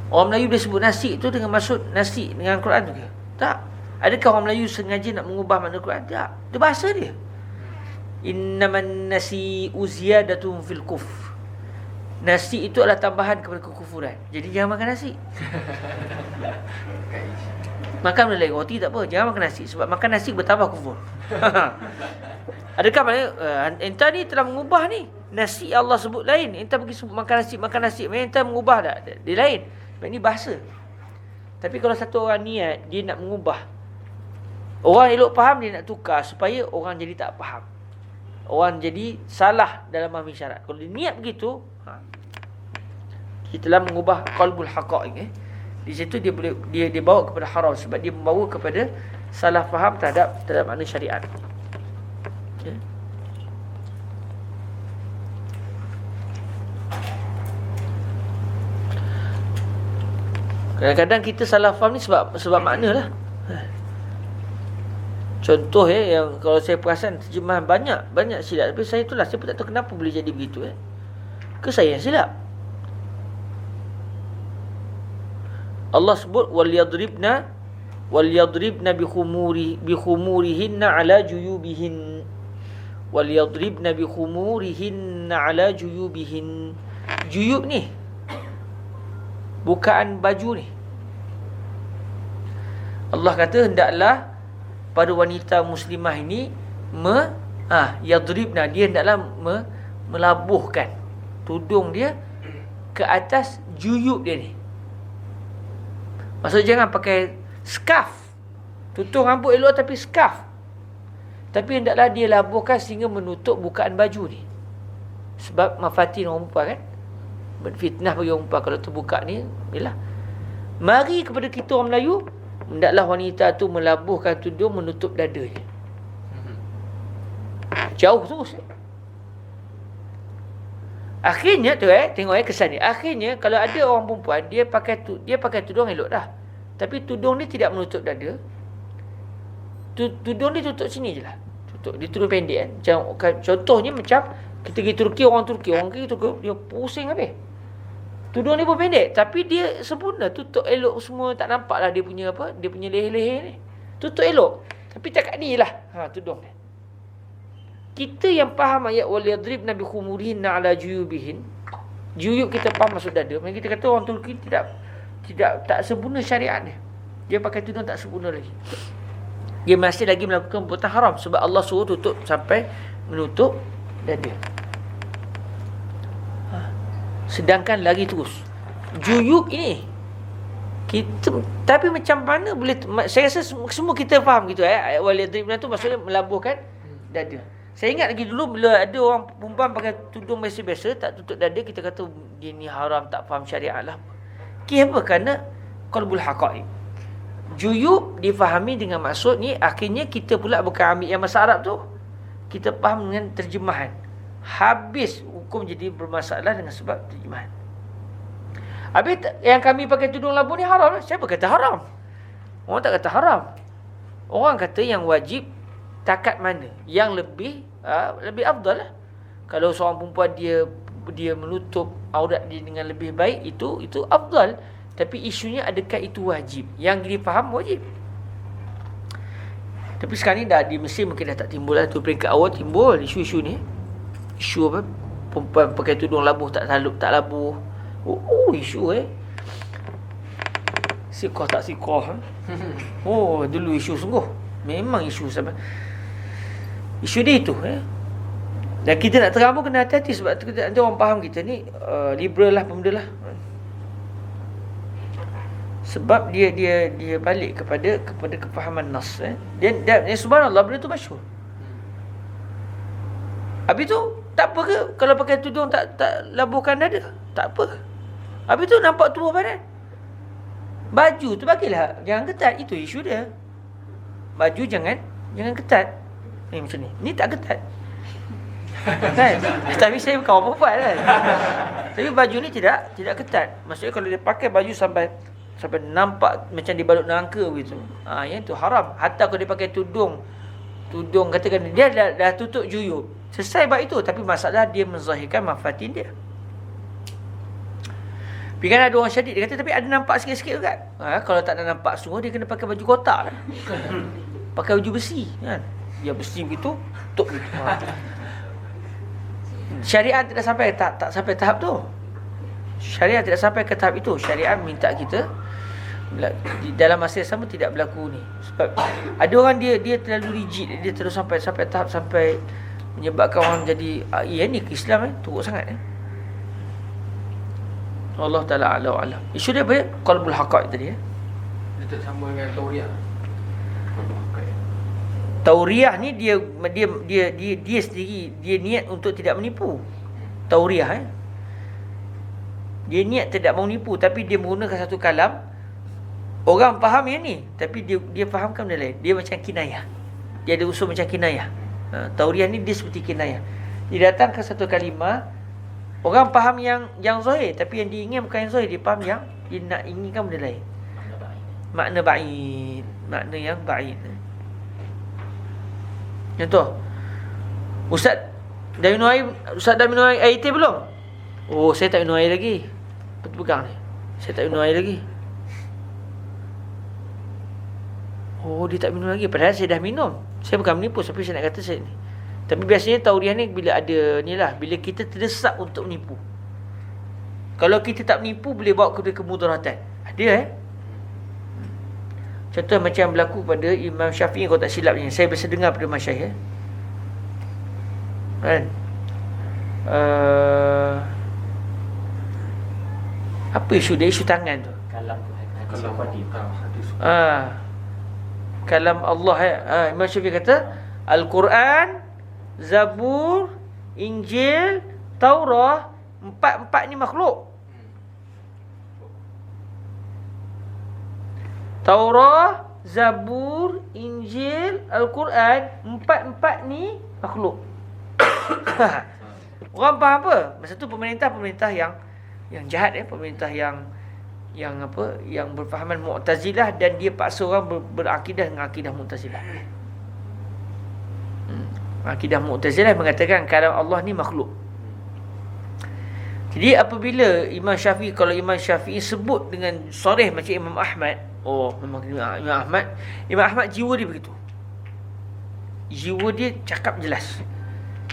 orang Melayu dia sebut nasi tu dengan maksud nasi dengan Al-Quran tu ke? Tak. Adakah orang Melayu sengaja nak mengubah makna Al-Quran? Tak. Itu bahasa dia. Innaman nasi uziyadatun fil kufr. Nasi itu adalah tambahan kepada kekufuran. Jadi jangan makan nasi. Makan benda lain, roti tak apa, jangan makan nasi. Sebab makan nasi bertambah kufur. Adakah maknanya entah ni telah mengubah ni? Nasi Allah sebut lain, entah pergi sebut makan nasi. Entah mengubah tak? Dia lain. Ini bahasa. Tapi kalau satu orang niat dia nak mengubah, orang elok faham, dia nak tukar supaya orang jadi tak faham, orang jadi salah dalam memahami syarat. Kalau dia niat begitu, kita telah mengubah qalbul haqa'iq. Di situ dia boleh dia bawa kepada haram, sebab dia membawa kepada salah faham terhadap makna syariat. Okay. Kadang-kadang kita salah faham ni sebab makna lah. Contoh yang kalau saya perasan terjemahan banyak silap. Tapi saya itulah, saya pun tak tahu kenapa boleh jadi begitu Ke saya yang silap. Allah sebut wal yadribna bi khumurihinna ala juyubihin. Wal yadribna bi khumurihinna ala juyubihin. Juyub ni bukaan baju ni. Allah kata hendaklah pada wanita muslimah ini yadribna, dia hendaklah melabuhkan tudung dia ke atas juyub dia ni. Maksud jangan pakai scarf, tutup rambut elok tapi scarf. Tapi hendaklah dia labuhkan sehingga menutup bukaan baju ni. Sebab mafatin orang perempuan kan, fitnah bagi orang perempuan kalau terbuka ni. Yalah, mari kepada kita orang Melayu, hendaklah wanita tu melabuhkan tudung menutup dadanya. Jauh terus. Akhirnya tu tengok kesan ni. Akhirnya kalau ada orang perempuan dia pakai tudung elok dah. Tapi tudung ni tidak menutup dada. Tudung ni tutup sini je lah. Dia tudung pendek kan. Contohnya macam kita pergi Turki, orang Turki dia pusing habis. Tudung ni pun pendek tapi dia sempurna, tutup elok semua, tak nampak lah dia punya dia punya leher-leher ni. Tutup elok. Tapi cakap ni lah tudung ni. Kita yang faham ayat wal yadribna bi khumurihinna ala juyubihin. Juyub kita faham maksud dada. Kita kata orang Turki tak sempurna syariat dia. Dia pakai tudung tak sempurna lagi. Dia masih lagi melakukan perbuatan haram sebab Allah suruh tutup sampai menutup dada. Sedangkan lagi terus juyub ini kita, tapi macam mana boleh, saya rasa semua kita faham gitu ayat wal yadribna tu maksudnya melabuhkan dada. Saya ingat lagi dulu bila ada orang perempuan pakai tudung biasa-biasa tak tutup dada, kita kata dia ni haram, tak faham syariat lah. Kenapa? Kerana qalbul haqaiq. Juyub difahami dengan maksud ni, akhirnya kita pula bukan ambil yang bahasa Arab tu, kita faham dengan terjemahan. Habis hukum jadi bermasalah dengan sebab terjemahan. Habis yang kami pakai tudung labu ni haram. Siapa kata haram? Orang tak kata haram. Orang kata yang wajib takat mana yang lebih afdal lah. Kalau seorang perempuan dia menutup aurat dia dengan lebih baik, itu afdal. Tapi isunya adakah itu wajib? Yang difaham wajib. Tapi sekarang ni dah di Mesir mungkin dah tak timbul lah. Tu peringkat awal timbul isu-isu ni. Isu apa? Perempuan pakai tudung labuh tak labuh. Isu Sikoh tak sikoh. Dulu isu sungguh. Memang isu sampai. Isu dia itu Dan kita nak terang pun kena hati-hati sebab nanti orang faham kita ni liberal lah, pemda lah. Sebab dia balik kepada kefahaman nas. Dan subhanallah benda tu masyhur. Habis tu tak apa ke kalau pakai tudung tak labuhkan dada? Tak apa. Habis tu nampak tubuh badan. Baju tu bagilah, jangan ketat. Itu isu dia. Baju jangan ketat. Ni macam ni. Ni tak ketat. Kan? Tapi saya bukan orang perempuan kan. Tapi baju ni tidak ketat. Maksudnya kalau dia pakai baju sampai nampak macam dibalut nangka begitu. Yang tu haram. Hatta kalau dia pakai tudung katakan dia dah tutup juyub. Selesai bab itu, tapi masalah dia menzahirkan mafatin dia. Tapi kan ada orang syadid, dia kata tapi ada nampak sikit-sikit juga. Kalau tak ada nampak semua, dia kena pakai baju kotak kan. Pakai baju besi kan. Dia besi begitu, tutup begitu. Syariat tidak sampai tak sampai tahap tu. Syariat tidak sampai ke tahap itu. Syariat minta kita dalam masa yang sama tidak berlaku ni. Sebab ada orang dia terlalu rigid, dia terus sampai tahap sampai menyebabkan orang jadi ni ke Islam teruk sangat Allah Ta'ala a'lam. Isu dia apa ya? Qalbul haqaiq tadi Dia tak sama dengan tauriah. Qalbul haqaiq. Tauriah ni dia sendiri dia niat untuk tidak menipu. Tauriah dia niat tidak mau menipu tapi dia menggunakan satu kalam. Orang faham yang ni tapi dia fahamkan benda lain. Dia macam kinayah. Dia ada usul macam kinayah. Tauriah ni dia seperti kinayah. Dia datangkan satu kalimah, orang faham yang zahir tapi yang diingin bukan yang zahir, dia faham yang dia nak inginkan benda lain. Makna ba'id, makna yang ba'id. Contoh, Ustaz dah minum air teh belum? Oh, saya tak minum air lagi. Pegang ni. Saya tak minum air lagi. Oh, dia tak minum lagi. Padahal saya dah minum. Saya bukan menipu, tapi saya nak kata saya ni. Tapi biasanya tauriah ni bila ada ni lah, bila kita terdesak untuk menipu. Kalau kita tak menipu, boleh bawa kepada kemudaratan. Ada Contoh macam berlaku pada Imam Syafi'i, kalau tak silap ni. Saya biasa dengar pada masyayikh kan. Apa isu dia? Isu tangan tu. Kalam tu hadis Kalau qadim. hadis. Kalam Allah Imam Syafi'i kata Al-Quran, Zabur, Injil, Taurah, empat ni makhluk. Taurah, Zabur, Injil, Al-Quran, empat ni makhluk. Orang faham apa? Masa tu pemerintah yang jahat, pemerintah yang berfahaman Mu'tazilah, dan dia paksa orang berakidah dengan akidah Mu'tazilah. Akidah Mu'tazilah mengatakan kalam Allah ni makhluk. Jadi apabila kalau Imam Syafi'i sebut dengan sarih macam Imam Ahmad, oh memang Imam Ahmad jiwa dia begitu. Jiwa dia cakap jelas.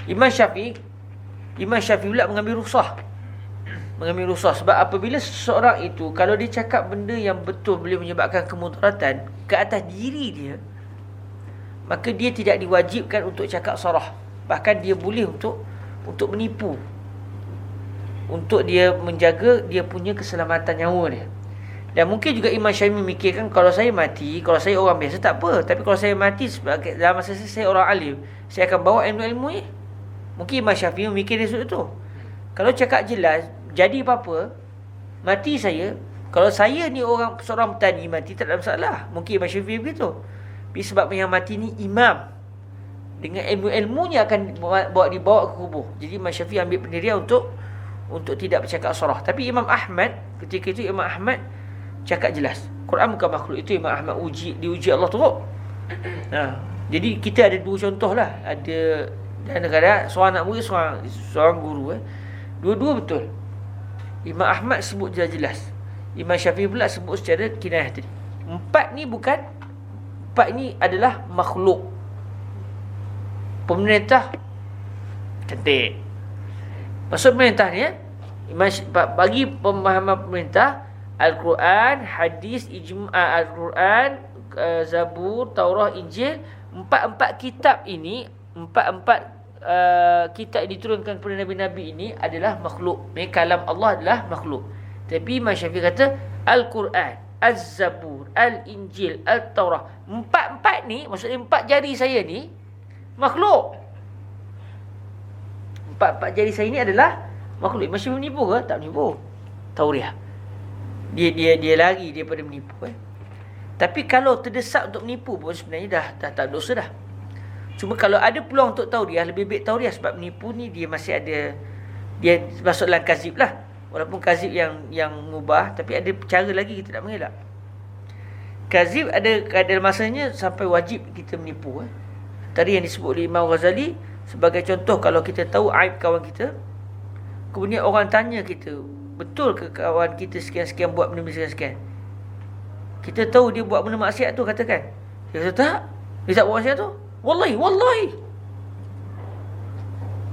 Imam Syafi'i pula mengambil rukhsah. Sebab apabila seseorang itu, kalau dia cakap benda yang betul boleh menyebabkan kemudaratan ke atas diri dia, maka dia tidak diwajibkan untuk cakap sarah. Bahkan dia boleh untuk menipu, untuk dia menjaga dia punya keselamatan nyawa dia. Dan mungkin juga Imam Syafi'i memikirkan, kalau saya mati, kalau saya orang biasa tak apa, tapi kalau saya mati dalam masa saya orang alim, saya akan bawa ilmu-ilmu ni. Mungkin Imam Syafi'i memikir dari sudut tu. Kalau cakap jelas, jadi apa-apa, mati saya, kalau saya ni seorang petani mati, tak ada masalah. Mungkin Imam Syafi'i begitu. Tapi sebab yang mati ni imam, dengan ilmu-ilmunya akan dibawa ke kubur. Jadi Imam Syafi'i ambil pendirian untuk tidak bercakap sarah. Tapi Imam Ahmad, ketika itu Imam Ahmad cakap jelas, Quran bukan makhluk. Itu Imam Ahmad diuji Allah teruk. Jadi kita ada dua contoh lah. Ada dan kadang-kadang seorang anak murid, seorang guru, dua-dua betul. Imam Ahmad sebut jelas. Imam Syafi'i pula sebut secara kinayah tadi. Empat ni adalah makhluk. Pemerintah cantik. Maksud pemerintah ni, bagi pemahaman pemerintah, Al-Quran, hadis, Al-Quran, Zabur, Taurah, Injil, empat kitab ini, kitab yang diturunkan kepada Nabi-Nabi ini adalah makhluk. Kalam Allah adalah makhluk. Tapi Imam Syafi'i kata Al-Quran, Az-Zabur, Al-Injil, Al-Taurah, empat ni, maksudnya empat jari saya ni makhluk. Empat jari saya ni adalah makhluk. Imam Syafi'i menipu ke? Tak menipu. Tauriah. Dia lari daripada menipu. Tapi kalau terdesak untuk menipu pun sebenarnya dah tak dosa dah. Cuma kalau ada peluang untuk tauriah, lebih baik tauriah, sebab menipu ni dia masih ada, dia masuk dalam kazib lah. Walaupun kazib yang mubah, tapi ada cara lagi kita tak mengelak. Kazib ada kadar masanya sampai wajib kita menipu. Tadi yang disebut oleh Imam Ghazali sebagai contoh, kalau kita tahu aib kawan kita, kemudian orang tanya kita, betul ke kawan kita sekian-sekian buat benda sekian-sekian? Kita tahu dia buat benda maksiat tu, katakan. Dia kata tak, dia tak buat maksiat tu. Wallahi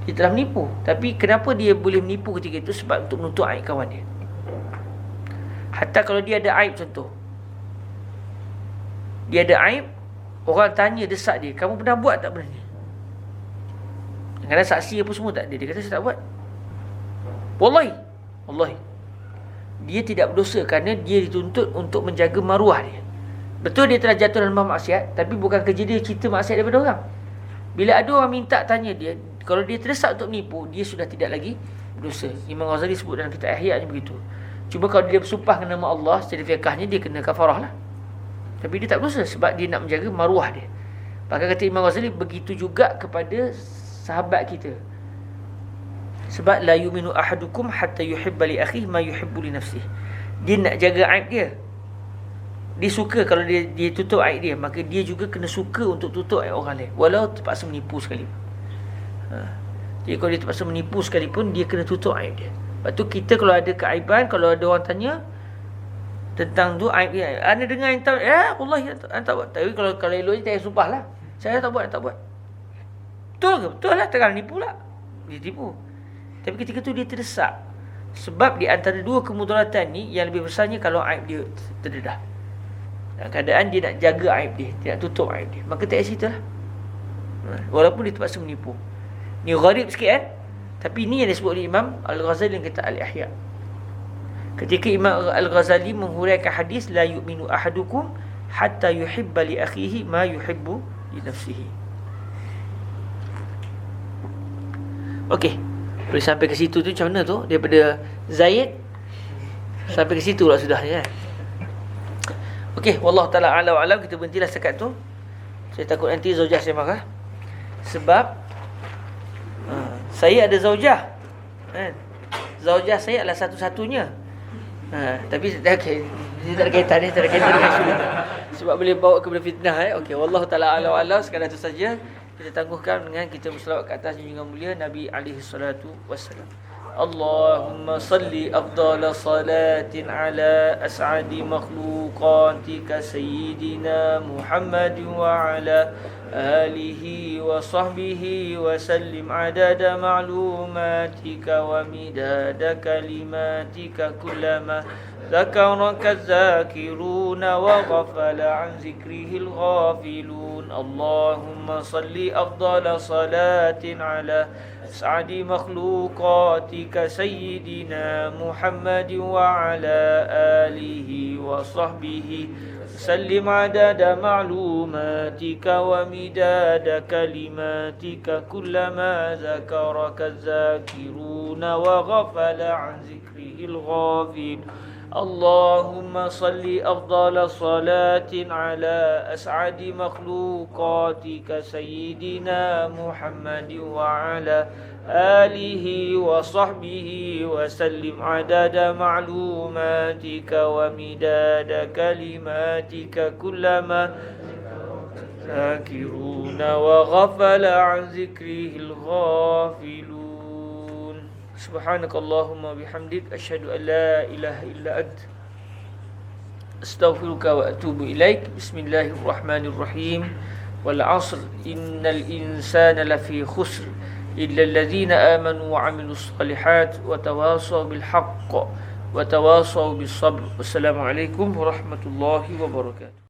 dia telah menipu. Tapi kenapa dia boleh menipu ketika itu? Sebab untuk menutup aib kawan dia. Hatta kalau dia ada aib, contoh, dia ada aib, orang tanya, desak dia, kamu pernah buat tak benda ni? Kadang-kadang saksi apa semua tak ada. Dia kata saya tak buat. Wallahi dia tidak berdosa, kerana dia dituntut untuk menjaga maruah dia. Betul dia telah jatuh dalam maksiat, tapi bukan kerja dia cerita maksiat daripada orang. Bila ada orang minta tanya dia, kalau dia terdesak untuk menipu, dia sudah tidak lagi berdosa. Imam Ghazali sebut dalam kitab Ihya ni begitu. Cuma kalau dia bersumpah dengan nama Allah, secara fiqahnya dia kena kafarah lah. Tapi dia tak berdosa sebab dia nak menjaga maruah dia. Maka kata Imam Ghazali, begitu juga kepada sahabat kita. Sebab la yu'minu ahadukum hatta yuhibba li akhihi ma yuhibbu li nafsihi. Dia nak jaga aib dia. dia suka kalau dia tutup aib dia, maka dia juga kena suka untuk tutup aib orang lain, walau terpaksa menipu sekalipun. Jadi kalau dia terpaksa menipu sekalipun, dia kena tutup aib dia. Lepas tu kita kalau ada keaiban, kalau ada orang tanya tentang tu aib dia, anda dengar yang tahu, Allah anda tak buat. Tapi kalau eloknya tak payah sumpah lah, saya tak buat, tak buat. Betul ke? Betul lah, terang nipu lah, dia tipu. Tapi ketika tu dia terdesak, sebab di antara dua kemudaratan ni, yang lebih besarnya kalau aib dia terdedah. Dalam keadaan dia nak jaga aib dia nak tutup aib dia, maka tak cerita lah, walaupun dia terpaksa menipu. Ni gharib sikit kan, tapi ni yang disebut oleh Imam Al-Ghazali yang kata Al-Ihya. Ketika Imam Al-Ghazali menghuraikan hadis la yu'minu ahadukum hatta yuhibba li akhihi ma yuhibbu li nafsihi. Okey, boleh sampai ke situ tu macam mana tu? Daripada Zaid sampai ke situ lah sudah ya. Okey, wallahu taala a'lam wa alam, kita berhentilah setakat tu. Saya takut nanti zaujah saya marah. Sebab saya ada zaujah kan? Zaujah saya adalah satu-satunya. Tapi okay, dia tak ada kaitan ni, tak ada kaitan dengan isu kita. Sebab boleh bawa kepada fitnah Okey, wallahu taala a'lam wa alam. Sekadar itu saja. Kita tangguhkan dengan kita berselawat ke atas junjungan mulia Nabi alaihi salatu wassalam. Allahumma salli afdala salatin ala as'adi makhluqatika sayyidina Muhammad wa ala alihi wa sahbihi wa sallim adada ma'lumatika wa midada kalimatika kullama ذكرك الذاكرون وغفل عن ذكره الغافلون اللهم صل أفضل صلاة على أسعد مخلوقاتك سيدنا محمد وعلى آله وصحبه سلم عدد معلوماتك ومداد كلماتك كلما ذكرك الذاكرون وغفل عن ذكره الغافل اللهم صل أفضل صلاة على أسعد مخلوقاتك سيدنا محمد وعلى آله وصحبه وسلم عدد معلوماتك ومداد كلماتك كلما ذاكرون وغفل عن ذكره الغافلون سبحانك اللهم وبحمدك أشهد أن لا إله إلا أنت أستغفرك وأتوب إليك بسم الله الرحمن الرحيم والعصر إن الإنسان لفي خسر إلا الذين آمنوا وعملوا الصالحات وتواصوا بالحق وتواصوا بالصبر والسلام عليكم ورحمة الله وبركاته.